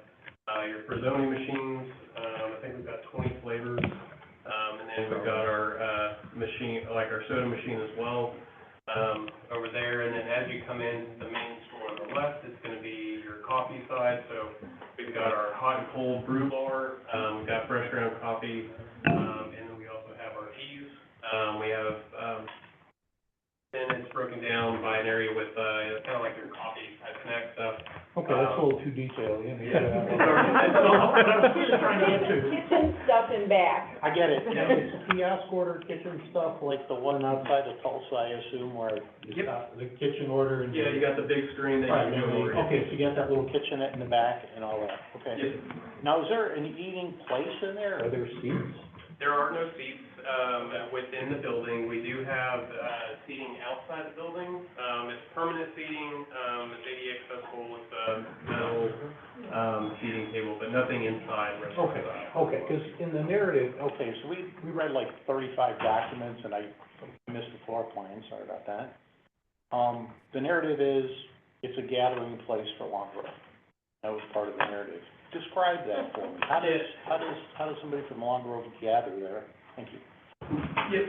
your Frozzoni machines. I think we've got 20 flavors. And then we've got our, machine, like our soda machine as well, over there. And then as you come in, the main store on the left is gonna be your coffee side. So we've got our hot and cold brew bar, we've got fresh ground coffee, and then we also have our teas. We have, and it's broken down by an area with, kind of like your coffee type snack stuff. Okay, that's a little too detailed, yeah. Kitchen stuff in back. I get it. Now, is kiosk order kitchen stuff like the one outside of Tulsa, I assume, where you got the kitchen order and... Yeah, you got the big screen that Right, you can go over. okay, so you got that little kitchenette in the back and all that, okay. Yes. Now, is there an eating place in there? Are there seats? There are no seats, within the building. We do have, seating outside the building. It's permanent seating, it's ADA accessible with, metal, seating table, but nothing inside restaurant style. Okay, because in the narrative, okay, so we read like 35 documents, and I missed the floor plan, sorry about that. The narrative is, it's a gathering place for Long Grove. That was part of the narrative. Describe that for me. How does somebody from Long Grove gather there? Thank you. Yep,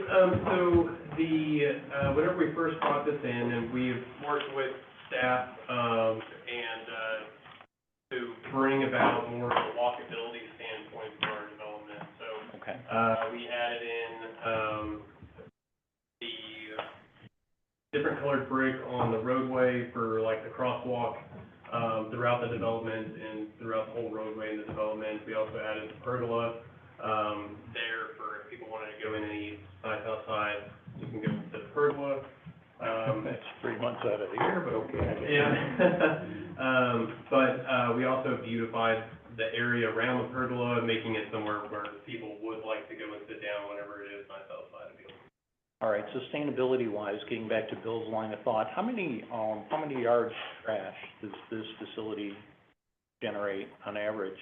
so whenever we first brought this in, and we've worked with staff, to bring about more of a walkability standpoint for our development, so. Okay. We added in, the different colored brick on the roadway for like the crosswalk, throughout the development and throughout the whole roadway in the development. We also added the pergola, there for if people wanted to go in and eat nice outside, you can go to the pergola. That's 3 months out of the year, but okay, I get it. Yeah. But we also beautified the area around the pergola, making it somewhere where people would like to go and sit down whenever it is nice outside. All right, sustainability-wise, getting back to Bill's line of thought, how many yards of trash does this facility generate on average,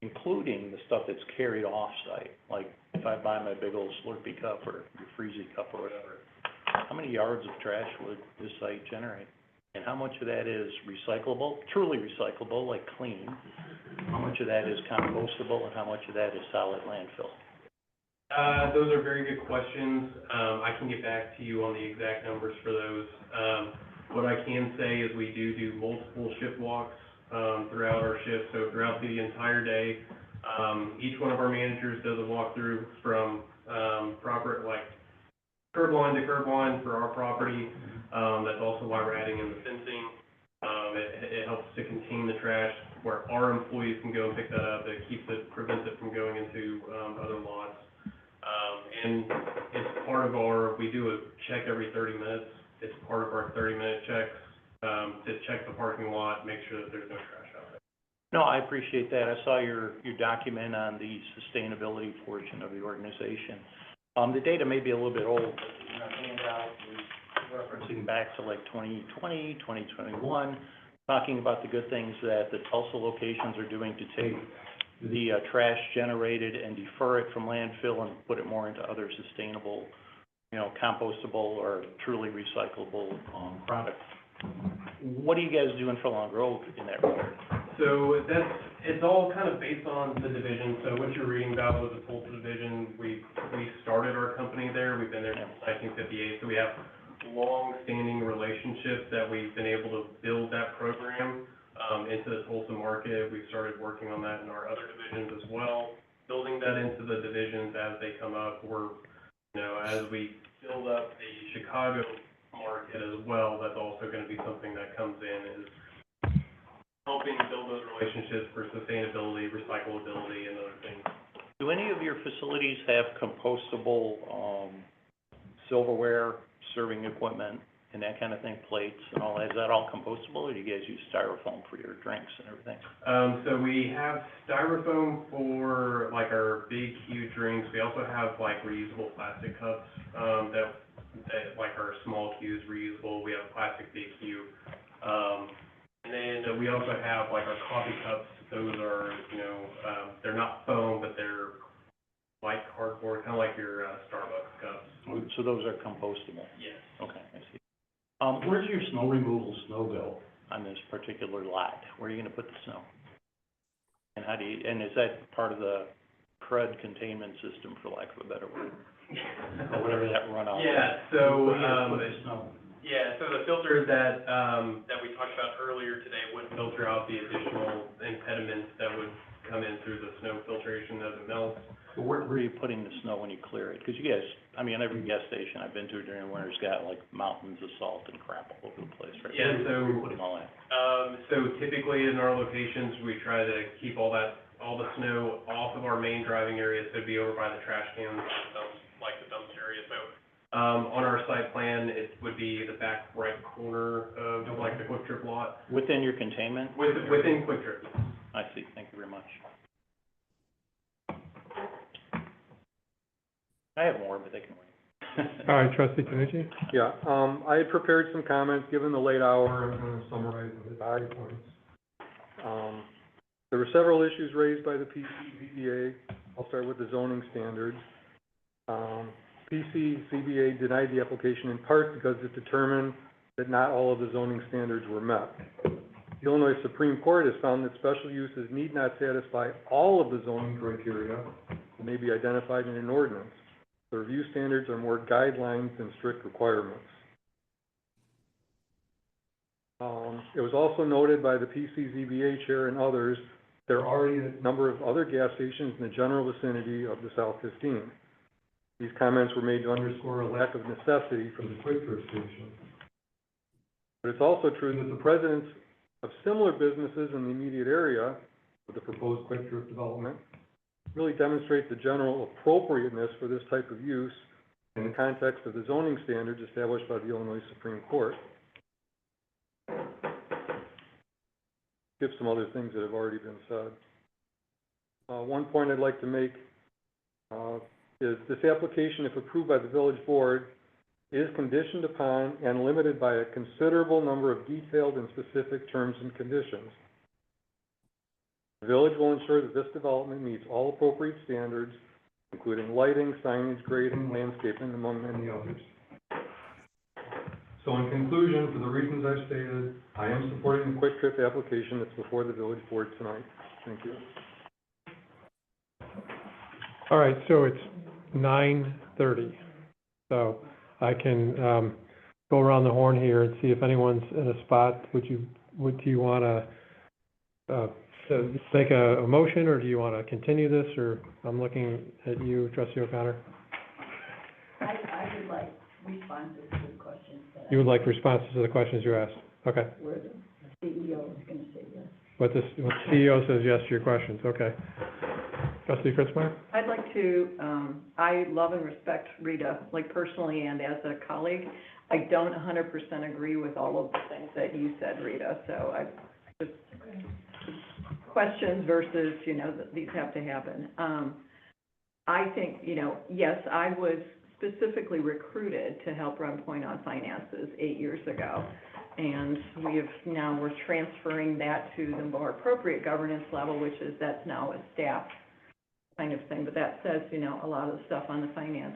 including the stuff that's carried off-site? Like, if I buy my big old Slurpee cup or your Freezy cup or whatever, how many yards of trash would this site generate? And how much of that is recyclable, truly recyclable, like clean? How much of that is compostable, and how much of that is solid landfill? Those are very good questions. I can get back to you on the exact numbers for those. What I can say is we do multiple shift walks, throughout our shift, so throughout the entire day. Each one of our managers does a walkthrough from, proper, like, curb line to curb line for our property. That's also why we're adding in the fencing. It helps to contain the trash where our employees can go and pick that up. Prevents it from going into, other lots. And it's part of we do a check every 30 minutes. It's part of our 30-minute checks, to check the parking lot, make sure that there's no trash out there. No, I appreciate that. I saw your document on the sustainability portion of the organization. The data may be a little bit old, but handout is referencing back to like 2020, 2021, talking about the good things that the Tulsa locations are doing to take the trash generated and defer it from landfill and put it more into other sustainable, compostable or truly recyclable products. What are you guys doing for Long Grove in that regard? So it's all kind of based on the division. So what you're reading about was the Tulsa division. We started our company there. We've been there since 1958. So we have long-standing relationships that we've been able to build that program into the Tulsa market. We've started working on that in our other divisions as well, building that into the divisions as they come up. As we build up the Chicago market as well, that's also going to be something that comes in, is helping build those relationships for sustainability, recyclability, and other things. Do any of your facilities have compostable silverware, serving equipment, and that kind of thing, plates and all that? Is that all compostable, or do you guys use styrofoam for your drinks and everything? So we have styrofoam for like our big, huge drinks. We also have like reusable plastic cups, that like our small cubes reusable. We have a plastic big cube. And then we also have like our coffee cups. Those are, they're not foam, but they're like cardboard, kind of like your Starbucks cups. So those are compostable? Yes. Okay, I see. Where's your snow removal go on this particular lot? Where are you gonna put the snow? And is that part of the crud containment system, for lack of a better word? Or whatever that runoff is? Yeah, so, Where are you gonna put the snow? Yeah, so the filters that we talked about earlier today would filter out the additional impediments that would come in through the snow filtration as it melts. But where are you putting the snow when you clear it? Because you guys, every gas station I've been to during the winter's got like mountains of salt and crap all over the place, right? Yeah, Where are you putting all that? So typically in our locations, we try to keep all the snow off of our main driving areas, so it'd be over by the trash cans, like the dumpster area. So, on our site plan, it would be the back right corner of like the Quick Trip lot. Within your containment? Within Quick Trip. I see, thank you very much. I have more, but they can wait. All right, trustee Kenichi? Yeah, I had prepared some comments. Given the late hour, I'm going to summarize the value points. There were several issues raised by the PCZBA. I'll start with the zoning standards. PCZBA denied the application in part because it determined that not all of the zoning standards were met. The Illinois Supreme Court has found that special uses need not satisfy all of the zoning criteria that may be identified in an ordinance. The review standards are more guidelines than strict requirements. It was also noted by the PCZBA chair and others, there are already a number of other gas stations in the general vicinity of the South 15. These comments were made to underscore a lack of necessity for the Quick Trip station. But it's also true that the presence of similar businesses in the immediate area with the proposed Quick Trip development really demonstrates the general appropriateness for this type of use in the context of the zoning standards established by the Illinois Supreme Court. Give some other things that have already been said. One point I'd like to make is this application, if approved by the village board, is conditioned upon and limited by a considerable number of detailed and specific terms and conditions. The village will ensure that this development meets all appropriate standards, including lighting, signage, grading, landscaping, among many others. So in conclusion, for the reasons I've stated, I am supporting the Quick Trip application that's before the village board tonight. Thank you. All right, so it's 9:30. So I can, go around the horn here and see if anyone's in a spot. Do you wanna, make a motion, or do you wanna continue this, or I'm looking at you, Trustee O'Connor? I would like responses to the questions that You would like responses to the questions you asked? Okay. where the CEO is gonna say yes. What the CEO says yes to your questions, okay. Trustee Kritzmeyer? I'd like to, I love and respect Rita, like personally and as a colleague. I don't 100% agree with all of the things that you said, Rita, so I just, questions versus, these have to happen. I think, yes, I was specifically recruited to help run Point on Finances 8 years ago. And we're transferring that to the more appropriate governance level, which is, that's now a staff kind of thing, but that says, a lot of the stuff on the finance.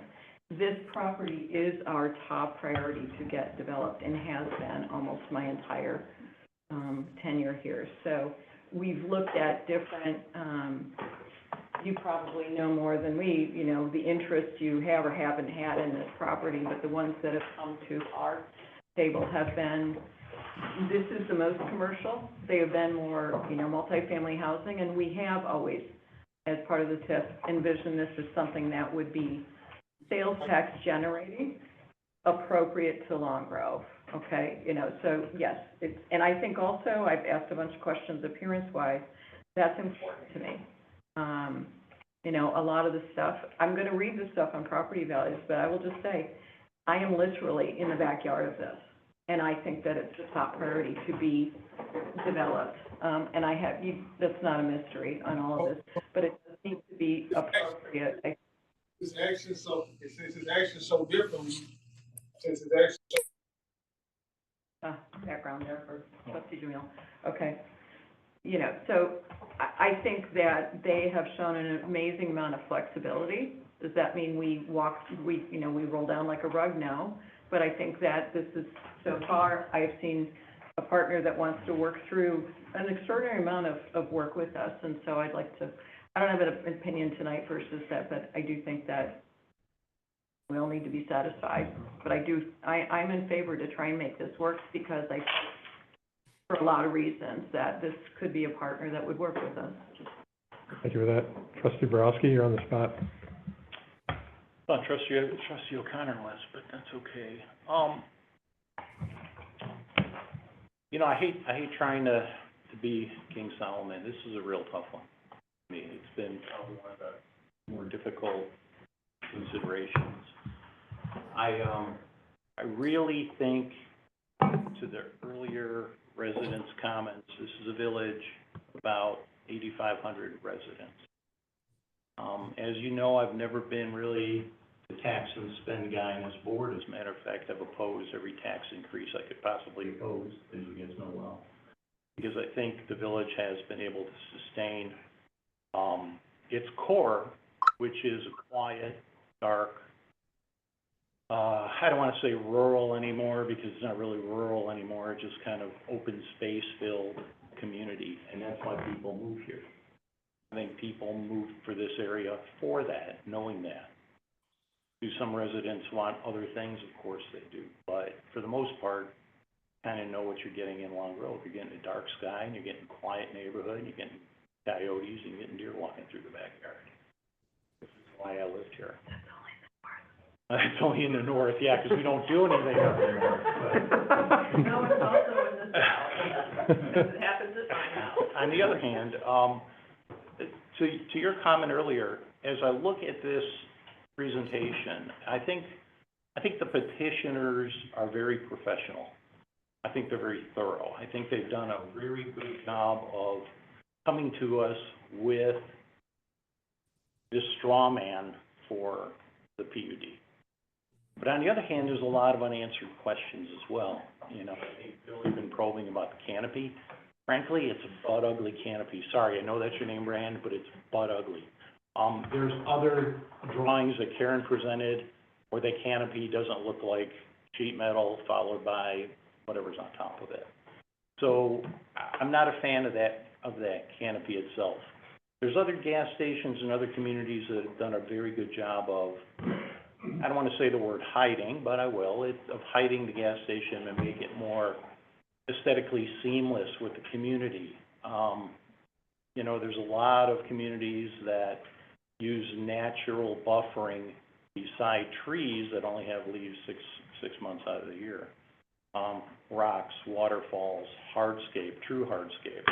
This property is our top priority to get developed and has been almost my entire tenure here. So we've looked at different, you probably know more than me, the interest you have or haven't had in this property, but the ones that have come to our table have been, this is the most commercial. They have been more, multifamily housing, and we have always, as part of the TIF, envisioned this as something that would be sales tax generating, appropriate to Long Grove, okay? So yes, and I think also, I've asked a bunch of questions appearance-wise, that's important to me. A lot of the stuff, I'm gonna read the stuff on property values, but I will just say, I am literally in the backyard of this, and I think that it's the top priority to be developed. And that's not a mystery on all of this, but it does need to be appropriate. This action since it's action so differently, since it's action. Background there for Trustee Jamil. Okay. So I think that they have shown an amazing amount of flexibility. Does that mean we roll down like a rug? No. But I think that this is, so far, I've seen a partner that wants to work through an extraordinary amount of work with us. And so I'd like to, I don't have an opinion tonight versus that, but I do think that we all need to be satisfied. But I'm in favor to try and make this work because I think, for a lot of reasons, that this could be a partner that would work with us. Thank you for that. Trustee Borowski, you're on the spot. Well, Trustee O'Connor was, but that's okay. I hate trying to be King Solomon. This is a real tough one. I mean, it's been probably one of the more difficult considerations. I really think, to the earlier residents' comments, this is a village of about 8,500 residents. As you know, I've never been really the tax and spend guy in this board. As a matter of fact, I've opposed every tax increase I could possibly oppose, as you guys know well. because I think the village has been able to sustain, its core, which is quiet, dark, I don't wanna say rural anymore, because it's not really rural anymore, it's just kind of open space filled community, and that's why people move here. I think people move for this area for that, knowing that. Do some residents want other things? Of course they do, but for the most part, kind of know what you're getting in Long Grove. You're getting a dark sky, and you're getting a quiet neighborhood, and you're getting coyotes, and you're getting deer walking through the backyard. This is why I lived here. It's only in the north, yeah, because we don't do anything up there. No, it's also in the south. It happens at my house. On the other hand, to your comment earlier, as I look at this presentation, I think the petitioners are very professional. I think they're very thorough. I think they've done a very good job of coming to us with this straw man for the PUD. But on the other hand, there's a lot of unanswered questions as well. You know, I think Billy's been probing about the canopy. Frankly, it's a butt ugly canopy. Sorry, I know that's your name, Rand, but it's butt ugly. There's other drawings that Karen presented where the canopy doesn't look like sheet metal followed by whatever's on top of it. So I'm not a fan of that canopy itself. There's other gas stations in other communities that have done a very good job of, I don't want to say the word hiding, but I will, of hiding the gas station and make it more aesthetically seamless with the community. You know, there's a lot of communities that use natural buffering beside trees that only have leaves six months out of the year. Rocks, waterfalls, hardscape, true hardscape.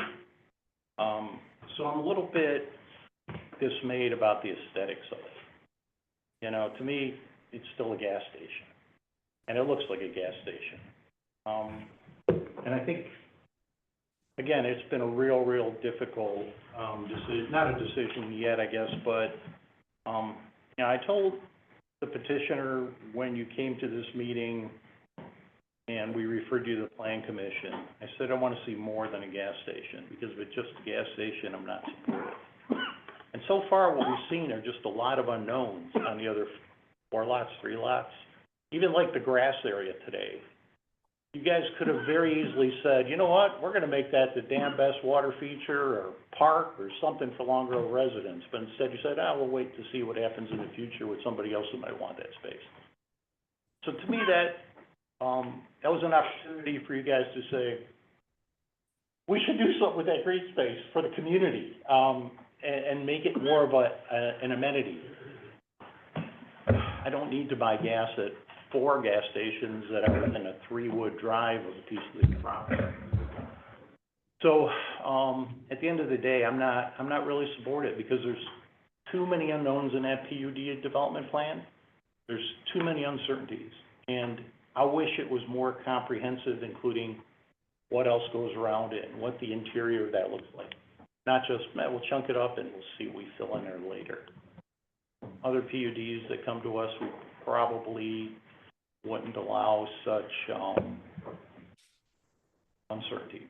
So I'm a little bit dismayed about the aesthetics of it. You know, to me, it's still a gas station, and it looks like a gas station. And I think, again, it's been a real difficult decision, not a decision yet, I guess, but, you know, I told the petitioner when you came to this meeting and we referred you to the Plan Commission, I said I want to see more than a gas station, because if it's just a gas station, I'm not supportive. And so far, what we've seen are just a lot of unknowns on the other 4 lots, 3 lots, even like the grass area today. You guys could have very easily said, you know what, we're gonna make that the damn best water feature or park or something for Long Grove residents, but instead you said, we'll wait to see what happens in the future with somebody else who might want that space. So to me, that was an opportunity for you guys to say, we should do something with that green space for the community, and make it more of an amenity. I don't need to buy gas at 4 gas stations that are within a 3-wood drive of a piece of the property. So, at the end of the day, I'm not really supportive, because there's too many unknowns in that PUD development plan. There's too many uncertainties, and I wish it was more comprehensive, including what else goes around it and what the interior of that looks like. Not just, we'll chunk it up and we'll see what we fill in there later. Other PUDs that come to us, we probably wouldn't allow such uncertainty.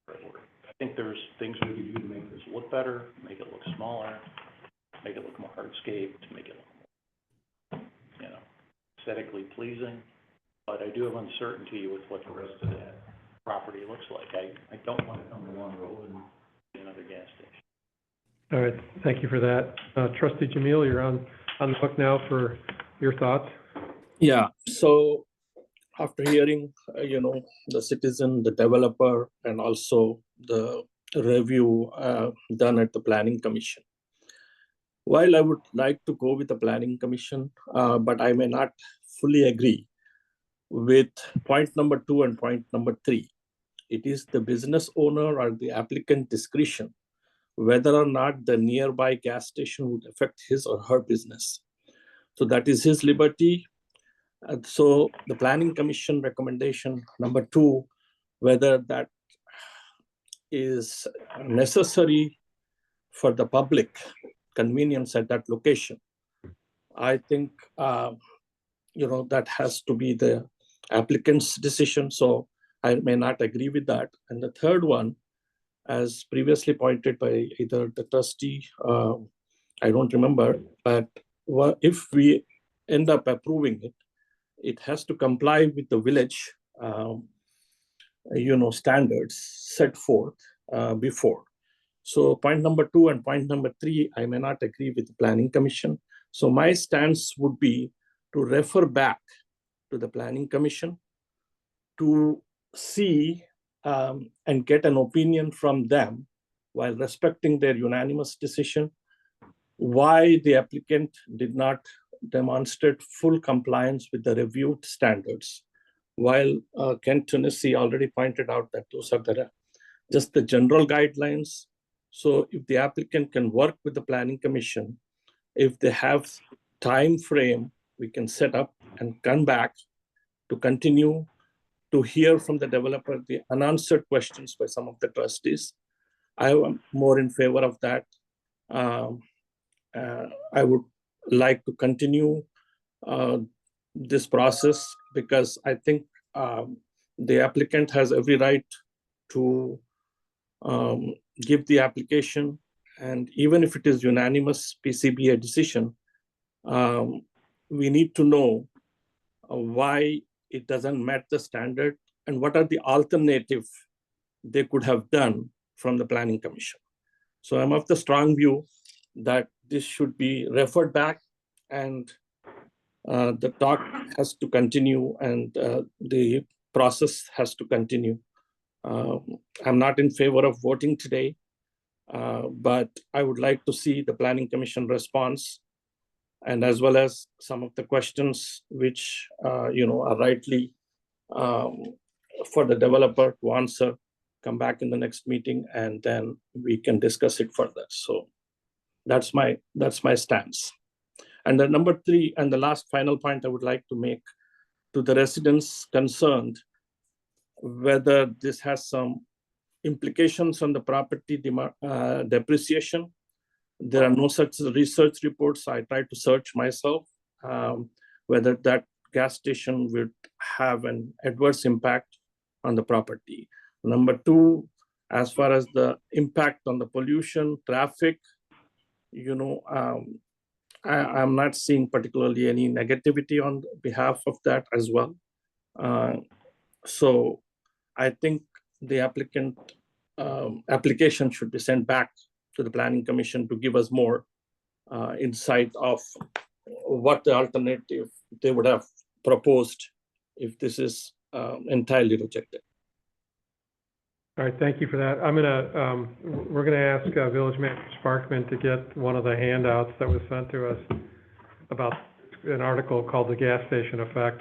I think there's things we can do to make this look better, make it look smaller, make it look more hardscape, to make it look more, you know, aesthetically pleasing. But I do have uncertainty with what the rest of that property looks like. I don't want to come to Long Grove and see another gas station. All right, thank you for that. Trustee Jamil, you're on the hook now for your thoughts. Yeah, so after hearing, the citizen, the developer, and also the review done at the Planning Commission, while I would like to go with the Planning Commission, but I may not fully agree with point number 2 and point number 3. It is the business owner or the applicant discretion whether or not the nearby gas station would affect his or her business. So that is his liberty. So the Planning Commission recommendation number 2, whether that is necessary for the public convenience at that location, I think that has to be the applicant's decision. So I may not agree with that. And the third one, as previously pointed by either the trustee, I don't remember, but if we end up approving it, it has to comply with the village, standards set forth before. So point number 2 and point number 3, I may not agree with the Planning Commission. So my stance would be to refer back to the Planning Commission to see and get an opinion from them, while respecting their unanimous decision, why the applicant did not demonstrate full compliance with the reviewed standards. While Kent Tennessee already pointed out that those are just the general guidelines. So if the applicant can work with the Planning Commission, if they have time frame, we can set up and come back to continue to hear from the developer the unanswered questions by some of the trustees. I am more in favor of that. I would like to continue this process because I think the applicant has every right to give the application, and even if it is unanimous PCBA decision, we need to know why it doesn't meet the standard and what are the alternative they could have done from the Planning Commission. So I'm of the strong view that this should be referred back, and the talk has to continue, and the process has to continue. I'm not in favor of voting today, but I would like to see the Planning Commission response, and as well as some of the questions which are rightly for the developer to answer, come back in the next meeting, and then we can discuss it further. So that's my stance. And the number 3 and the last final point I would like to make to the residents concerned, whether this has some implications on the property depreciation. There are no such research reports. I tried to search myself whether that gas station would have an adverse impact on the property. Number 2, as far as the impact on the pollution, traffic, I'm not seeing particularly any negativity on behalf of that as well. So I think the application should be sent back to the Planning Commission to give us more insight of what the alternative they would have proposed if this is entirely rejected. All right, thank you for that. We're gonna ask Village Manager Sparkman to get one of the handouts that was sent to us about an article called The Gas Station Effect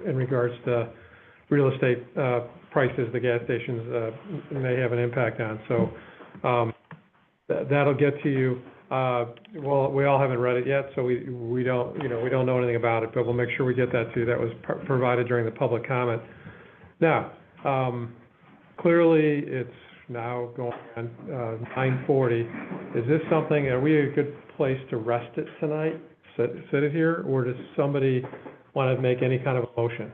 in regards to real estate prices the gas stations may have an impact on. So that'll get to you. Well, we all haven't read it yet, so we don't know anything about it, but we'll make sure we get that to you. That was provided during the public comment. Now, clearly, it's now going on 9:40. Is this something, are we a good place to rest it tonight, sit it here, or does somebody want to make any kind of a motion?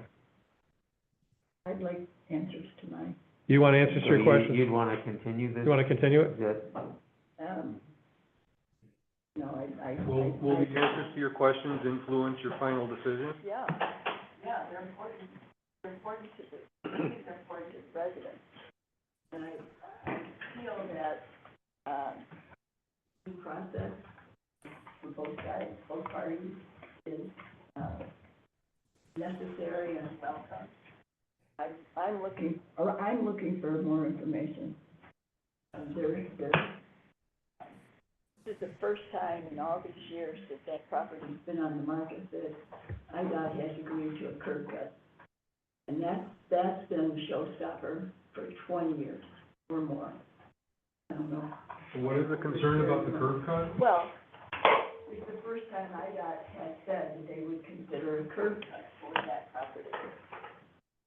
I'd like answers to my, You want answers to your questions? You'd want to continue this? You want to continue it? Will the answers to your questions influence your final decision? Yeah, they're important. They're important to the, I think they're important to the residents. And I feel that, due process for both sides, both parties is, necessary and welcome. I'm looking for more information. This is the first time in all these years that property's been on the market that IDOT has agreed to a curb cut. And that's been a showstopper for 20 years or more. I don't know. What is the concern about the curb cut? Well, it's the first time IDOT has said that they would consider a curb cut for that property.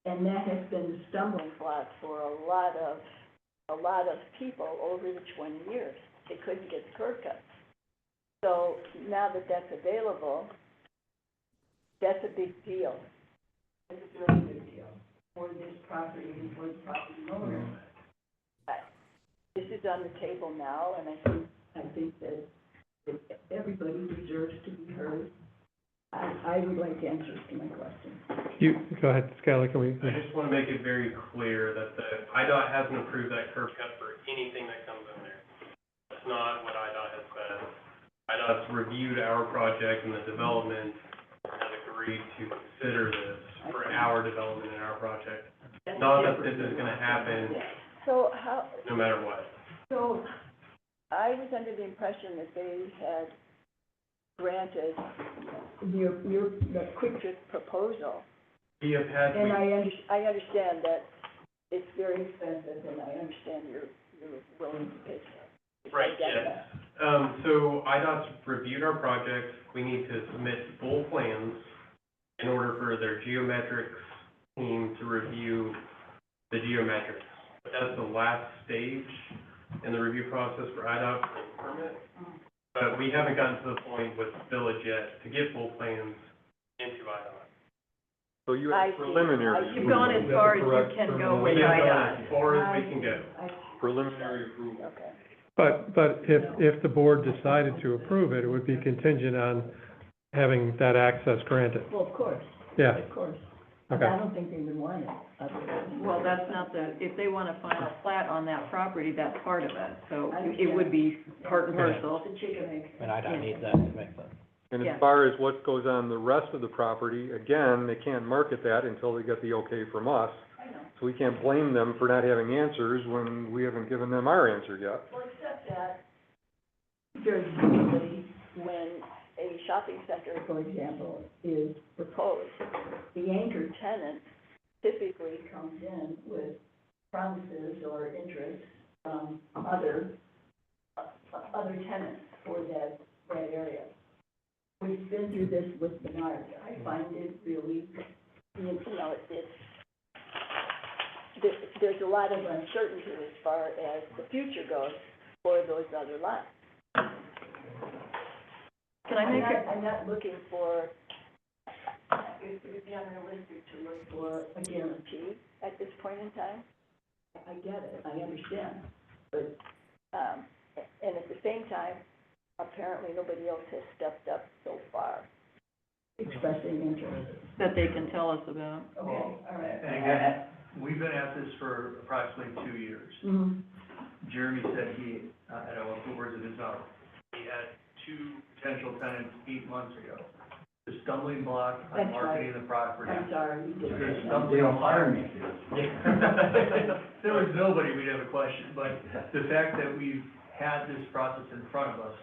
And that has been the stumbling block for a lot of people over the 20 years. They couldn't get the curb cut. So now that that's available, that's a big deal. It's a really big deal. for this property and for the property owner. This is on the table now, and I think that everybody deserves to be heard. I would like answers to my questions. Go ahead, Skylar, can we? I just want to make it very clear that the IDOT hasn't approved that curb cut for anything that comes in there. That's not what IDOT has said. IDOT's reviewed our project and the development and has agreed to consider this for our development and our project. Not that this is gonna happen So no matter what. so I was under the impression that they had granted the quick trip proposal. We have had, And I understand that it's very expensive, and I understand you're willing to pay for it. right, I get yes. that. So IDOT's reviewed our project. We need to submit full plans in order for their geometrics team to review the geometrics. But that's the last stage in the review process for IDOT for a permit. But we haven't gotten to the point with Village yet to get full plans into IDOT. So you I have see. preliminary. You've gone as far as you can go with We have gone IDOT. as far as we can go. Preliminary approval. Okay. But if the board decided to approve it, it would be contingent on having that access granted. Well, of course, Yeah, of course. okay. I don't think they would want it otherwise. Well, that's not if they want a final plat on that property, that's part of it. So it would be part and parcel. The chicken egg. And IDOT needs that to make that. And Yeah. as far as what goes on the rest of the property, again, they can't market that until they get the okay from us. I know. So we can't blame them for not having answers when we haven't given them our answer yet. Well, except that there's usually when a shopping center, for example, is proposed, the anchor tenant typically comes in with promises or interest from other tenants for that area. We've been through this with Menard. I find it really, there's a lot of uncertainty as far as the future goes for those other lots. Can I make I'm not looking for, it would be unrealistic to look for a guarantee at this point in time. I get it, I understand, but, and at the same time, apparently nobody else has stepped up so far, expressing interest. that they can tell us about? Okay, all right. And again, we've been at this for approximately 2 years. Mhm. Jeremy said he, I don't want to put words in his mouth, he had 2 potential tenants 8 months ago. The stumbling block on That's marketing the property. I'm sorry, you did. There's They stumbling don't hire me. If there was nobody, we'd have a question, but the fact that we've had this process in front of us,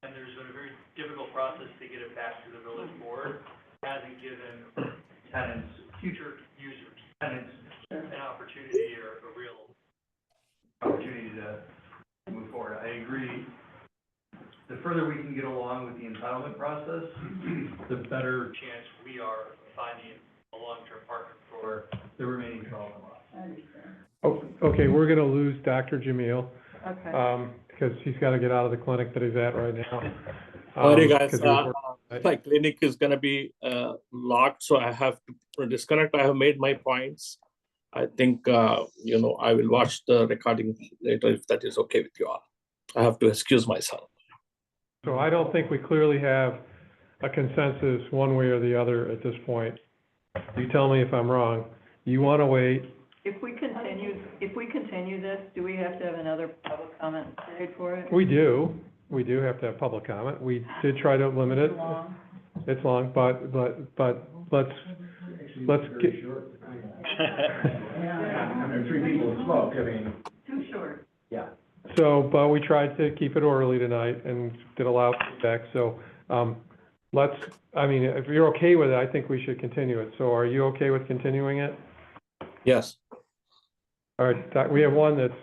and there's been a very difficult process to get it back to the village board, hasn't given tenants, future users, tenants, an opportunity or a real opportunity to move forward. I agree. The further we can get along with the entitlement process, the better chance we are of finding a long-term partner for the remaining development lots. I understand. Oh, okay, we're gonna lose Dr. Jamil, Okay. because he's gotta get out of the clinic that he's at right now. Sorry, guys, 'cause he was my clinic is gonna be locked, so I have to disconnect. I have made my points. I think, I will watch the recording later if that is okay with you all. I have to excuse myself. So I don't think we clearly have a consensus one way or the other at this point. You tell me if I'm wrong. You wanna wait, If we continue this, do we have to have another public comment period for it? we do have to have public comment. We did try to limit it. Long? It's long, but let's get, And 3 people smoke, I mean, Too short. yeah. so, but we tried to keep it orderly tonight and did allow feedback, so, if you're okay with it, I think we should continue it. So are you okay with continuing it? Yes. All right, we have one that's,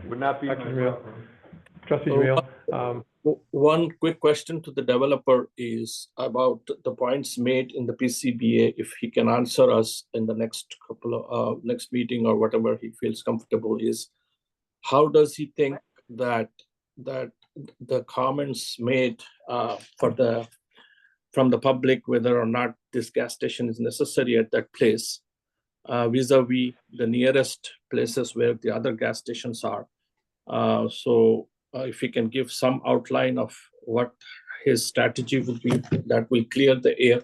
Would not be my Dr. Jamil. preference. Trustee So, Jamil, One quick question to the developer is about the points made in the PCBA, if he can answer us in the next next meeting or whatever he feels comfortable is, how does he think that the comments made from the public, whether or not this gas station is necessary at that place, vis-a-vis the nearest places where the other gas stations are. So if he can give some outline of what his strategy would be that will clear the air,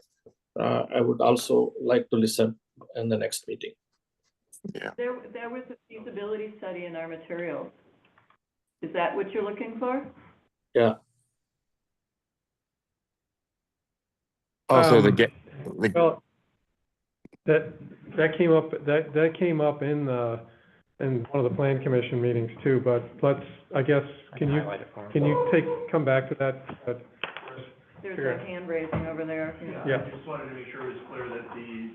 I would also like to listen in the next meeting. There was a feasibility study in our materials. Is that what you're looking for? Yeah. Also, well, that came up, that came up in one of the plan commission meetings too, but let's, I guess, can you come back to that? There's a hand raising over there. Yeah. I just wanted to make sure it was clear that the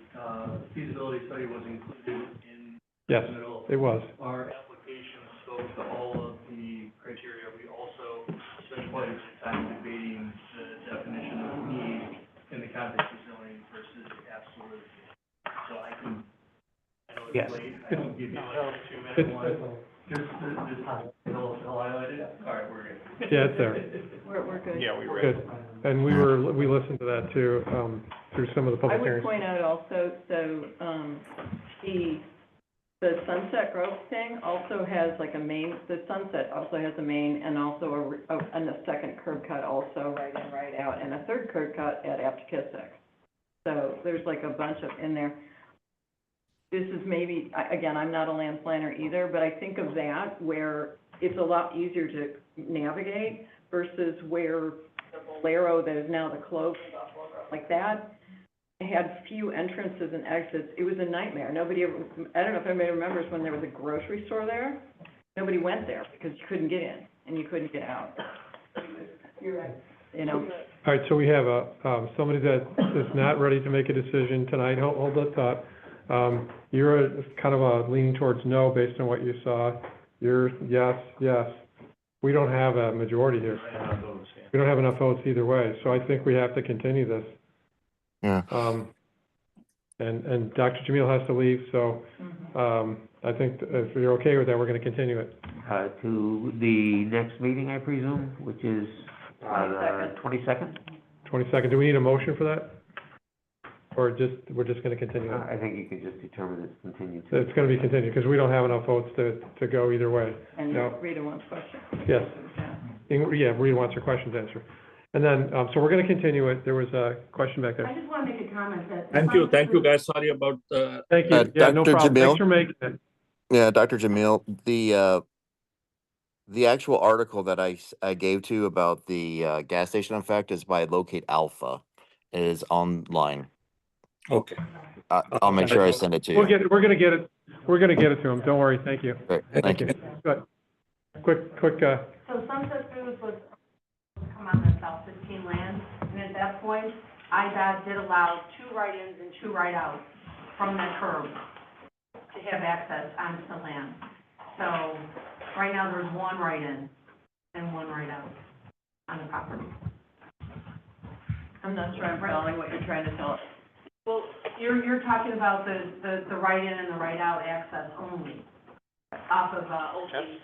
feasibility study was included in Yes, the middle. it was. Our application spoke to all of the criteria. We also spent quite a bit of time debating the definition of need in the context of zoning versus absolute. So I know Yes. it's late, I can give you like a 2-minute one. Just it'll highlight it? All right, we're good. Yeah, it's there. We're good. Yeah, we read Good. it. And we listened to that too, through some of the I public would hearings. point out also, so, the Sunset Grove thing also has like a main, the Sunset also has a main and also and a second curb cut also right in, right out, and a third curb cut at Aptekissick. So there's like a bunch of in there. This is maybe, again, I'm not a land planner either, but I think of that where it's a lot easier to navigate versus where the Bolero that is now the Clove, like that, had few entrances and exits. It was a nightmare. Nobody ever, I don't know if anybody remembers when there was a grocery store there. Nobody went there because you couldn't get in and you couldn't get out. You're right. You know? All right, so we have somebody that is not ready to make a decision tonight. Hold that thought. You're kind of leaning towards no based on what you saw. You're yes. We don't have a majority here. We don't have enough votes either way, so I think we have to continue this. Yeah. And Dr. Jamil has to leave, so, I think if you're okay with that, we're gonna continue it. To the next meeting, I presume, which is, 22nd? 22nd. Do we need a motion for that? Or we're just gonna continue it? I think you can just determine it's continued. It's gonna be continued, because we don't have enough votes to go either way. And No. Rita wants questions. Yes. Yeah, Rita wants her questions answered. And then, so we're gonna continue it. There was a question back there. I just want to make a comment that. Thank you guys, sorry about the. Thank you, yeah, no Dr. problem. Jamil? Thanks for making it. Yeah, Dr. Jamil, the actual article that I gave to you about the gas station effect is by Locate Alpha. It is online. Okay. I'll make sure I send it to you. We're gonna get it to him. Don't worry. Thank you. Great, thank you. Good. Quick, So Sunset Foods was come on the South 15 land, and at that point, IDOT did allow 2 write-ins and 2 write-outs from that curb to have access onto the land. So right now, there's 1 write-in and 1 write-out on the property. I'm not sure I'm following what you're trying to tell us. Well, you're talking about the write-in and the write-out access only off of, Old City.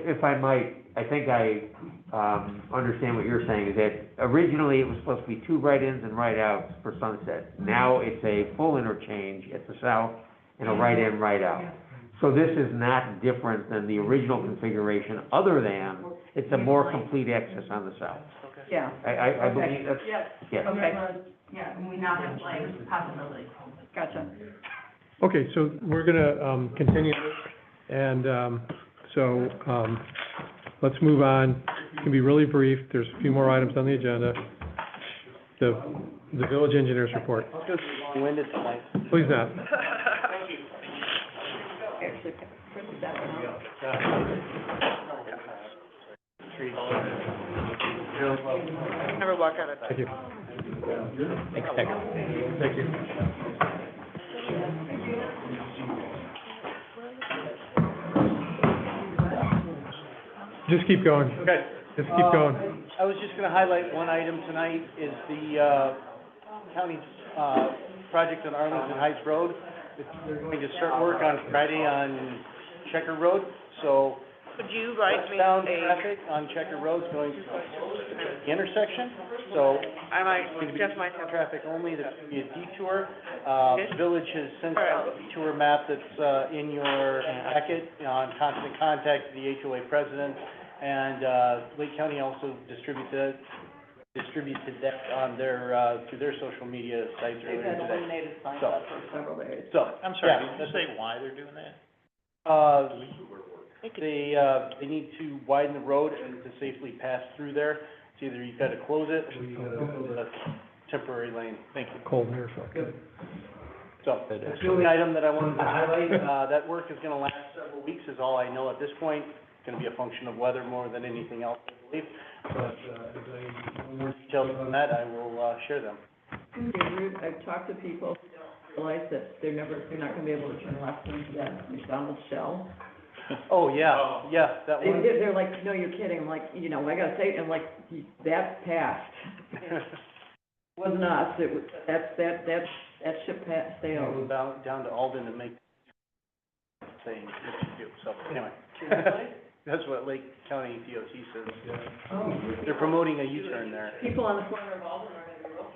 If I might, I think I, understand what you're saying, is that originally it was supposed to be 2 write-ins and write-outs for Sunset. Now it's a full interchange at the south and a write-in, write-out. So this is not different than the original configuration, other than it's a more complete access on the south. Yeah. I believe that's, Yes. yes. Okay. Yeah, and we now have like possibility. Gotcha. okay, so we're gonna, continue, and, let's move on. It can be really brief. There's a few more items on the agenda. The village engineer's report. Long-winded tonight. Please not. Actually, printed that one out. Never walk out of that. Thank you. Thanks, Peggy. Thank you. Just keep going. Okay. Just keep going. I was just gonna highlight one item tonight, is the, county's, project on Arlington Heights Road. They're going to start work on Friday on Checker Road, so Would you write me westbound a, traffic on Checker Road is going to the intersection, so I might, it's going to be Jeff might have. traffic only, there's going to be a detour. The village has sent All right. out a detour map that's, in your packet, on constant contact with the HOA president. And, Lake County also distributed that on their, through their social media sites They've earlier had today. illuminated signs So- up for several days. So, I'm sorry, yeah. did you say why they're doing that? They need to widen the road and to safely pass through there. It's either you've got to close it or you've got to build a temporary lane. Thank you. Cold air, so. So, that's the only item that I wanted to highlight. That work is gonna last several weeks is all I know at this point. It's gonna be a function of weather more than anything else, I believe. But, as I know more details on that, I will, share them. I've talked to people who don't realize that they're not gonna be able to turn left into that McDonald's shell. Oh, yeah, that one. They're like, no, you're kidding, I'm like, you know, I gotta say, I'm like, that passed. Wasn't us, it was, that ship sailed. Go down to Alden and make, saying, what you do, so, anyway. That's what Lake County DOT says. They're promoting a U-turn there. People on the corner of Alden are gonna be real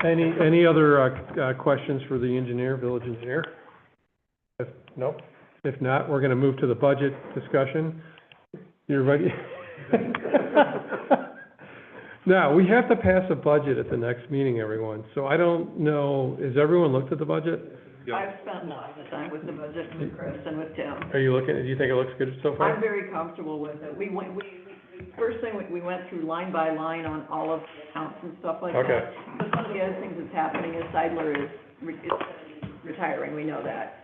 thrilled. Any other, questions for the engineer, village engineer? Nope. If not, we're gonna move to the budget discussion. You ready? Now, we have to pass a budget at the next meeting, everyone, so I don't know, has everyone looked at the budget? I've spent lots of time with the budget with Chris and with Tim. Are you looking, do you think it looks good so far? I'm very comfortable with it. We first thing, we went through line by line on all of the accounts and stuff like that. Okay. But one of the other things that's happening is Seidler is retiring, we know that.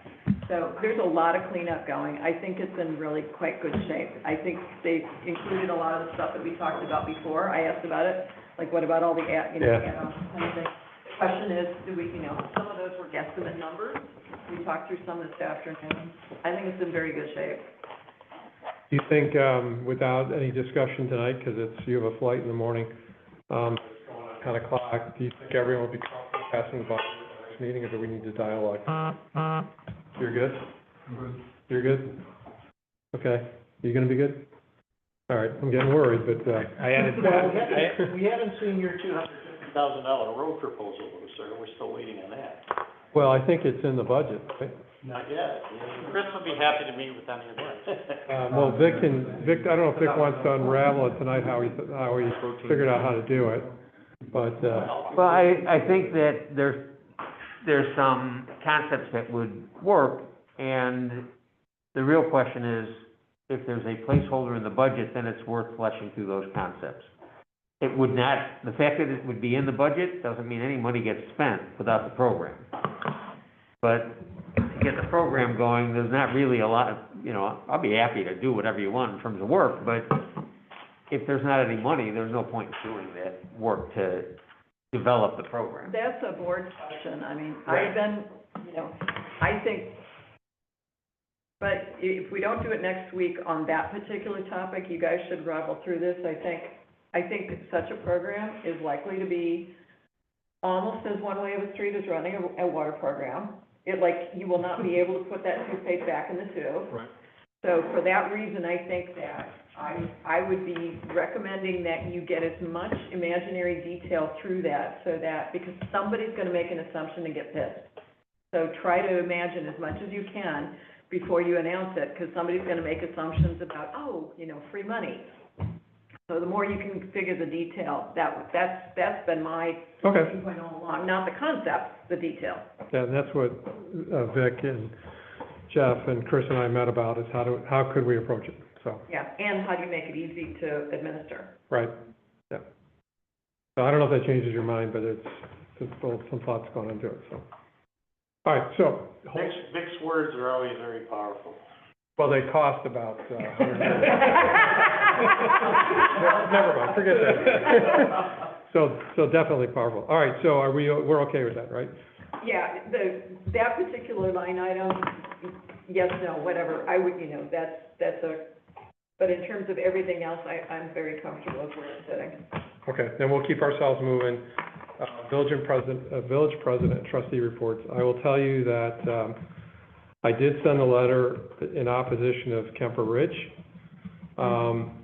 So there's a lot of cleanup going. I think it's in really quite good shape. I think they included a lot of the stuff that we talked about before. I asked about it, like what about all the, add-ons kind of thing. The question is, some of those were guesstimate numbers. We talked through some this afternoon. I think it's in very good shape. Do you think, without any discussion tonight, because you have a flight in the morning, 10 o'clock, do you think everyone will be comfortable passing the budget at the next meeting, or do we need to dialogue? You're good? You're good? Okay. You gonna be good? All right, I'm getting worried, but, We haven't seen your $250,000 road proposal, sir, we're still waiting on that. well, I think it's in the budget, right? Not yet. Chris would be happy to meet with any of us. Well, Vic, I don't know if Vic wants to unravel it tonight, how he figured out how to do it, but, Well, I think that there's some concepts that would work, and the real question is, if there's a placeholder in the budget, then it's worth fleshing through those concepts. It would not, the fact that it would be in the budget doesn't mean any money gets spent without the program. But to get the program going, there's not really a lot of, I'll be happy to do whatever you want in terms of work, but if there's not any money, there's no point in doing that work to develop the program. That's a board question. I mean, Right. I've been, I think, but if we don't do it next week on that particular topic, you guys should ravel through this. I think such a program is likely to be almost as one way of the street as running a water program. You will not be able to put that toothpaste back in the tube. Right. So for that reason, I think that I would be recommending that you get as much imaginary detail through that, so that, because somebody's gonna make an assumption and get pissed. So try to imagine as much as you can before you announce it, because somebody's gonna make assumptions about, free money. So the more you can figure the detail, that's been my okay. point all along, not the concept, the detail. Yeah, and that's what, Vic and Jeff and Chris and I met about, is how could we approach it, so. Yeah, and how do you make it easy to administer? Right, yeah. So I don't know if that changes your mind, but it's both some thoughts going into it, so. All right, so, Vic's words are always very powerful. well, they cost about, $100. Never mind, forget that. So definitely powerful. All right, so we're okay with that, right? Yeah, that particular line item, yes, no, whatever, I would, but in terms of everything else, I'm very comfortable with where it's sitting. Okay, then we'll keep ourselves moving. Village president, trustee reports. I will tell you that, I did send a letter in opposition of Kemper Ridge.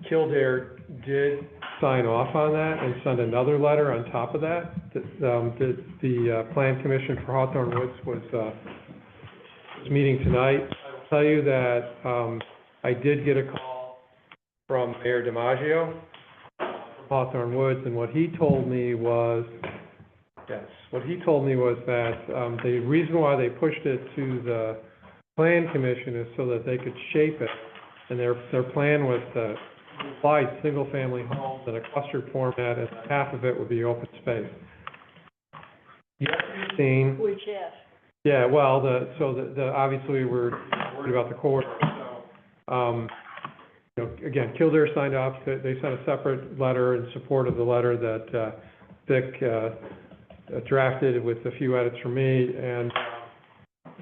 Kildare did sign off on that and send another letter on top of that. The Plan Commission for Hawthorne Woods was meeting tonight. I'll tell you that, I did get a call from Mayor DiMaggio from Hawthorne Woods, and what he told me was that, the reason why they pushed it to the Plan Commission is so that they could shape it, and their plan was to provide single-family homes in a clustered format, and half of it would be open space. Yet we've seen, Which half? yeah, well, obviously, we're worried about the corridor, so, you know, again, Kildare signed off, they sent a separate letter in support of the letter that, Vic, drafted with a few edits from me, and,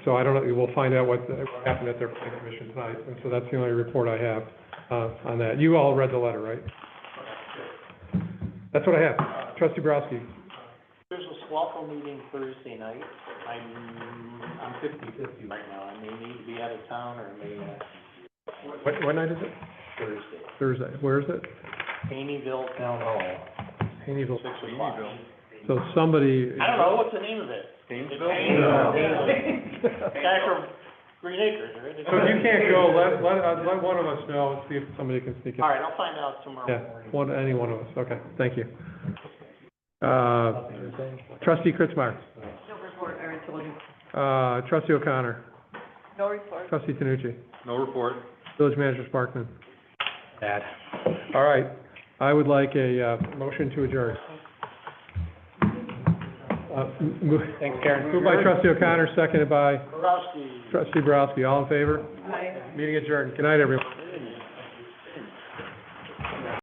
so I don't know, we'll find out what happened at their Plan Commission tonight, and so that's the only report I have, on that. You all read the letter, right? That's what I have. Trustee Borowski. There's a SWAPO meeting Thursday night. I'm 50-50 right now. I may need to be out of town or may not. What night is it? Thursday. Thursday. Where is it? Haneyville Town Hall, Haneyville. 6 o'clock. So somebody. I don't know, what's the name of it? Painesville? Guy from Green Acres, right? So if you can't go, let one of us know, and see if somebody can sneak in. All right, I'll find out tomorrow Yeah, morning. any one of us. Okay, thank you. Trustee Kritzmeyer. No report, Aaron Tilden. Trustee O'Connor. No report. Trustee Tanucci. No report. Village Manager Sparkman. Bad. All right, I would like a, motion to adjourn. Thanks, Karen. Moved by Trustee O'Connor, seconded by Borowski. Trustee Borowski. All in favor? Aye. Meeting adjourned. Good night, everyone.